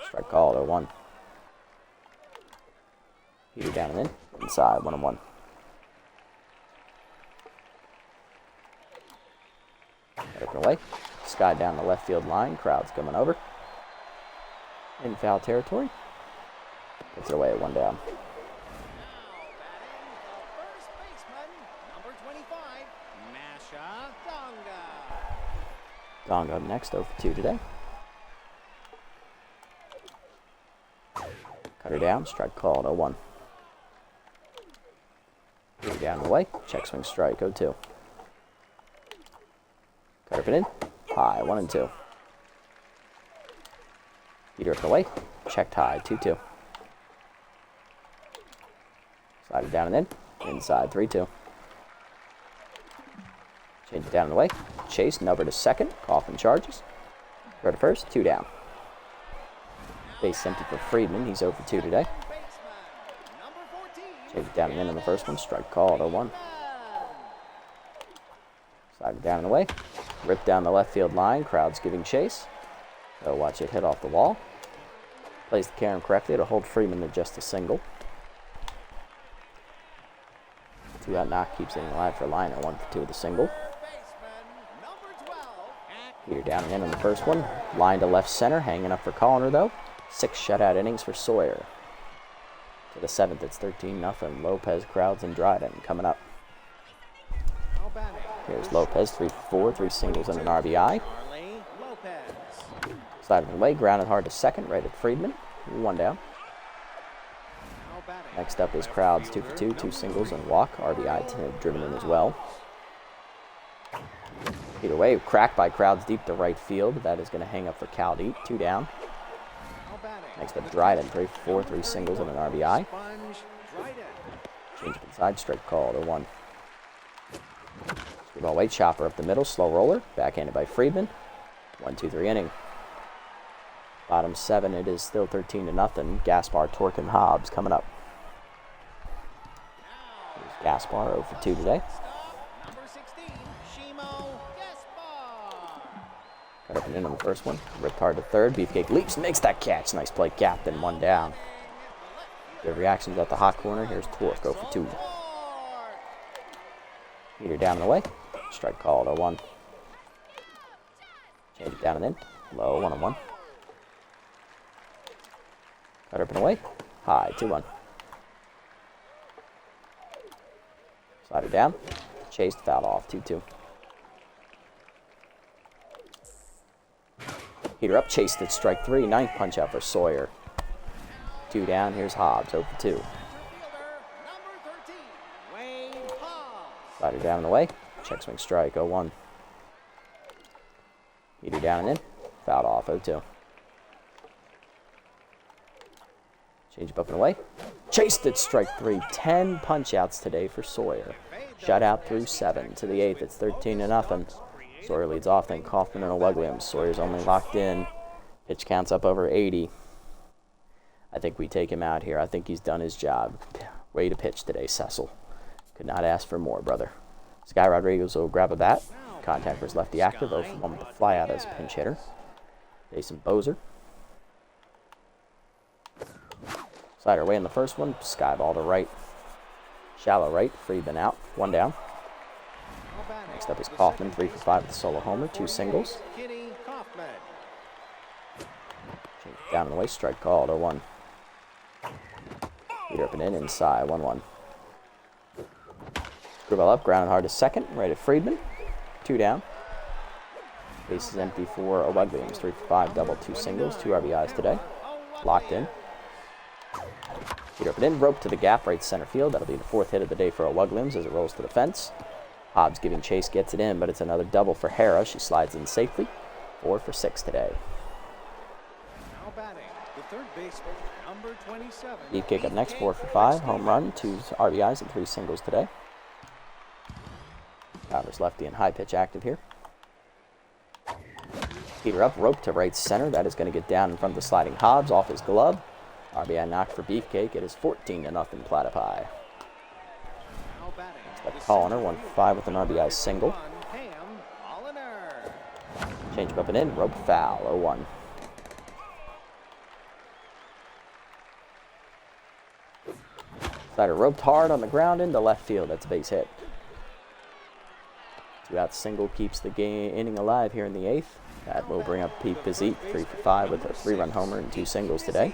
Strike called, 0-1. Heater down and in. Inside, 1-1. Cut open away. Sky down the left field line. Crowd's coming over. In foul territory. Puts it away at 1 down. Donga up next, 0 for 2 today. Cutter down, strike called, 0-1. Heater down and away, check swing strike, 0-2. Cutter up and in, high, 1-2. Heater up and away, checked high, 2-2. Slide it down and in, inside, 3-2. Change it down and away. Chase, number to second. Coffin charges. Throw to first, 2 down. Base empty for Friedman. He's 0 for 2 today. Change it down and in the first one. Strike called, 0-1. Slide it down and away. Rip down the left field line. Crowd's giving chase. So watch it hit off the wall. Plays the carom correctly to hold Friedman to just a single. 2 out knock keeps hitting alive for a liner. 1 for 2 with a single. Heater down and in on the first one. Line to left center, hanging up for Colliner though. 6 shutout innings for Sawyer. To the 7th, it's 13-0. Lopez, Crowds, and Dryden coming up. Here's Lopez, 3 for 4, 3 singles and an RBI. Sliding away, grounded hard to second, right at Friedman. 1 down. Next up is Crowds, 2 for 2, 2 singles and walk. RBI driven in as well. Either way, cracked by Crowds deep to right field. That is going to hang up for Caldeep. 2 down. Next up, Dryden, 3 for 4, 3 singles and an RBI. Change up inside, strike called, 0-1. Screwball away, chopper up the middle, slow roller. Backhanded by Friedman. 1-2-3 inning. Bottom 7, it is still 13-0. Gaspar, Torque, and Hobbs coming up. Here's Gaspar, 0 for 2 today. Cut up and in on the first one. Ripped hard to third. Beefcake leaps, makes that catch. Nice play, Captain. 1 down. Good reactions at the hot corner. Here's Torque, 0 for 2. Heater down and away. Strike called, 0-1. Change it down and in. Low, 1-1. Cut up and away. High, 2-1. Slide it down. Chased, foul off, 2-2. Heater up, chased at strike 3. 9th punch out for Sawyer. 2 down, here's Hobbs, 0 for 2. Slider down and away. Check swing strike, 0-1. Heater down and in. Fouled off, 0-2. Change up and away. Chased at strike 3. 10 punch outs today for Sawyer. Shutout through 7. To the 8th, it's 13-0. Sawyer leads off, then Kaufman and Williams. Sawyer's only locked in. Pitch counts up over 80. I think we take him out here. I think he's done his job. Way to pitch today, Cecil. Could not ask for more, brother. Sky Rodriguez will grab a bat. Contact for his lefty active. 0 for 1 with the fly out as pinch hitter. Jason Bozer. Slider away in the first one. Sky ball to right. Shallow right. Friedman out. 1 down. Next up is Kaufman, 3 for 5 with a solo homer, 2 singles. Change it down and away, strike called, 0-1. Heater up and in, inside, 1-1. Screwball up, grounded hard to second, right at Friedman, 2 down. Base is empty for Williams, 3 for 5, double, 2 singles, 2 RBIs today. Locked in. Heater up and in, rope to the gap, right center field. That'll be the 4th hit of the day for Williams as it rolls to the fence. Hobbs giving chase, gets it in, but it's another double for Hera. She slides in safely. 4 for 6 today. Now batting, the third baseman, number 27. Deep kick up next, 4 for 5. Home run, 2 RBIs and 3 singles today. Powers lefty and high pitch active here. Heater up, rope to right center. That is going to get down in front of the sliding Hobbs, off his glove. RBI knock for Beefcake. It is 14-0 Platypi. Colliner, 1-5 with an RBI single. Change up and in, rope foul, 0-1. Slider roped hard on the ground into left field. That's a base hit. 2-out single keeps the inning alive here in the 8th. That will bring up Pete Physique, 3 for 5 with a 3-run homer and 2 singles today.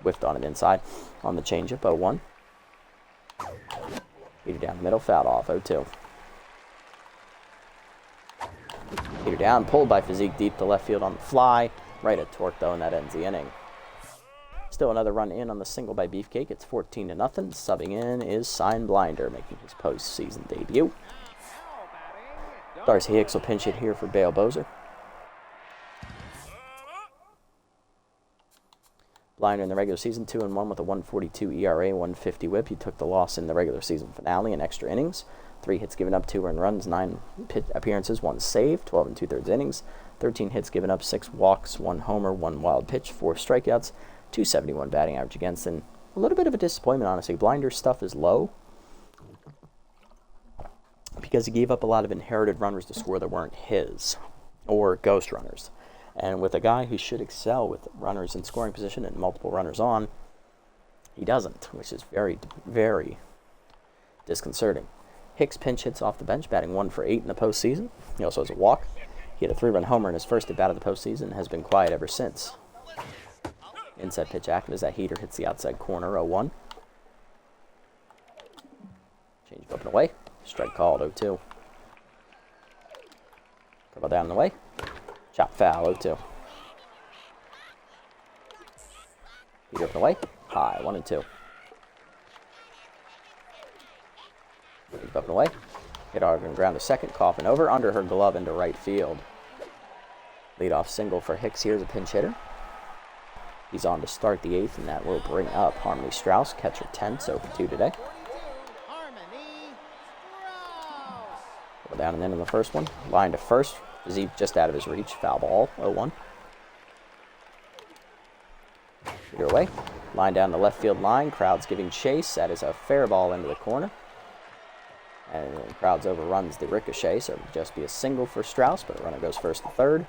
Whiffed on it inside on the changeup, 0-1. Heater down the middle, fouled off, 0-2. Heater down, pulled by Physique deep to left field on the fly. Right at Torque, though, and that ends the inning. Still another run in on the single by Beefcake. It's 14-0. Subbing in is Sign Blinder, making his postseason debut. Darcy Hicks will pinch it here for Bale Bozer. Blinder in the regular season, 2-1 with a 1.42 ERA, 1.50 WHIP. He took the loss in the regular season finale in extra innings. 3 hits given up, 2 earned runs, 9 appearances, 1 save, 12 2/3 innings. 13 hits given up, 6 walks, 1 homer, 1 wild pitch, 4 strikeouts. 271 batting average against, and a little bit of a disappointment, honestly. Blinder's stuff is low because he gave up a lot of inherited runners to score that weren't his, or ghost runners. And with a guy who should excel with runners in scoring position and multiple runners on, he doesn't, which is very, very disconcerting. Hicks pinch hits off the bench, batting 1 for 8 in the postseason. He also has a walk. He had a 3-run homer in his first at-bat of the postseason and has been quiet ever since. Inside pitch active as that heater hits the outside corner, 0-1. Change up and away. Strike called, 0-2. Curveball down and away. Chop foul, 0-2. Heater up and away. High, 1-2. Change up and away. Hit hard and ground to second. Coffin over, under her glove into right field. Leadoff single for Hicks here as a pinch hitter. He's on to start the 8th, and that will bring up Harmony Strauss, catcher 10, so for 2 today. Go down and in on the first one. Line to first. Physique just out of his reach. Foul ball, 0-1. Heater away. Line down the left field line. Crowd's giving chase. That is a fair ball into the corner. And the Crowd's overruns the ricochet, so it'll just be a single for Strauss, but the runner goes first to third.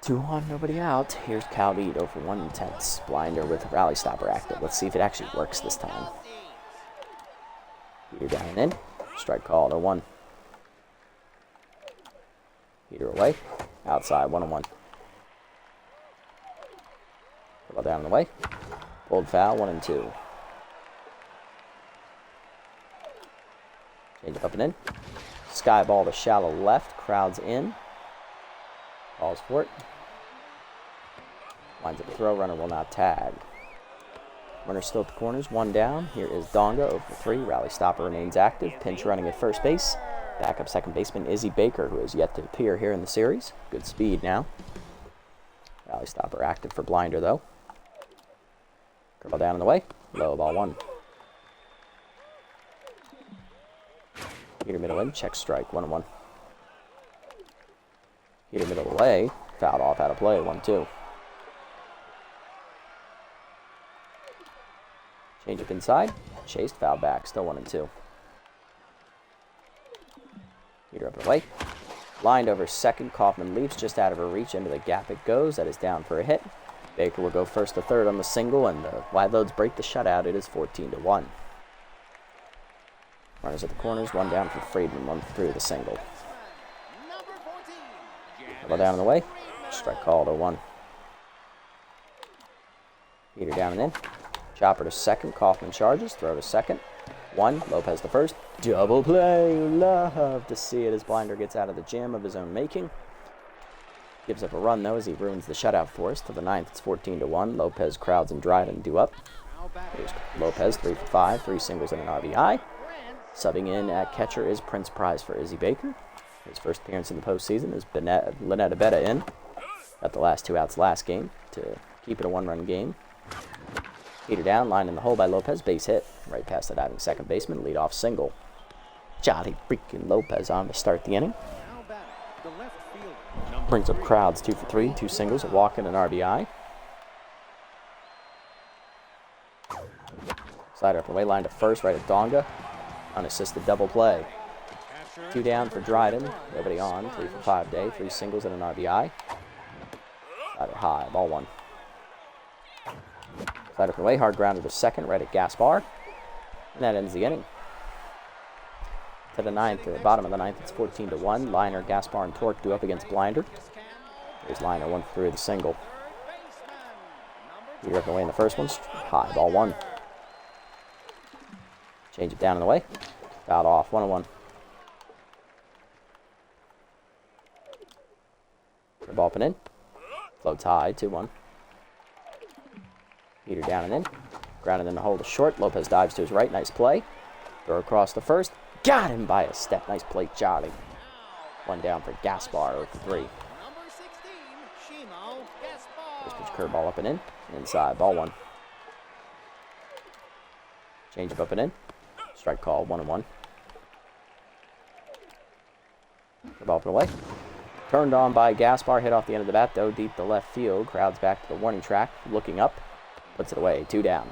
2-1, nobody out. Here's Cal Beat, 0 for 1 intense. Blinder with Rally Stopper active. Let's see if it actually works this time. Heater down and in. Strike called, 0-1. Heater away. Outside, 1-1. Ball down and away. Pulled foul, 1-2. Change up and in. Sky ball to shallow left. Crowd's in. Calls for it. Lines up the throw. Runner will not tag. Runner still at the corners. 1 down. Here is Donga, 0 for 3. Rally Stopper remains active. Pinch running at first base. Backup second baseman Izzy Baker, who has yet to appear here in the series. Good speed now. Rally Stopper active for Blinder, though. Curveball down in the way. Low, ball 1. Heater middle in. Check strike, 1-1. Heater middle away. Fouled off out of play, 1-2. Change up inside. Chased, foul back, still 1-2. Heater up and away. Lined over second. Kaufman leaps just out of her reach. Into the gap it goes. That is down for a hit. Baker will go first to third on the single, and the Wideloads break the shutout. It is 14-1. Runners at the corners. 1 down for Friedman. 1 for 3 with a single. Ball down in the way. Strike called, 0-1. Heater down and in. Chopper to second. Kaufman charges. Throw to second. 1. Lopez to first. Double play. Love to see it as Blinder gets out of the jam of his own making. Gives up a run, though, as he ruins the shutout for us. To the 9th, it's 14-1. Lopez crowds and drive and due up. Here's Lopez, 3 for 5. 3 singles and an RBI. Subbing in at catcher is Prince Prize for Izzy Baker. His first appearance in the postseason is Lynette Abetta in at the last 2 outs last game to keep it a 1-run game. Heater down, line in the hole by Lopez, base hit. Right past the diving second baseman, leadoff single. Jolly freaking Lopez on to start the inning. Brings up crowds, 2 for 3, 2 singles, a walk and an RBI. Slider up the way, line to first, right at Donga. Unassisted double play. 2 down for Dryden. Nobody on. 3 for 5 day. 3 singles and an RBI. Slider high. Ball 1. Slider up the way. Hard grounder to second. Right at Gaspar. And that ends the inning. To the ninth, or the bottom of the ninth, it's 14-1. Liner, Gaspar, and Torque do up against Blinder. There's Liner, 1 for 3 with a single. You're up the way in the first one. High. Ball 1. Change it down in the way. Fouled off. 1-1. The ball up and in. Floats high. 2-1. Heater down and in. Grounded in the hole to short. Lopez dives to his right. Nice play. Throw across the first. Got him by a step. Nice play, jotting. 1 down for Gaspar. 0 for 3. First pitch curveball up and in. Inside. Ball 1. Change up and in. Strike call. 1-1. The ball up and away. Turned on by Gaspar. Hit off the end of the bat, though, deep to left field. Crowds back to the warning track. Looking up. Puts it away. 2 down.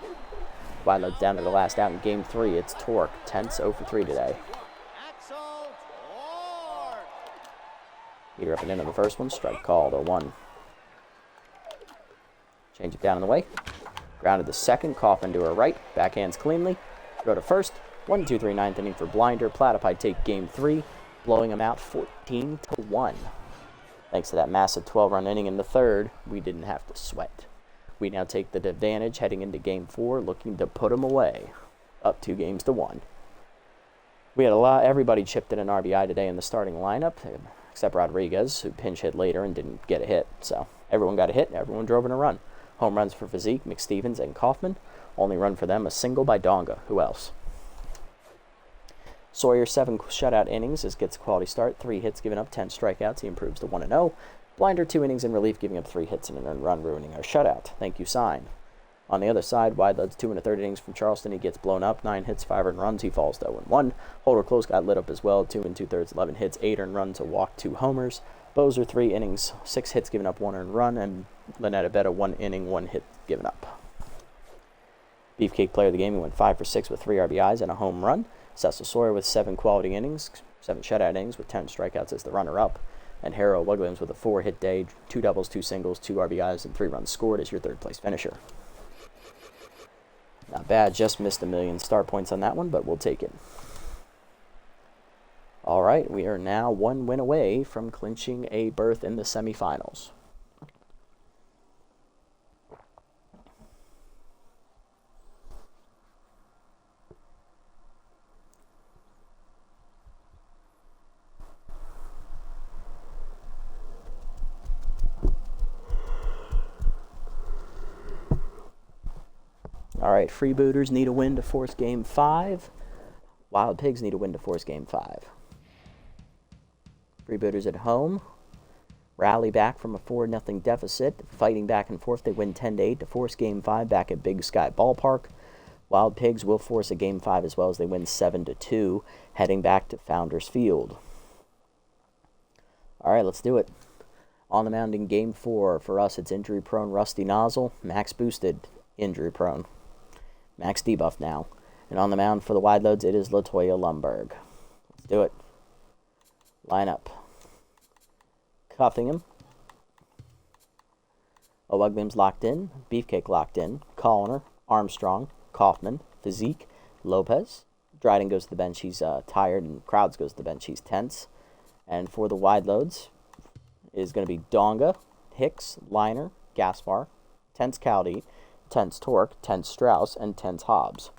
Wideloads down to the last out in Game 3. It's Torque. Tense 0 for 3 today. Heater up and into the first one. Strike called. 0-1. Change it down in the way. Grounded to second. Coffin to her right. Backhands cleanly. Throw to first. 1-2-3 ninth inning for Blinder. Platypi take Game 3, blowing them out 14-1. Thanks to that massive 12-run inning in the third, we didn't have to sweat. We now take the advantage heading into Game 4, looking to put them away, up 2-1. We had everybody chipped in an RBI today in the starting lineup, except Rodriguez, who pinch hit later and didn't get a hit. So everyone got a hit, everyone drove in a run. Home runs for Physique, McStevens, and Kaufman. Only run for them, a single by Donga. Who else? Sawyer, 7 shutout innings, gets a quality start. 3 hits given up, 10 strikeouts. He improves to 1-0. Blinder, 2 innings in relief, giving up 3 hits and an earned run, ruining our shutout. Thank you, sign. On the other side, Wideloads 2 1/3 innings from Charleston. He gets blown up, 9 hits, 5 earned runs. He falls to 0-1. Holder Close got lit up as well, 2 2/3, 11 hits, 8 earned runs, a walk, 2 homers. Bozer, 3 innings, 6 hits given up, 1 earned run, and Lynette Abetta, 1 inning, 1 hit given up. Beefcake player of the game, he went 5 for 6 with 3 RBIs and a home run. Cecil Sawyer with 7 quality innings, 7 shutout innings with 10 strikeouts as the runner-up. And Harold Williams with a 4-hit day, 2 doubles, 2 singles, 2 RBIs, and 3 runs scored as your third-place finisher. Not bad, just missed a million star points on that one, but we'll take it. All right, we are now 1 win away from clinching a berth in the semifinals. All right, Freebooters need a win to force Game 5. Wild Pigs need a win to force Game 5. Freebooters at home rally back from a 4-0 deficit, fighting back and forth. They win 10-8 to force Game 5 back at Big Sky Ballpark. Wild Pigs will force a Game 5 as well as they win 7-2, heading back to Founders Field. All right, let's do it. On the mound in Game 4, for us, it's injury-prone Rusty Nozzle, max boosted, injury-prone. Max debuff now. And on the mound for the Wideloads, it is Latoya Lumberg. Let's do it. Line up. Cuffingham. O'Wuglim's locked in. Beefcake locked in. Colliner. Armstrong. Kaufman. Physique. Lopez. Dryden goes to the bench. He's tired. And Crowds goes to the bench. He's tense. And for the Wideloads is going to be Donga, Hicks, Liner, Gaspar, Tense Cowdy, Tense Torque, Tense Strauss, and Tense Hobbs.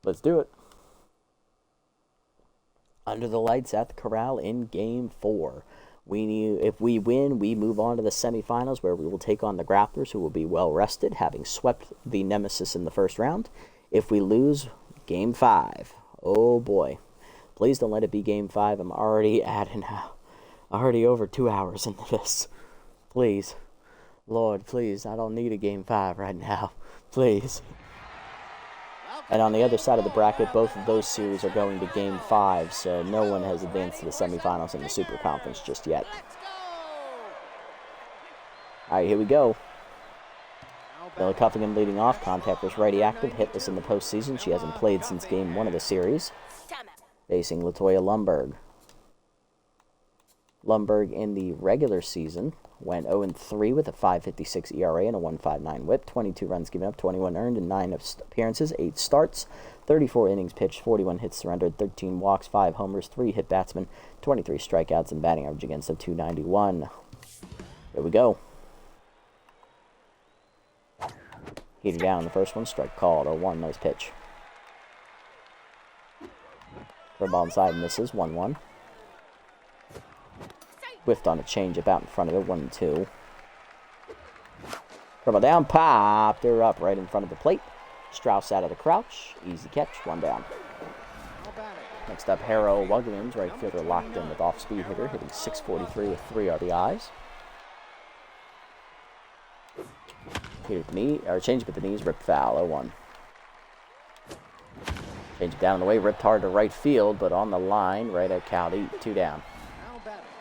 Let's do it. Under the lights at the Corral in Game 4. If we win, we move on to the semifinals where we will take on the Grapplers, who will be well rested, having swept the Nemesis in the first round. If we lose, Game 5. Oh boy. Please don't let it be Game 5. I'm already over 2 hours into this. Please. Lord, please, I don't need a Game 5 right now. Please. And on the other side of the bracket, both of those series are going to Game 5, so no one has advanced to the semifinals in the Super Conference just yet. All right, here we go. Miller Cuffingham leading off. Contact was righty active, hitless in the postseason. She hasn't played since game 1 of the series. Facing Latoya Lundberg. Lundberg in the regular season went 0-3 with a 5.56 ERA and a 1.59 whip. 22 runs given up, 21 earned in 9 appearances, 8 starts, 34 innings pitched, 41 hits surrendered, 13 walks, 5 homers, 3 hit batsmen, 23 strikeouts, and batting average against a 291. Here we go. Heater down in the first one, strike called, 0-1, nice pitch. Curveball inside, misses, 1-1. Whiffed on a changeup out in front of it, 1-2. Curveball down, popped her up right in front of the plate. Strauss out of the crouch, easy catch, 1 down. Next up, Harrow Williams, right fielder, locked in with off-speed hitter, hitting .643 with 3 RBIs. Heater at the knee, or changeup at the knees, ripped foul, 0-1. Changeup down and away, ripped hard to right field, but on the line, right at Caldy, 2 down.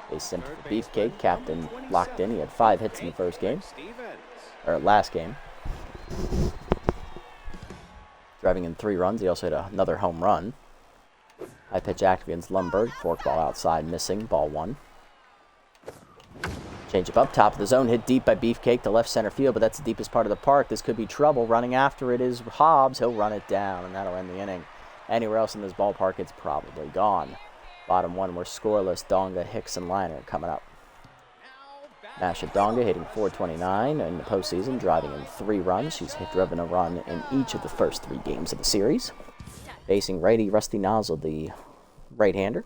Base simple for Beefcake, captain locked in. He had 5 hits in the first game, or last game. Driving in 3 runs, he also hit another home run. High pitch active against Lundberg, forkball outside, missing, ball 1. Changeup up, top of the zone, hit deep by Beefcake to left center field, but that's the deepest part of the park. This could be trouble. Running after it is Hobbs. He'll run it down, and that'll end the inning. Anywhere else in this ballpark, it's probably gone. Bottom 1, we're scoreless. Donga, Hicks, and Liner coming up. Masha Donga hitting .429 in the postseason, driving in 3 runs. She's driven a run in each of the first 3 games of the series. Facing righty Rusty Nozzle, the right-hander,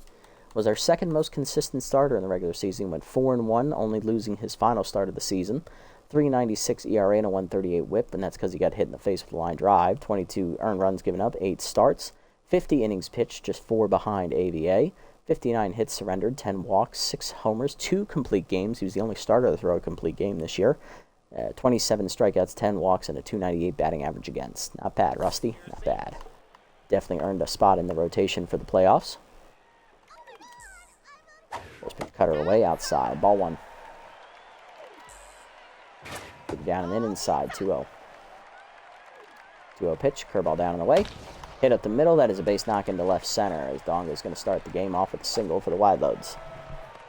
was our second most consistent starter in the regular season. Went 4-1, only losing his final start of the season. 3.96 ERA and a 1.38 whip, and that's because he got hit in the face with a line drive. 22 earned runs given up, 8 starts. 50 innings pitched, just 4 behind AVA. 59 hits surrendered, 10 walks, 6 homers, 2 complete games. He was the only starter to throw a complete game this year. 27 strikeouts, 10 walks, and a 298 batting average against. Not bad, Rusty. Not bad. Definitely earned a spot in the rotation for the playoffs. First pitch cutter away, outside. Ball 1. Down and in, inside, 2-0. 2-0 pitch, curveball down and away. Hit up the middle, that is a base knock into left center, as Donga is going to start the game off with a single for the Wideloads.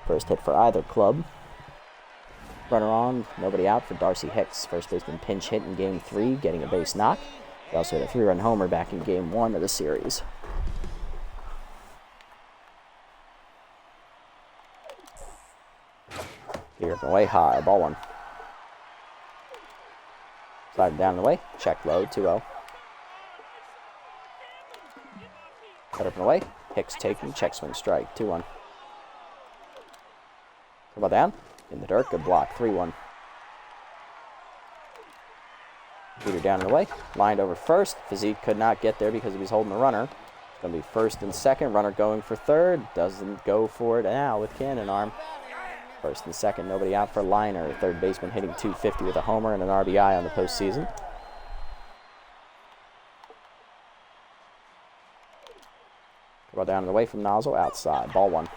First hit for either club. Runner on, nobody out for Darcy Hicks. First baseman pinch hit in game 3, getting a base knock. He also hit a 3-run homer back in game 1 of the series. Here up and away, high, ball 1. Slide down and away, check low, 2-0. Cut up and away. Hicks taking. Check swing strike. 2-1. Curveball down. In the dirt. Good block. 3-1. Heater down and away. Lined over first. Physique could not get there because he was holding the runner. It's going to be first and second. Runner going for third. Doesn't go for it now with cannon arm. First and second. Nobody out for Liner. Third baseman hitting .250 with a homer and an RBI on the postseason. Curveball down and away from Nozzle, outside, ball 1.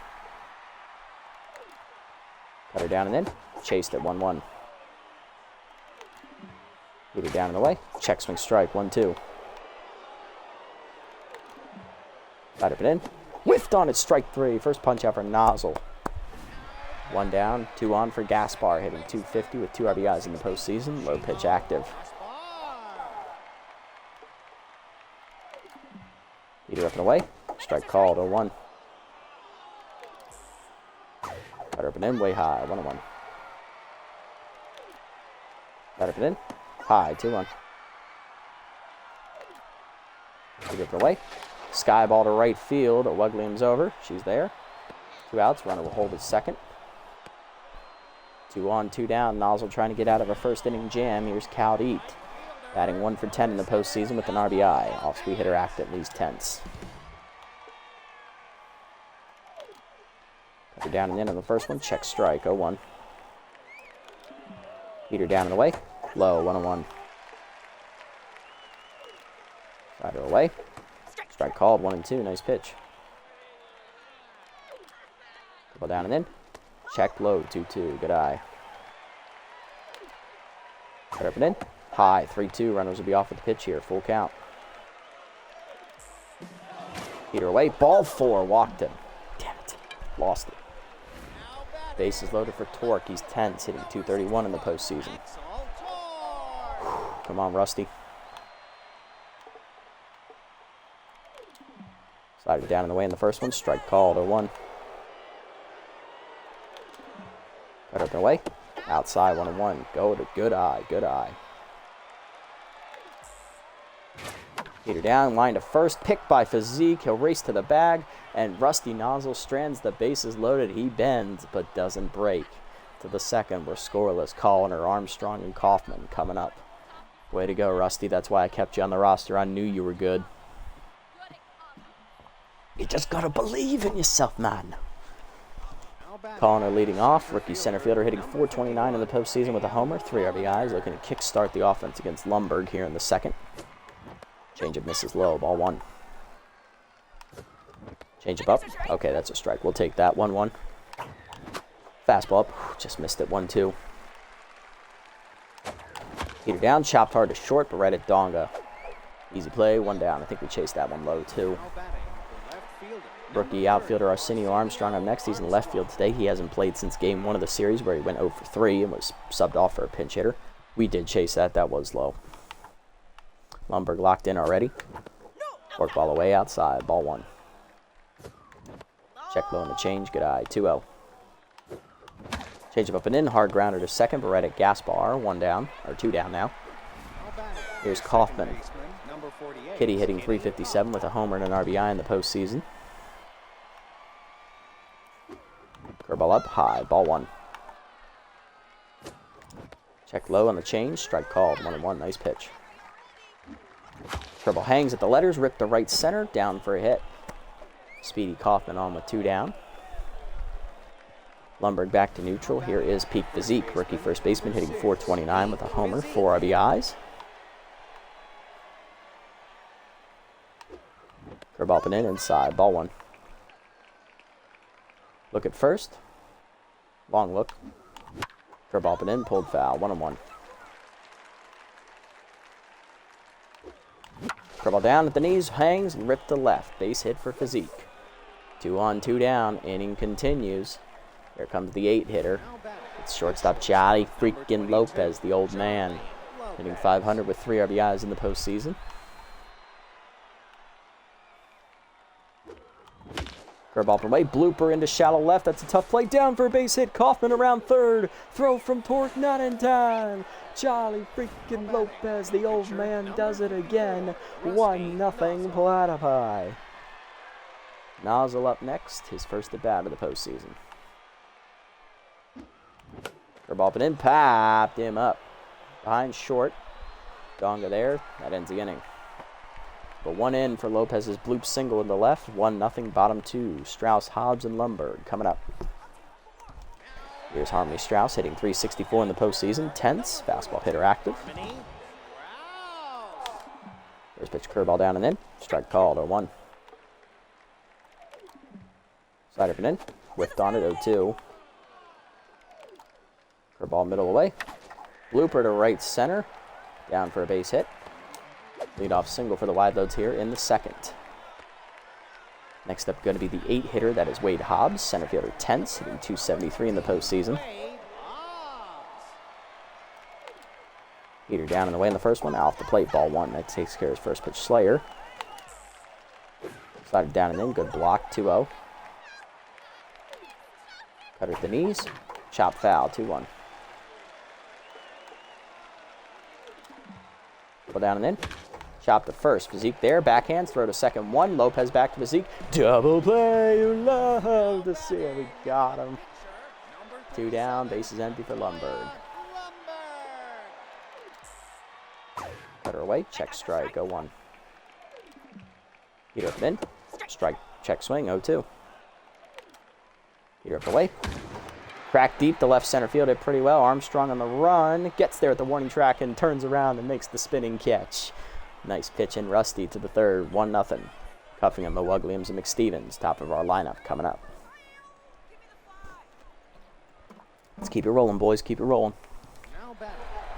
Cutter down and in, chased at 1-1. Heater down and away, check swing strike, 1-2. Right up and in, whiffed on it, strike 3. First punch out for Nozzle. 1 down, 2 on for Gaspar, hitting .250 with 2 RBIs in the postseason, low pitch active. Heater up and away. Strike called, 0-1. Cutter up and in, way high, 1-1. Cutter up and in, high, 2-1. Heater up and away. Sky ball to right field. Williams over. She's there. 2 outs. Runner will hold at second. 2 on, 2 down. Nozzle trying to get out of a first inning jam. Here's Cal to eat. Batting 1 for 10 in the postseason with an RBI. Off-speed hitter active, leads tenths. Cutter down and in on the first one. Check strike, 0-1. Heater down and away. Low, 1-1. Rider away. Strike called, 1-2. Nice pitch. Go down and in. Check low, 2-2. Good eye. Cutter up and in. High, 3-2. Runners will be off with the pitch here. Full count. Peter away. Ball 4. Walked him. Damn it. Lost it. Bases loaded for Torque. He's tense, hitting .231 in the postseason. Come on, Rusty. Slided down in the way in the first one. Strike called. 0-1. Cut up and away. Outside, 1-1. Go to good eye. Good eye. Peter down, line to first, picked by Physique. He'll race to the bag, and Rusty Nozzle strands the bases loaded. He bends, but doesn't break. To the second, we're scoreless. Colliner, Armstrong, and Kaufman coming up. Way to go, Rusty. That's why I kept you on the roster. I knew you were good. You just gotta believe in yourself, man. Colliner leading off. Rookie center fielder hitting .429 in the postseason with a homer. 3 RBIs, looking to kickstart the offense against Lumberg here in the second. Changeup misses low, ball 1. Changeup up. Okay, that's a strike. We'll take that. 1-1. Fastball up. Just missed it. 1-2. Peter down. Chopped hard to short, but right at Donga. Easy play. 1 down. I think we chased that one low, too. Rookie outfielder Arsenio Armstrong up next. He's in left field today. He hasn't played since game 1 of the series where he went 0 for 3 and was subbed off for a pinch hitter. We did chase that. That was low. Lumberg locked in already. Fork ball away outside. Ball 1. Check low in the change. Good eye. 2-0. Change up and in. Hard grounder to second, but right at Gaspar. 1 down. Or 2 down now. Here's Kaufman. Kitty hitting .357 with a homer and an RBI in the postseason. Curveball up. High. Ball 1. Check low on the change. Strike called. 1-1. Nice pitch. Curveball hangs at the letters, ripped to right center, down for a hit. Speedy Kaufman on with 2 down. Lumberg back to neutral. Here is Peak Physique, rookie first baseman, hitting .429 with a homer, 4 RBIs. Curveball up and in, inside, ball 1. Look at first. Long look. Curveball up and in, pulled foul, 1-1. Curveball down at the knees, hangs, ripped to left. Base hit for Physique. 2 on, 2 down. Inning continues. Here comes the 8-hitter. It's shortstop Charlie freaking Lopez, the old man, hitting .500 with 3 RBIs in the postseason. Curveball from away, blooper into shallow left. That's a tough play. Down for a base hit. Kaufman around third. Throw from Torque, not in time. Charlie freaking Lopez, the old man, does it again. 1-0 Platypi. Nozzle up next, his first at bat of the postseason. Curveball up and in, popped him up. Behind short. Donga there. That ends the inning. But 1 in for Lopez's bloop single in the left. 1-0, bottom 2. Strauss, Hobbs, and Lumberg coming up. Here's Harmony Strauss hitting .364 in the postseason. Tense. Fastball hitter active. First pitch curveball down and in. Strike called. 0-1. Slider up and in. Whiffed on it. 0-2. Curveball middle away. Blooper to right center. Down for a base hit. Leadoff single for the Wideloads here in the second. Next up going to be the 8-hitter. That is Wade Hobbs, center fielder Tense, hitting .273 in the postseason. Peter down in the way in the first one. Off the plate, ball 1. That takes care of his first pitch. Slayer. Slided down and in. Good block. 2-0. Cutter at the knees. Chop foul. 2-1. Pull down and in. Chop to first. Physique there. Backhands. Throw to second. 1. Lopez back to Physique. Double play. You love to see it. We got him. 2 down. Bases empty for Lumberg. Cutter away. Check strike. 0-1. Peter up in. Strike. Check swing. 0-2. Peter up away. Crack deep to left center field. Did pretty well. Armstrong on the run. Gets there at the warning track and turns around and makes the spinning catch. Nice pitch in Rusty to the third. 1-0. Cuffing Mo Williams and McStevens. Top of our lineup coming up. Let's keep it rolling, boys. Keep it rolling.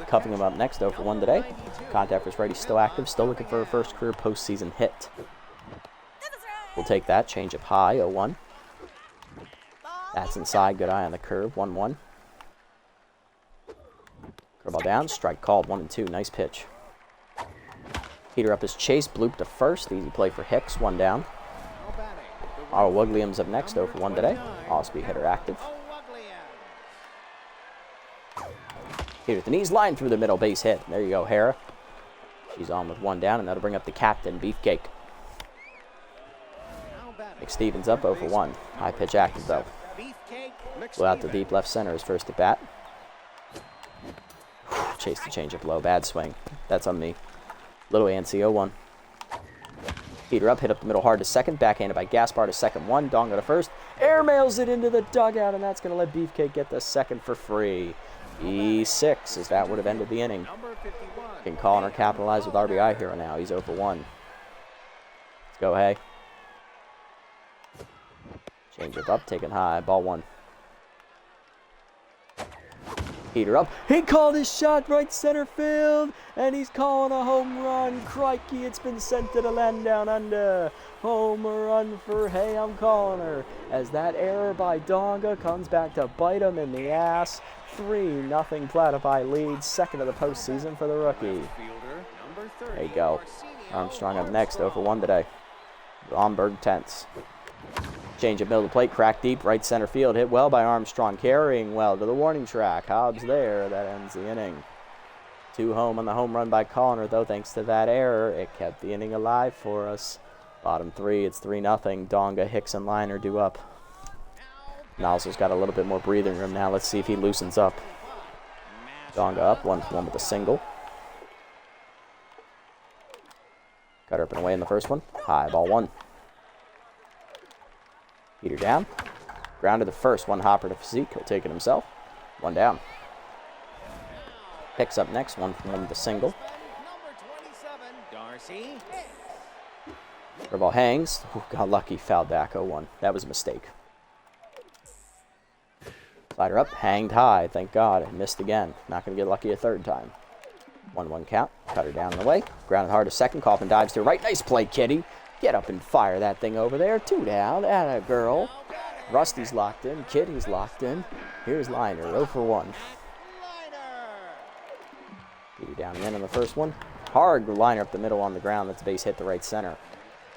Cuffing him up next, 0 for 1 today. Contact first righty still active, still looking for a first career postseason hit. We'll take that. Change up high, 0-1. That's inside. Good eye on the curve, 1-1. Curveball down. Strike called, 1-2. Nice pitch. Heater up his chase. Bloop to first. Easy play for Hicks, 1 down. Our Williams up next, 0 for 1 today. Off-speed hitter active. Here with the knees, line through the middle, base hit. There you go, Hera. She's on with 1 down, and that'll bring up the captain, Beefcake. McStevens up 0 for 1. High pitch active, though. Go out to deep left center, his first at bat. Chase the changeup low, bad swing. That's on me. Little ANC 0-1. Heater up, hit up the middle hard to second, backhanded by Gaspar to second 1. Donga to first, airmails it into the dugout, and that's going to let Beefcake get the second for free. E6, as that would have ended the inning. Can Connor capitalize with RBI here now. He's 0 for 1. Let's go, hey. Change it up, taken high, ball 1. Heater up. He called his shot right center field, and he's calling a home run. Crikey, it's been sent to the land down under. Home run for Hey, I'm calling her. As that error by Donga comes back to bite him in the ass. 3-0 Platypi leads, second of the postseason for the rookie. There you go. Armstrong up next, 0 for 1 today. Romberg tense. Change of middle of the plate, crack deep, right center field, hit well by Armstrong, carrying well to the warning track. Hobbs there, that ends the inning. 2 home on the home run by Connor, though, thanks to that error, it kept the inning alive for us. Bottom 3, it's 3-0. Donga, Hicks, and Liner due up. Nozzle's got a little bit more breathing room now. Let's see if he loosens up. Donga up, 1 for 1 with a single. Cut up and away in the first one. High, ball 1. Heater down. Ground to the first. 1 hopper to Physique. He'll take it himself. 1 down. Picks up next. 1 for 1 with a single. Curveball hangs. Ooh, got lucky. Fouled back. 0-1. That was a mistake. Slider up. Hanged high. Thank God. It missed again. Not going to get lucky a third time. 1-1 count. Cutter down and away. Grounded hard to second. Kaufman dives to right. Nice play, Kitty. Get up and fire that thing over there. 2 down. Atta girl. Rusty's locked in. Kitty's locked in. Here's Liner. 0 for 1. Heater down and in on the first one. Hard liner up the middle on the ground. That's a base hit to right center.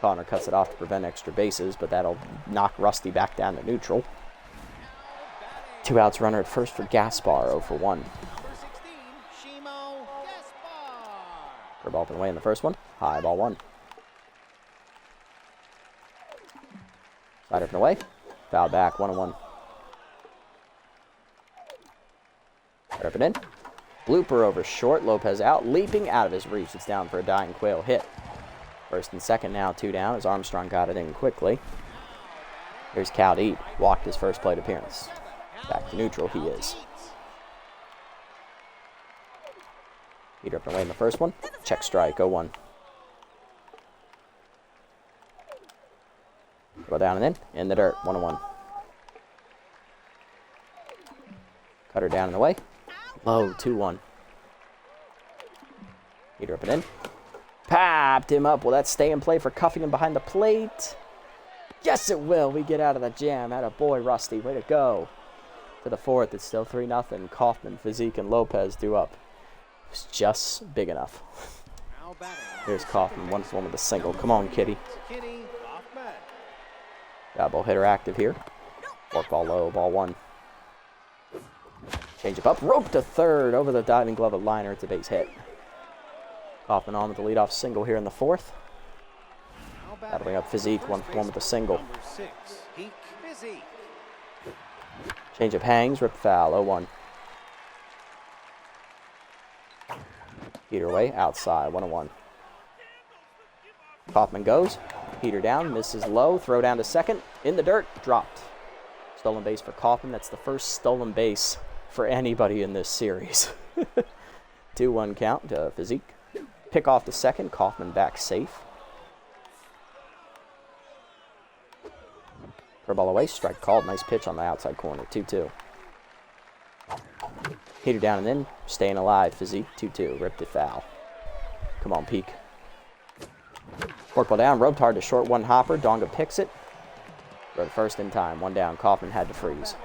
Connor cuts it off to prevent extra bases, but that'll knock Rusty back down to neutral. 2 outs, runner at first for Gaspar. 0 for 1. Curveball up and away in the first one. High, ball 1. Slider up and away. Foul back, 1-1. Up and in. Blooper over short. Lopez out. Leaping out of his reach. It's down for a dying Quail hit. First and second now, 2 down as Armstrong got it in quickly. Here's Cal to eat. Walked his first plate appearance. Back to neutral, he is. Heater up and away in the first one. Check strike, 0-1. Go down and in the dirt, 1-1. Cutter down and away. Low, 2-1. Heater up and in. Papped him up. Will that stay in play for cuffing him behind the plate? Yes, it will. We get out of that jam. Atta boy, Rusty. Way to go. To the fourth, it's still 3-0. Kaufman, Physique, and Lopez due up. It's just big enough. Here's Kaufman, 1 for 1 with a single. Come on, Kitty. Double hitter active here. Fork ball low, ball 1. Change up, rope to third, over the diving glove of Liner. It's a base hit. Kaufman on with the leadoff single here in the fourth. That'll bring up Physique, 1 for 1 with a single. Change up hangs, rip foul, 0-1. Heater away, outside, 1-1. Kaufman goes. Heater down, misses low, throw down to second, in the dirt, dropped. Stolen base for Kaufman. That's the first stolen base for anybody in this series. 2-1 count to Physique. Pick off the second, Kaufman back safe. Curveball away, strike called, nice pitch on the outside corner, 2-2. Heater down and in. Staying alive. Physique 2-2. Ripped it foul. Come on, peak. Fork ball down. Roped hard to short one hopper. Donga picks it. Throw to first in time. One down. Kaufman had to freeze.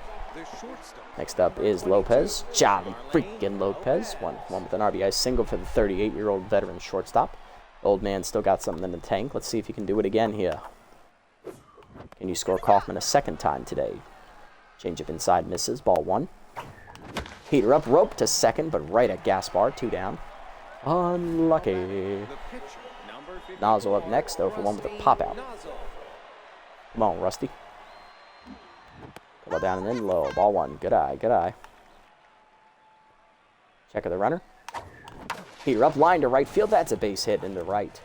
Next up is Lopez. Jolly freaking Lopez. One with an RBI single for the 38-year-old veteran shortstop. Old man still got something in the tank. Let's see if he can do it again here. Can you score Kaufman a second time today? Changeup inside misses. Ball 1. Heater up. Rope to second, but right at Gaspar. 2 down. Unlucky. Nozzle up next, 0-for-1 with a pop-out. Come on, Rusty. Ball down and in low. Ball 1. Good eye, good eye. Check of the runner. Heater up, line to right field. That's a base hit into right.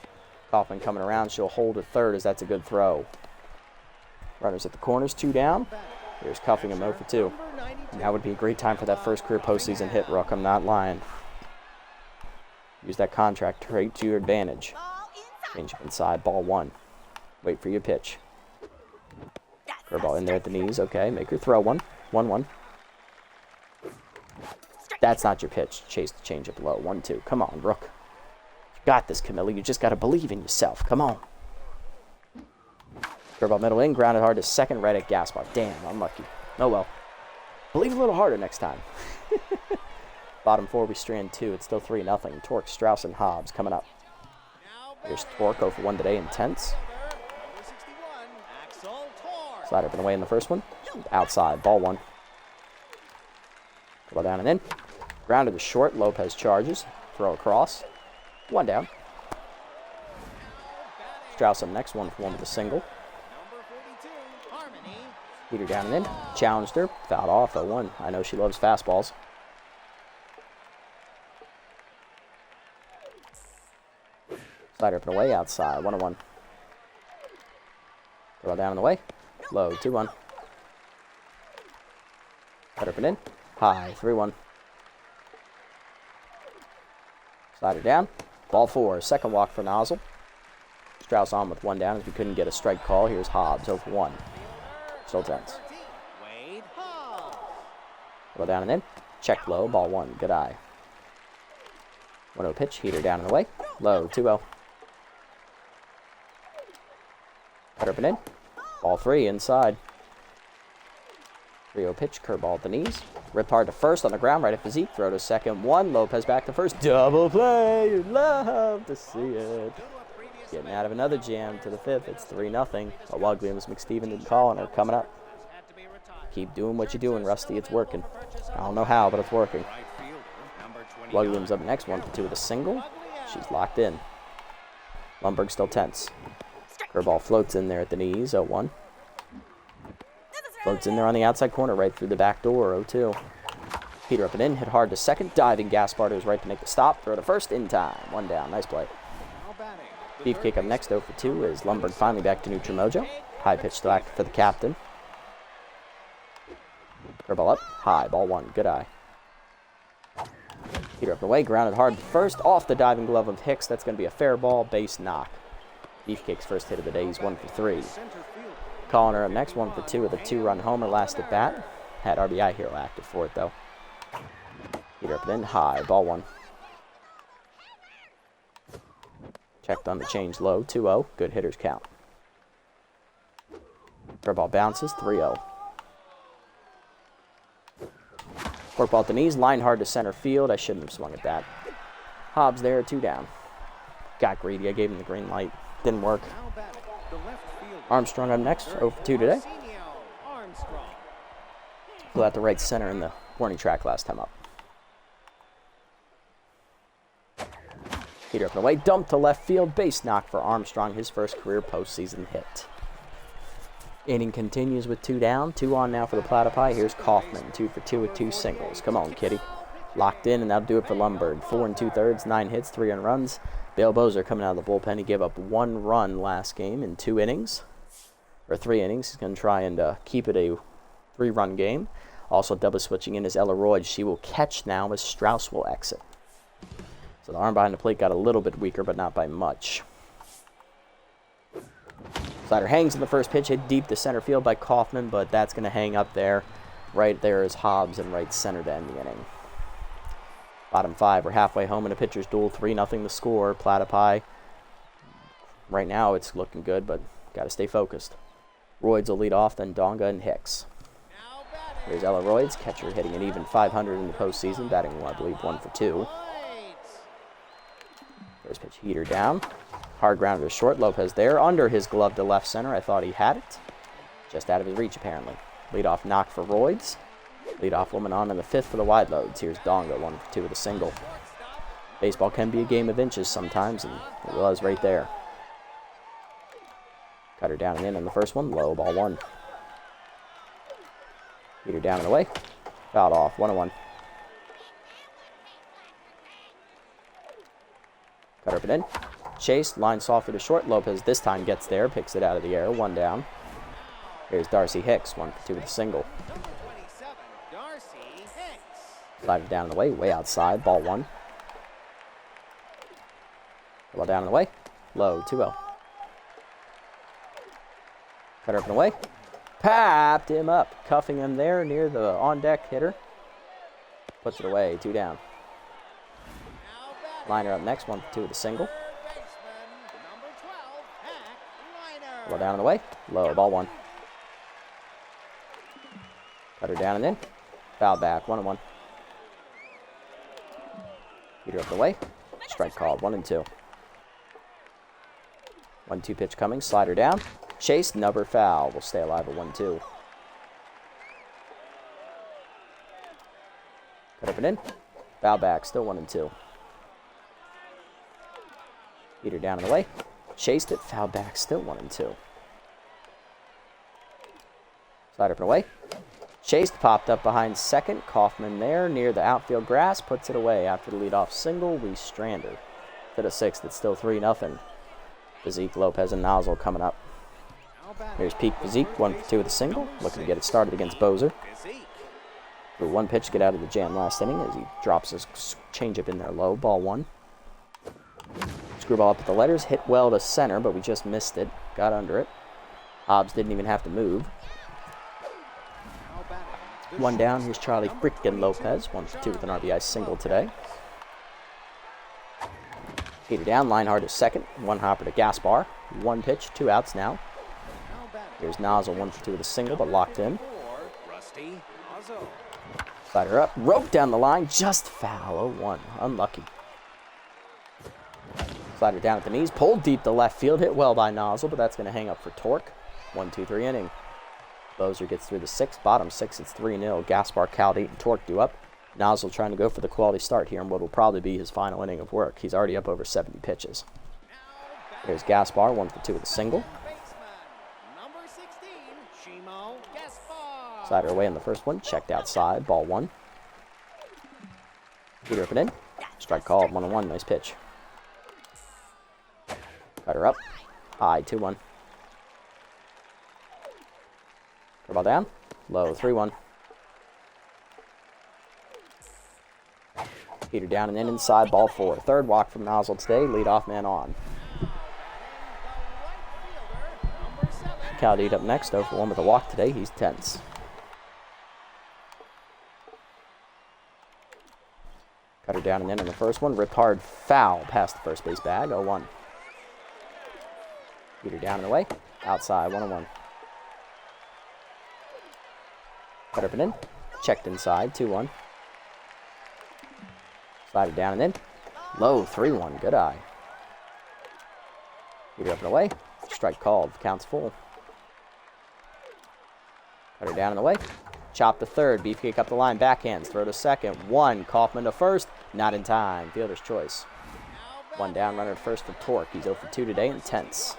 Kaufman coming around. She'll hold at third as that's a good throw. Runners at the corners, 2 down. Here's Cuffing him 0-for-2. Now would be a great time for that first career postseason hit, Rook. I'm not lying. Use that contract trait to your advantage. Change up inside. Ball 1. Wait for your pitch. Curveball in there at the knees. Okay, make your throw. 1-1. That's not your pitch. Chase the changeup low. 1-2. Come on, Rook. You got this, Camilla. You just got to believe in yourself. Come on. Curveball middle in. Grounded hard to second right at Gaspar. Damn, unlucky. Oh well. Believe a little harder next time. Bottom 4, we strand 2. It's still 3-0. Torque, Strauss, and Hobbs coming up. Here's Torque, 0-for-1 today, intense. Slider up and away in the first one. Outside, ball 1. Ball down and in. Grounded to short. Lopez charges. Throw across. 1 down. Strauss up next, 1-for-1 with a single. Heater down and in. Challenged her. Fouled off, 0-1. I know she loves fastballs. Slider up and away, outside, 1-1. Throw down and away. Low, 2-1. Cut up and in. High, 3-1. Slider down. Ball 4. Second walk for Nozzle. Strauss on with 1 down as we couldn't get a strike call. Here's Hobbs, 0-for-1. Still tense. Go down and in. Check low. Ball 1. Good eye. 1-0 pitch. Heater down and away. Low, 2-0. Cut up and in. Ball 3 inside. 3-0 pitch. Curveball at the knees. Rip hard to first on the ground. Right at physique. Throw to second. 1. Lopez back to first. Double play. You'd love to see it. Getting out of another jam to the 5th. It's 3-0. Williams, McSteven didn't call and are coming up. Keep doing what you're doing, Rusty. It's working. I don't know how, but it's working. Williams up next. 1-for-2 with a single. She's locked in. Lundberg still tense. Curveball floats in there at the knees, 0-1. Floats in there on the outside corner, right through the back door, 0-2. Heater up and in, hit hard to second, diving Gaspar to his right to make the stop, throw to first in time, 1 down, nice play. Beefcake up next, 0-for-2, is Lundberg finally back to neutral mojo. High pitch still active for the captain. Curveball up, high, ball 1, good eye. Heater up and away, grounded hard to first, off the diving glove of Hicks, that's going to be a fair ball, base knock. Beefcake's first hit of the day, he's 1-for-3. Calling her up next, 1-for-2 with a 2-run homer last at bat. Had RBI Hero active for it, though. Heater up and in, high, ball 1. Checked on the change low, 2-0, good hitters count. Curveball bounces, 3-0. Forkball at the knees, line hard to center field. I shouldn't have swung at that. Hobbs there, 2 down. Got greedy, I gave him the green light. Didn't work. Armstrong up next, 0-for-2 today. Flew out the right center in the warning track last time up. Heater up and away, dump to left field, base knock for Armstrong, his first career postseason hit. Inning continues with 2 down, 2 on now for the Platypi. Here's Kaufman, 2-for-2 with 2 singles. Come on, kitty. Locked in, and that'll do it for Lundberg. 4 2/3, 9 hits, 3 earned runs. Bale Bozer coming out of the bullpen. He gave up 1 run last game in 2 innings. Or 3 innings. He's going to try and keep it a 3-run game. Also double switching in is Ella Royd. She will catch now as Strauss will exit. So the arm behind the plate got a little bit weaker, but not by much. Slider hangs in the first pitch, hit deep to center field by Kaufman, but that's going to hang up there. Right there is Hobbs in right center to end the inning. Bottom 5, we're halfway home in a pitcher's duel. 3-0 the score. Platypi. Right now it's looking good, but got to stay focused. Royds will lead off, then Donga and Hicks. Here's Ella Royds, catcher hitting an even .500 in the postseason, batting, I believe, 1 for 2. First pitch, heater down. Hard grounder to short. Lopez there, under his glove to left center. I thought he had it. Just out of his reach, apparently. Leadoff knock for Royds. Leadoff woman on in the 5th for the Wideloads. Here's Donga, 1 for 2 with a single. Baseball can be a game of inches sometimes, and it was right there. Cutter down and in the first one. Low, ball 1. Heater down and away. Fouled off. 1-1. Cutter up and in. Chase, line softly to short. Lopez this time gets there, picks it out of the air. 1 down. Here's Darcy Hicks, 1 for 2 with a single. Slided down and away, way outside. Ball 1. Ball down and away. Low, 2-0. Cutter up and away. Papped him up, cuffing him there near the on-deck hitter. Puts it away, 2 down. Liner up next, 1 for 2 with a single. Ball down and away. Low, ball 1. Cutter down and in. Foul back, 1-1. Heater up and away. Strike called, 1-2. 1-2 pitch coming, slider down. Chase, nubber foul. Will stay alive at 1-2. Cut up and in. Foul back, still 1-2. Heater down and away. Chased it, foul back, still 1-2. Slider up and away. Chased, popped up behind second. Kaufman there near the outfield grass. Puts it away after the leadoff single. We strander. To the 6th, it's still 3-0. Physique, Lopez, and Nozzle coming up. Here's Peak Physique, 1 for 2 with a single. Looking to get it started against Bozer. For 1 pitch to get out of the jam last inning as he drops his changeup in there low. Ball 1. Screwball up at the letters. Hit well to center, but we just missed it. Got under it. Hobbs didn't even have to move. 1 down. Here's Charlie frickin' Lopez. 1 for 2 with an RBI single today. Heater down. Line hard to second. 1 hopper to Gaspar. 1 pitch. 2 outs now. Here's Nozzle, 1 for 2 with a single, but locked in. Slider up. Rope down the line. Just foul. 0-1. Unlucky. Slider down at the knees. Pulled deep to left field. Hit well by Nozzle, but that's going to hang up for Torque. 1-2-3 inning. Bozer gets through the 6th. Bottom 6, it's 3-0. Gaspar, Caldate, and Torque do up. Nozzle trying to go for the quality start here in what will probably be his final inning of work. He's already up over 70 pitches. Here's Gaspar, 1 for 2 with a single. Slider away in the first one. Checked outside. Ball 1. Heater up and in. Strike called. 1-1. Nice pitch. Cutter up. High. 2-1. Ball down. Low. 3-1. Heater down and in inside. Ball 4. Third walk from Nozzle today. Leadoff man on. Caldate up next. 0 for 1 with a walk today. He's tense. Cutter down and in the first one. Ripped hard foul past the first base bag. 0-1. Heater down and away. Outside. 1-1. Cutter up and in. Checked inside. 2-1. Slider down and in. Low. 3-1. Good eye. Heater up and away. Strike called. Counts full. Cutter down and away. Chop to third. Beefcake up the line. Backhands. Throw to second. 1. Kaufman to first. Not in time. Fielder's choice. 1 down. Runner at first for Torque. He's 0 for 2 today and tense.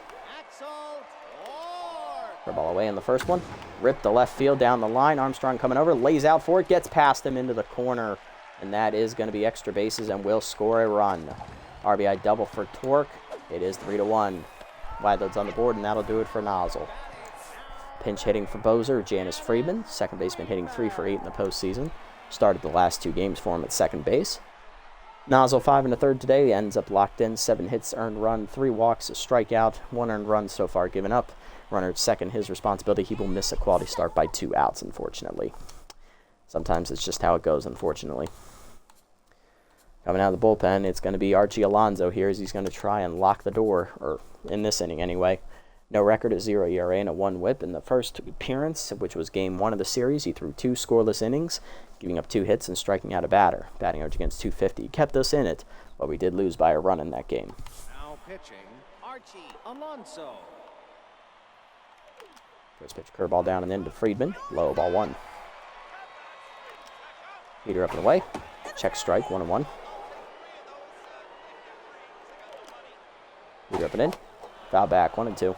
Throw ball away in the first one. Ripped to left field down the line. Armstrong coming over. Lays out for it. Gets past him into the corner. And that is going to be extra bases and will score a run. RBI double for Torque. It is 3-1. Wideloads on the board, and that'll do it for Nozzle. Pinch hitting for Bozer, Janice Friedman. Second baseman hitting 3 for 8 in the postseason. Started the last 2 games for him at second base. Nozzle 5 1/3 today. Ends up locked in. 7 hits, earned run, 3 walks, a strikeout, 1 earned run so far given up. Runner at second, his responsibility. He will miss a quality start by 2 outs, unfortunately. Sometimes it's just how it goes, unfortunately. Coming out of the bullpen, it's going to be Archie Alonso here as he's going to try and lock the door, or in this inning anyway. No record, a 0 ERA and a 1 WHIP. In the first appearance, which was game 1 of the series, he threw 2 scoreless innings, giving up 2 hits and striking out a batter. Batting average against .250. He kept us in it, but we did lose by a run in that game. Now pitching, Archie Alonso. First pitch, curveball down and in to Friedman. Low, ball 1. Heater up and away. Check strike, 1-1. Heater up and in. Foul back, 1-2.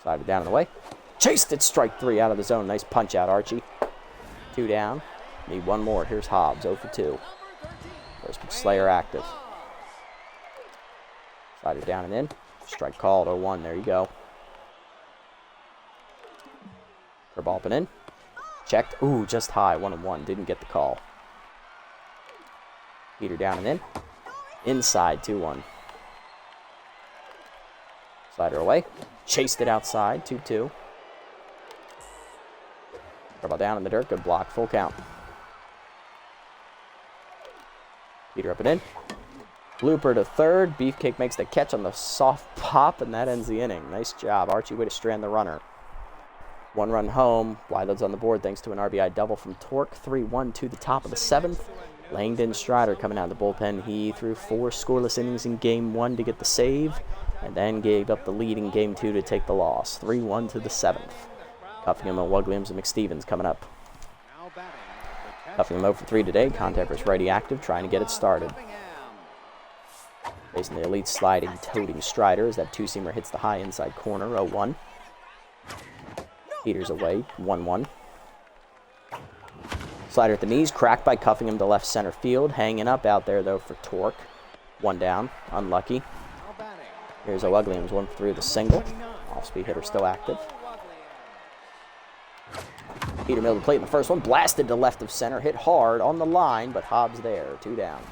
Slide it down and away. Chased it, strike 3 out of the zone. Nice punch out, Archie. 2 down. Need 1 more. Here's Hobbs, 0 for 2. First pitch, Slayer active. Slide it down and in. Strike called, 0-1. There you go. Curveball up and in. Checked. Ooh, just high, 1-1. Didn't get the call. Heater down and in. Inside, 2-1. Slider away. Chased it outside, 2-2. Curveball down in the dirt. Good block. Full count. Heater up and in. Blooper to third. Beefcake makes the catch on the soft pop, and that ends the inning. Nice job, Archie. Way to strand the runner. 1 run home. Wideloads on the board thanks to an RBI double from Torque. 3-1 to the top of the 7th. Langdon Strider coming out of the bullpen. He threw 4 scoreless innings in game 1 to get the save, and then gave up the lead in game 2 to take the loss. 3-1 to the 7th. Cuffingham and Williams and McStevens coming up. Cuffingham 0 for 3 today. Contact versus righty active, trying to get it started. Facing the elite sliding, toting Strider as that 2-seamer hits the high inside corner. 0-1. Heaters away. 1-1. Slider at the knees, cracked by Cuffingham to left center field. Hanging up out there, though, for Torque. 1 down. Unlucky. Here's O'Ugliams, 1 for 3 with a single. Off-speed hitter still active. Peter Mill to plate in the first one. Blasted to left of center. Hit hard on the line, but Hobbs there. 2 down.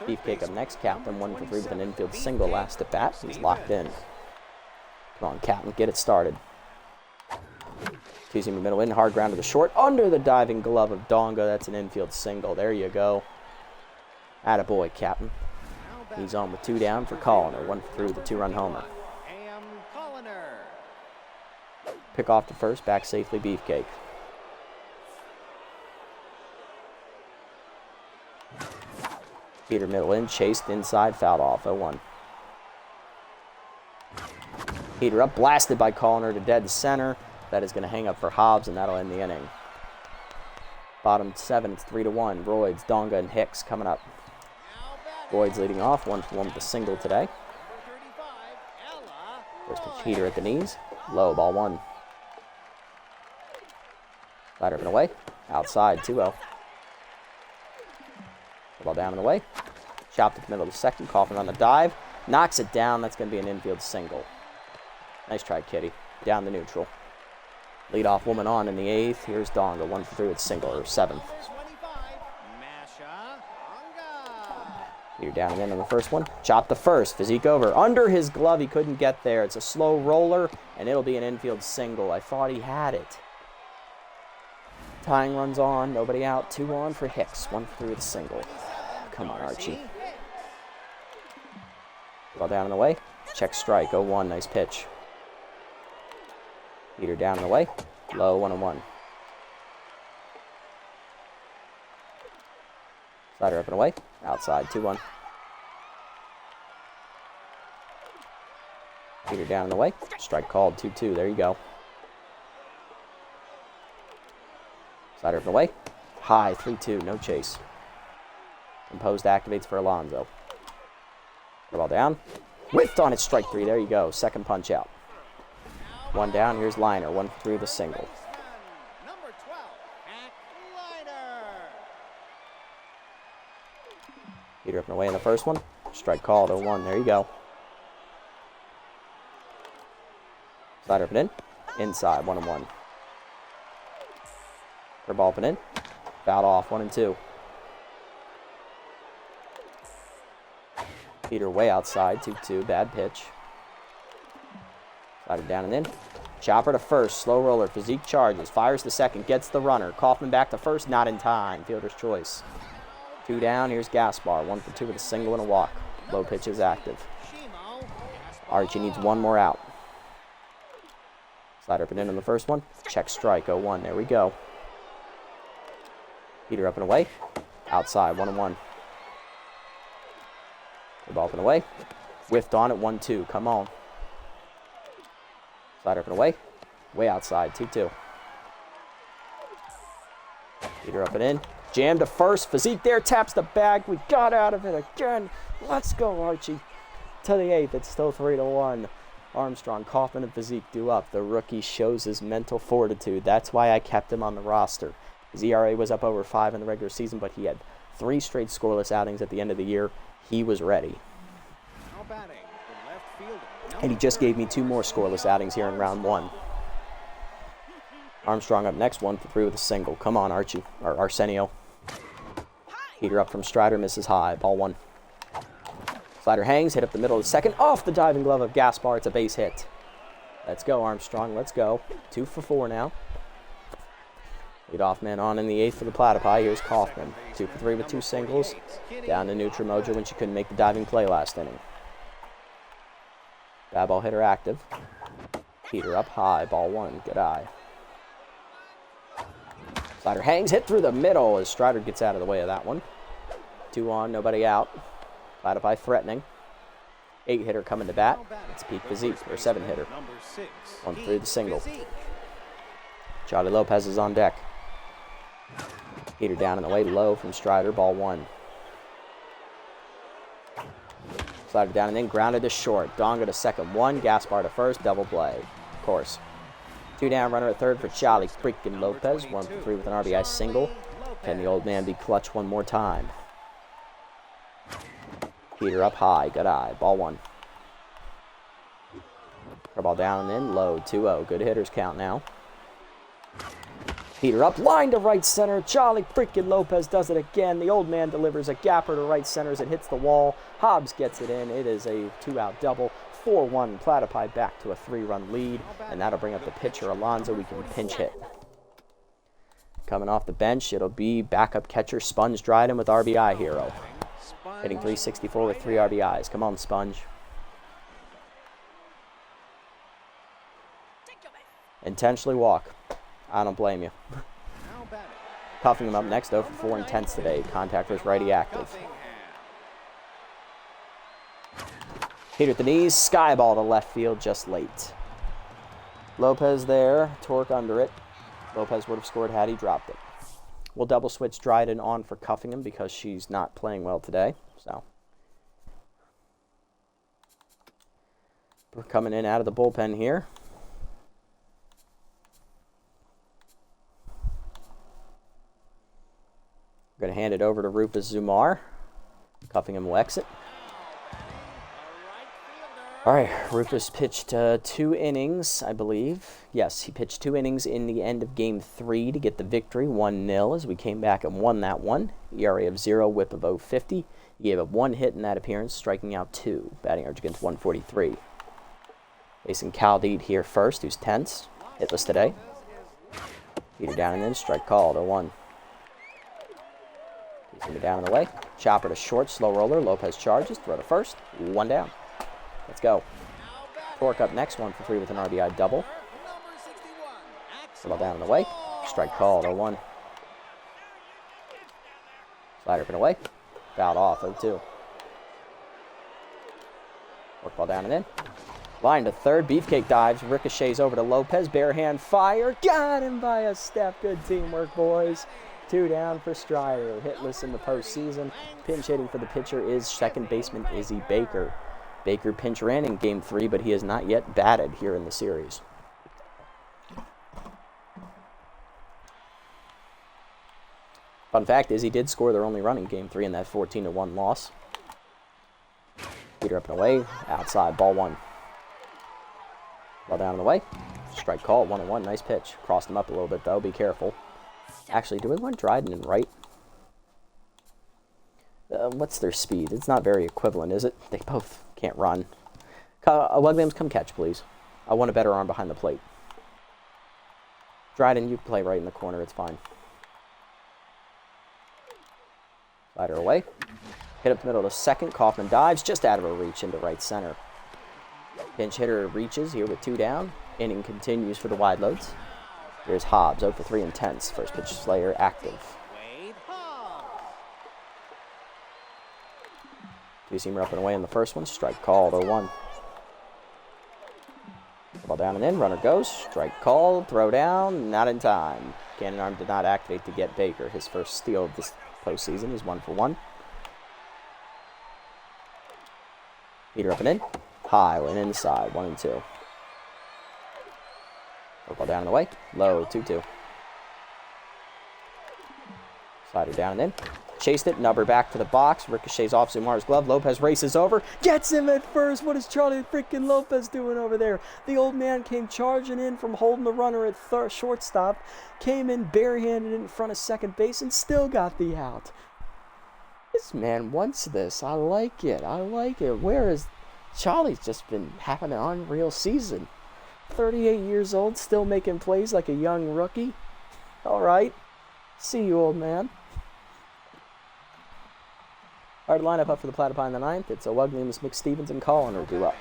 Beefcake up next. Captain 1 for 3 with an infield single last at bat. He's locked in. Come on, Captain. Get it started. 2-seamer middle in. Hard ground to the short. Under the diving glove of Donga. That's an infield single. There you go. Attaboy, Captain. He's on with 2 down for Colliner. 1 for 3 with a 2-run homer. Pick off to first. Back safely, Beefcake. Peter middle in. Chased inside. Fouled off. 0-1. Heater up. Blasted by Colliner to dead center. That is going to hang up for Hobbs, and that'll end the inning. Bottom 7, it's 3-1. Royds, Donga, and Hicks coming up. Royds leading off, 1 for 1 with a single today. First pitch, Heater at the knees. Low, ball 1. Slider up and away. Outside, 2-0. Ball down and away. Chopped at the middle of the second. Coffin on the dive. Knocks it down. That's going to be an infield single. Nice try, Kitty. Down the neutral. Leadoff woman on in the 8th. Here's Donga, 1 for 3 with single, or 7th. You're down and in on the first one. Chop the first. Physique over. Under his glove, he couldn't get there. It's a slow roller, and it'll be an infield single. I thought he had it. Tying runs on. Nobody out. 2 on for Hicks. 1 for 3 with a single. Come on, Archie. Ball down and away. Check strike. 0-1. Nice pitch. Heater down and away. Low, 1-1. Slider up and away. Outside, 2-1. Heater down and away. Strike called, 2-2. There you go. Slider up and away. High, 3-2. No chase. Composed activates for Alonso. Ball down. Whiffed on it, strike 3. There you go. Second punch out. 1 down. Here's Liner. 1 for 3 with a single. Number 12, Hack Liner. Heater up and away in the first one. Strike called. 0-1. There you go. Slider up and in. Inside. 1-1. Curveball up and in. Fouled off. 1-2. Heater way outside. 2-2. Bad pitch. Slider down and in. Chopper to first, slow roller, physique charges, fires to second, gets the runner. Kaufman back to first, not in time. Fielder's choice. 2 down, here's Gaspar. 1 for 2 with a single and a walk. Low pitch is active. Archie needs one more out. Slider up and in on the first one. Check strike, 0-1. There we go. Heater up and away. Outside, 1-1. The ball up and away. Whiffed on at 1-2. Come on. Slider up and away. Way outside, 2-2. Heater up and in. Jam to first. Physique there. Taps the bag. We got out of it again. Let's go, Archie. To the 8th. It's still 3-1. Armstrong, Kaufman, and Physique due up. The rookie shows his mental fortitude. That's why I kept him on the roster. His ERA was up over 5 in the regular season, but he had 3 straight scoreless outings at the end of the year. He was ready. And he just gave me 2 more scoreless outings here in round 1. Armstrong up next, 1 for 3 with a single. Come on, Archie, or Arsenio. Heater up from Strider, misses high. Ball 1. Slider hangs, hit up the middle of the second. Off the diving glove of Gaspar. It's a base hit. Let's go, Armstrong. Let's go. 2 for 4 now. Leadoff man on in the 8th for the Platypi. Here's Kaufman. 2 for 3 with 2 singles. Down to Nutrimoja when she couldn't make the diving play last inning. Bad ball hitter active. Heater up high. Ball 1. Good eye. Slider hangs, hit through the middle as Strider gets out of the way of that one. 2 on, nobody out. Platypi threatening. 8-hitter coming to bat. It's Pete Physique, or 7-hitter. 1 through the single. Charlie Lopez is on deck. Heater down in the way, low from Strider. Ball 1. Slider down and in, grounded to short. Donga to second, 1. Gaspar to first, double play. Of course. 2 down, runner at third for Charlie freaking Lopez. 1 for 3 with an RBI single. Can the old man be clutch one more time? Heater up high, good eye. Ball 1. Ball down and in, low, 2-0. Good hitters count now. Heater up, line to right center. Charlie freaking Lopez does it again. The old man delivers a gapper to right center as it hits the wall. Hobbs gets it in. It is a 2-out double. 4-1, Platypi back to a 3-run lead, and that'll bring up the pitcher, Alonso. We can pinch hit. Coming off the bench, it'll be backup catcher Sponge Dryden with RBI hero. Hitting .364 with 3 RBIs. Come on, Sponge. Intentionally walk. I don't blame you. Cuffing him up next, though, for 4 intense today. Contact versus righty active. Heater at the knees, sky ball to left field, just late. Lopez there, torque under it. Lopez would have scored had he dropped it. We'll double switch Dryden on for cuffing him because she's not playing well today. So we're coming in out of the bullpen here. We're going to hand it over to Rufus Zumar. Cuffing him will exit. All right, Rufus pitched 2 innings, I believe. Yes, he pitched 2 innings in the end of Game 3 to get the victory, 1-0, as we came back and won that one. ERA of 0, whip of 0.50. He gave up 1 hit in that appearance, striking out 2. Batting average against 143. Facing Cal Deed here first, who's tense. Hitless today. Heater down and in, strike called, 0-1. He's going to be down in the way. Chopper to short, slow roller. Lopez charges, throw to first, 1 down. Let's go. Torque up next, 1 for 3 with an RBI double. Ball down and away. Strike called, 0-1. Slider up and away. Fouled off, 0-2. Work ball down and in. Line to third. Beefcake dives. Ricochets over to Lopez. Bare hand fire. Got him by a step. Good teamwork, boys. 2 down for Strider. Hitless in the postseason. Pinch hitting for the pitcher is second baseman Izzy Baker. Baker pinch ran in Game 3, but he has not yet batted here in the series. Fun fact is he did score their only run in Game 3 in that 14-1 loss. Heater up and away. Outside, ball 1. Ball down and away. Strike call, 1-1. Nice pitch. Crossed him up a little bit, though. Be careful. Actually, do we want Dryden in right? What's their speed? It's not very equivalent, is it? They both can't run. Williams, come catch, please. I want a better arm behind the plate. Dryden, you can play right in the corner. It's fine. Slider away. Hit up the middle of the second. Kaufman dives just out of her reach into right center. Pinch hitter reaches here with 2 down. Inning continues for the Wideloads. Here's Hobbs, 0 for 3 intense. First pitch Slayer active. Two-seamer up and away in the first one. Strike called, 0-1. Ball down and in. Runner goes. Strike called. Throw down. Not in time. Cannon arm did not activate to get Baker. His first steal of this postseason. He's 1 for 1. Heater up and in. High and inside. 1-2. Ball down and away. Low. 2-2. Slider down and in. Chased it. Nubber back to the box. Ricochets off Zumar's glove. Lopez races over. Gets him at first. What is Charlie freaking Lopez doing over there? The old man came charging in from holding the runner at shortstop. Came in barehanded in front of second base and still got the out. This man wants this. I like it. I like it. Where is... Charlie's just been having an unreal season. 38 years old, still making plays like a young rookie. All right. See you, old man. All right, lineup up for the Platypi in the 9th. It's Williams, McStevens, and Colliner due up.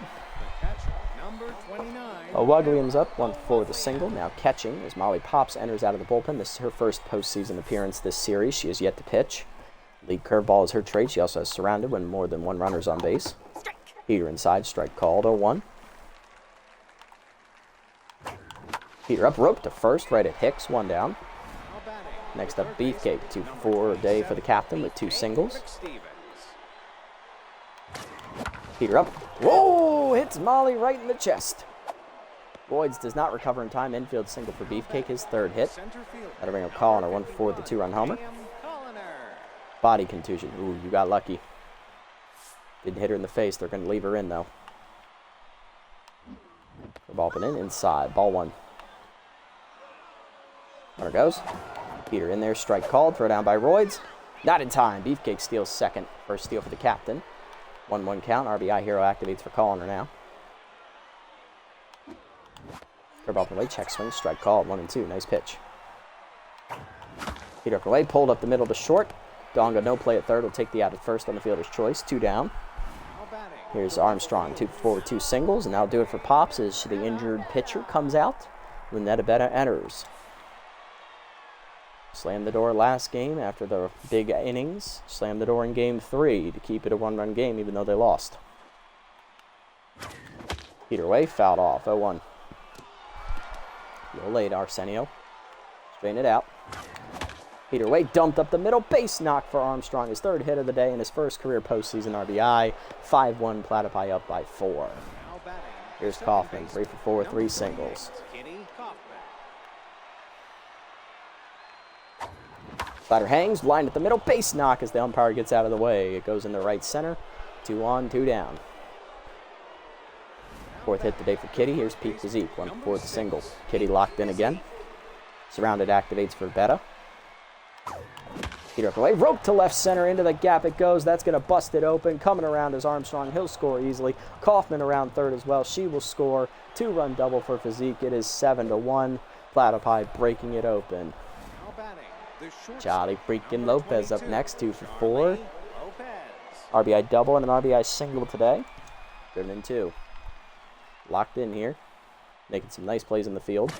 Williams up, 1 for the single. Now catching as Molly Pops enters out of the bullpen. This is her first postseason appearance this series. She has yet to pitch. Lead curveball is her trait. She also has surrounded when more than 1 runner's on base. Heater inside, strike called, 0-1. Heater up, rope to first, right at Hicks, 1 down. Next up, Beefcake, 2-for a day for the captain with 2 singles. Heater up, whoa, hits Molly right in the chest. Boyds does not recover in time, infield single for Beefcake, his 3rd hit. That'll bring up Colliner, 1 for the 2-run homer. Body contusion, ooh, you got lucky. Didn't hit her in the face. They're going to leave her in, though. Ball put in, inside. Ball 1. Runner goes. Heater in there. Strike called. Throw down by Royds. Not in time. Beefcake steals second. First steal for the captain. 1-1 count. RBI hero activates for Colliner now. Curve off the way. Check swing. Strike called. 1-2. Nice pitch. Heater up the way. Pulled up the middle to short. Donga no play at third. Will take the out at first on the fielder's choice. 2 down. Here's Armstrong, 2 for 2 singles, and that'll do it for Pops as the injured pitcher comes out. Lunetta Betta enters. Slammed the door last game after the big innings. Slammed the door in game 3 to keep it a 1-run game even though they lost. Heater away, fouled off, 0-1. A little late, Arsenio. Straighten it out. Heater away, dumped up the middle, base knock for Armstrong, his 3rd hit of the day and his first career postseason RBI. 5-1, Platypi up by 4. Here's Kaufman, 3 for 4, 3 singles. Slider hangs, line at the middle, base knock as the umpire gets out of the way. It goes in the right center, 2 on, 2 down. 4th hit today for Kitty. Here's Pete Physique, 1 for 4 the single. Kitty locked in again. Surrounded activates for Betta. Heater up away, rope to left center, into the gap it goes. That's going to bust it open. Coming around is Armstrong. He'll score easily. Kaufman around 3rd as well. She will score. 2-run double for Physique. It is 7-1. Platypi breaking it open. Charlie freaking Lopez up next, 2 for 4. RBI double and an RBI single today. Driven in 2. Locked in here. Making some nice plays in the field.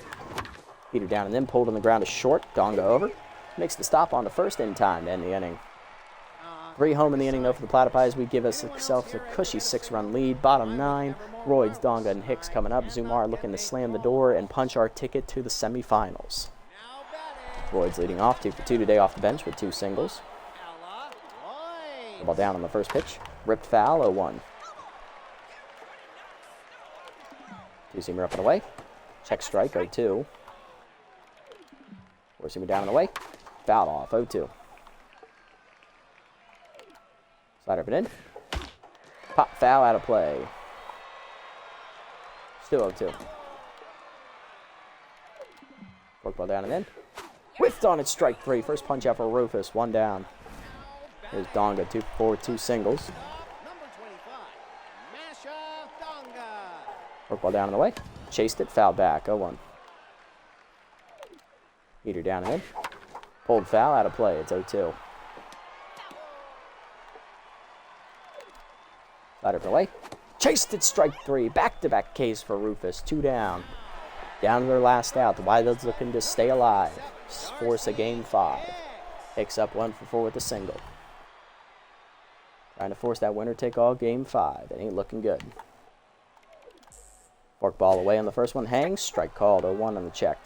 Heater down and then pulled on the ground to short. Donga over. Makes the stop on the first in time to end the inning. 3 home in the inning, though, for the Platypi as we give ourselves a cushy 6-run lead. Bottom 9, Royds, Donga, and Hicks coming up. Zumar looking to slam the door and punch our ticket to the semifinals. Royds leading off, 2 for 2 today off the bench with 2 singles. The ball down on the first pitch. Ripped foul, 0-1. Two-seamer up and away. Check strike, 0-2. Four-seamer down and away. Fouled off, 0-2. Slider up and in. Pop foul out of play. Still 0-2. Forkball down and in. Whiffed on it, strike 3. First punch out for Rufus, 1 down. Here's Donga, 2 for 2 singles. Forkball down and away. Chased it, fouled back, 0-1. Heater down and in. Pulled foul, out of play. It's 0-2. Slider for away. Chased it, strike 3. Back-to-back Ks for Rufus. 2 down. Down to their last out. The Wideloads looking to stay alive. Force a game 5. Picks up 1 for 4 with a single. Trying to force that winner-take-all game 5. It ain't looking good. Fork ball away on the first one. Hangs. Strike called. 0-1 on the check.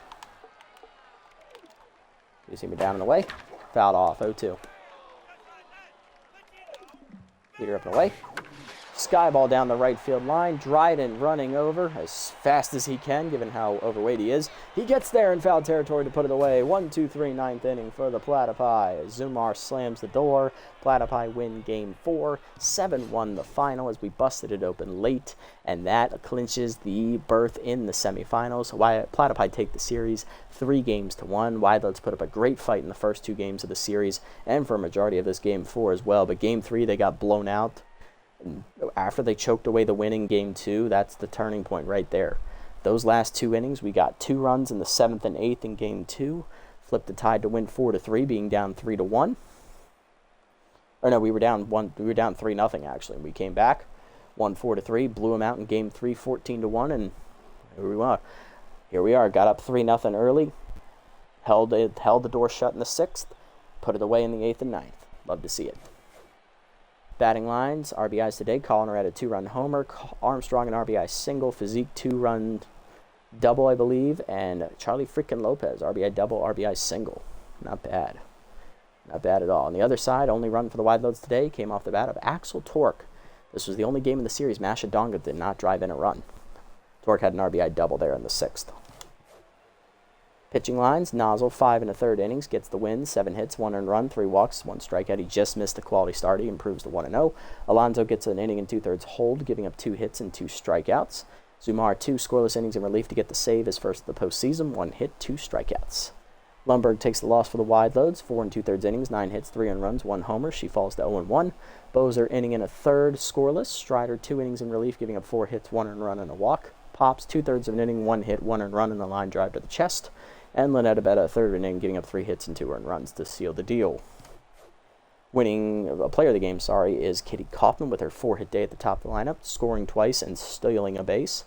You see me down and away. Fouled off. 0-2. Heater up and away. Sky ball down the right field line. Dryden running over as fast as he can, given how overweight he is. He gets there in foul territory to put it away. 1-2-3, ninth inning for the Platypi. Zumar slams the door. Platypi win game 4. 7-1 the final as we busted it open late. And that clinches the berth in the semifinals. Platypi take the series 3-1. Wideloads put up a great fight in the first 2 games of the series and for a majority of this game 4 as well. But game 3 they got blown out. And after they choked away the win in game 2, that's the turning point right there. Those last 2 innings, we got 2 runs in the 7th and 8th in game 2. Flipped the tide to win 4-3, being down 3-1. Or no, we were down 3-0 actually. We came back, won 4-3, blew them out in game 3, 14-1, and here we are. Got up 3-0 early, held the door shut in the 6th, put it away in the 8th and 9th. Love to see it. Batting lines, RBIs today. Colliner had a 2-run homer. Armstrong an RBI single. Physique 2-run double, I believe. And Charlie freaking Lopez, RBI double, RBI single. Not bad. Not bad at all. On the other side, only run for the Wideloads today came off the bat of Axel Torque. This was the only game in the series Mashadonga did not drive in a run. Torque had an RBI double there in the 6th. Pitching lines, Nozzle, 5 1/3 innings, gets the win, 7 hits, 1 earned run, 3 walks, 1 strikeout. He just missed a quality start. He improves to 1-0. Alonso gets an inning and 2/3 hold, giving up 2 hits and 2 strikeouts. Zumar, 2 scoreless innings in relief to get the save, his first of the postseason, 1 hit, 2 strikeouts. Lundberg takes the loss for the Wideloads, 4 2/3 innings, 9 hits, 3 earned runs, 1 homer. She falls to 0-1. Bozer, inning and 1/3, scoreless. Strider, 2 innings in relief, giving up 4 hits, 1 earned run, and a walk. Pops, 2/3 of an inning, 1 hit, 1 earned run, and a line drive to the chest. And Lynette about a 1/3 inning, giving up 3 hits and 2 earned runs to seal the deal. Winning player of the game, is Kitty Kaufman with her 4-hit day at the top of the lineup, scoring twice and stealing a base.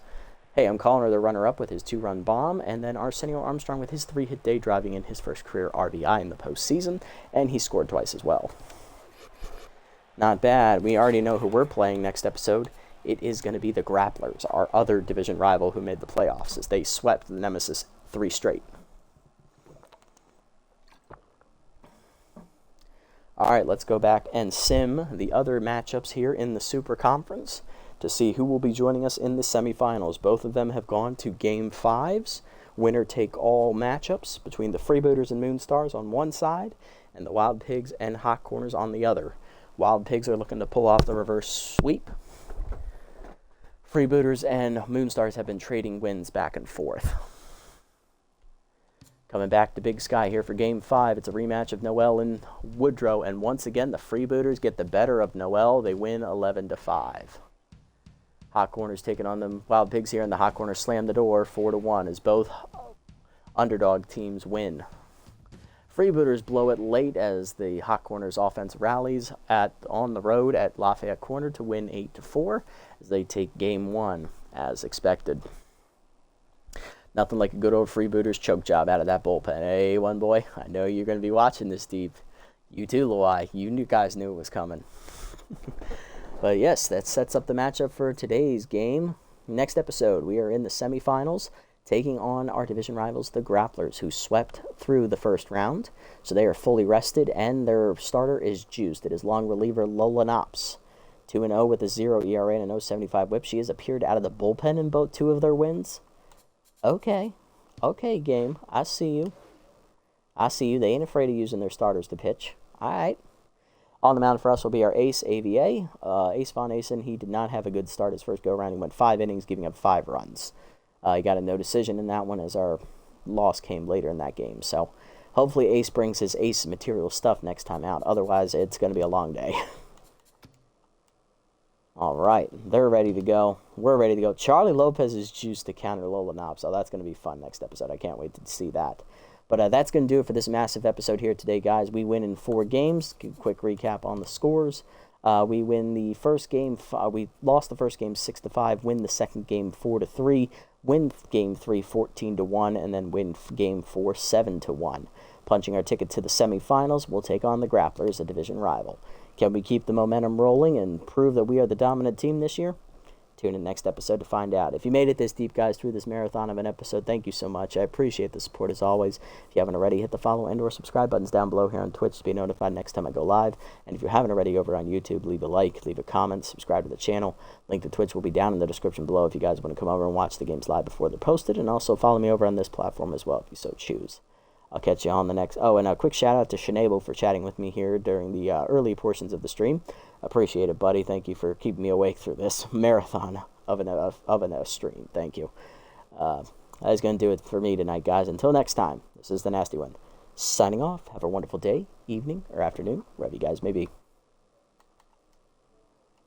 Hey, I'm calling her the runner-up with his 2-run bomb, and then Arsenio Armstrong with his 3-hit day, driving in his first career RBI in the postseason, and he scored twice as well. Not bad. We already know who we're playing next episode. It is going to be the Grapplers, our other division rival who made the playoffs, as they swept the Nemesis 3 straight. All right, let's go back and sim the other matchups here in the Super Conference to see who will be joining us in the semifinals. Both of them have gone to Game 5s, winner-take-all matchups between the Freebooters and Moonstars on one side and the Wild Pigs and Hot Corners on the other. Wild Pigs are looking to pull off the reverse sweep. Freebooters and Moonstars have been trading wins back and forth. Coming back to Big Sky here for Game 5. It's a rematch of Noel and Woodrow, and once again, the Freebooters get the better of Noel. They win 11-5. Hot Corners taking on the Wild Pigs here, and the Hot Corners slam the door 4-1 as both underdog teams win. Freebooters blow it late as the Hot Corners offense rallies on the road at Lafayette Corner to win 8-4 as they take Game 1 as expected. Nothing like a good old Freebooters choke job out of that bullpen. Hey, one boy, I know you're going to be watching this, Steve. You too, Luai. You guys knew it was coming. But yes, that sets up the matchup for today's game. Next episode, we are in the semifinals, taking on our division rivals, the Grapplers, who swept through the first round. So they are fully rested, and their starter is juiced. It is long reliever Lola Knops. 2-0 with a 0 ERA and a 0.75 whip. She has appeared out of the bullpen in both 2 of their wins. Okay, game. I see you. They ain't afraid of using their starters to pitch. All right. On the mound for us will be our ace, AVA. Ace Von Asen, he did not have a good start his first go-around. He went 5 innings, giving up 5 runs. He got a no decision in that one as our loss came later in that game. So hopefully Ace brings his ace material stuff next time out. Otherwise, it's going to be a long day. All right, they're ready to go. We're ready to go. Charlie Lopez is juiced to counter Lola Knob, so that's going to be fun next episode. I can't wait to see that. But that's going to do it for this massive episode here today, guys. We win in 4 games. Quick recap on the scores. We win the first game. We lost the first game 6-5. Win the second game 4-3. Win game 3 14-1, and then win game 4 7-1. Punching our ticket to the semifinals, we'll take on the Grapplers, a division rival. Can we keep the momentum rolling and prove that we are the dominant team this year? Tune in next episode to find out. If you made it this deep, guys, through this marathon of an episode, thank you so much. I appreciate the support as always. If you haven't already, hit the follow and or subscribe buttons down below here on Twitch to be notified next time I go live. And if you haven't already over on YouTube, leave a like, leave a comment, subscribe to the channel. Link to Twitch will be down in the description below if you guys want to come over and watch the games live before they're posted. And also follow me over on this platform as well if you so choose. I'll catch you on the next... Oh, and a quick shout out to Shanable for chatting with me here during the early portions of the stream. Appreciate it, buddy. Thank you for keeping me awake through this marathon of a stream. Thank you. That is going to do it for me tonight, guys. Until next time, this is the Nasty One. Signing off. Have a wonderful day, evening, or afternoon, wherever you guys may be.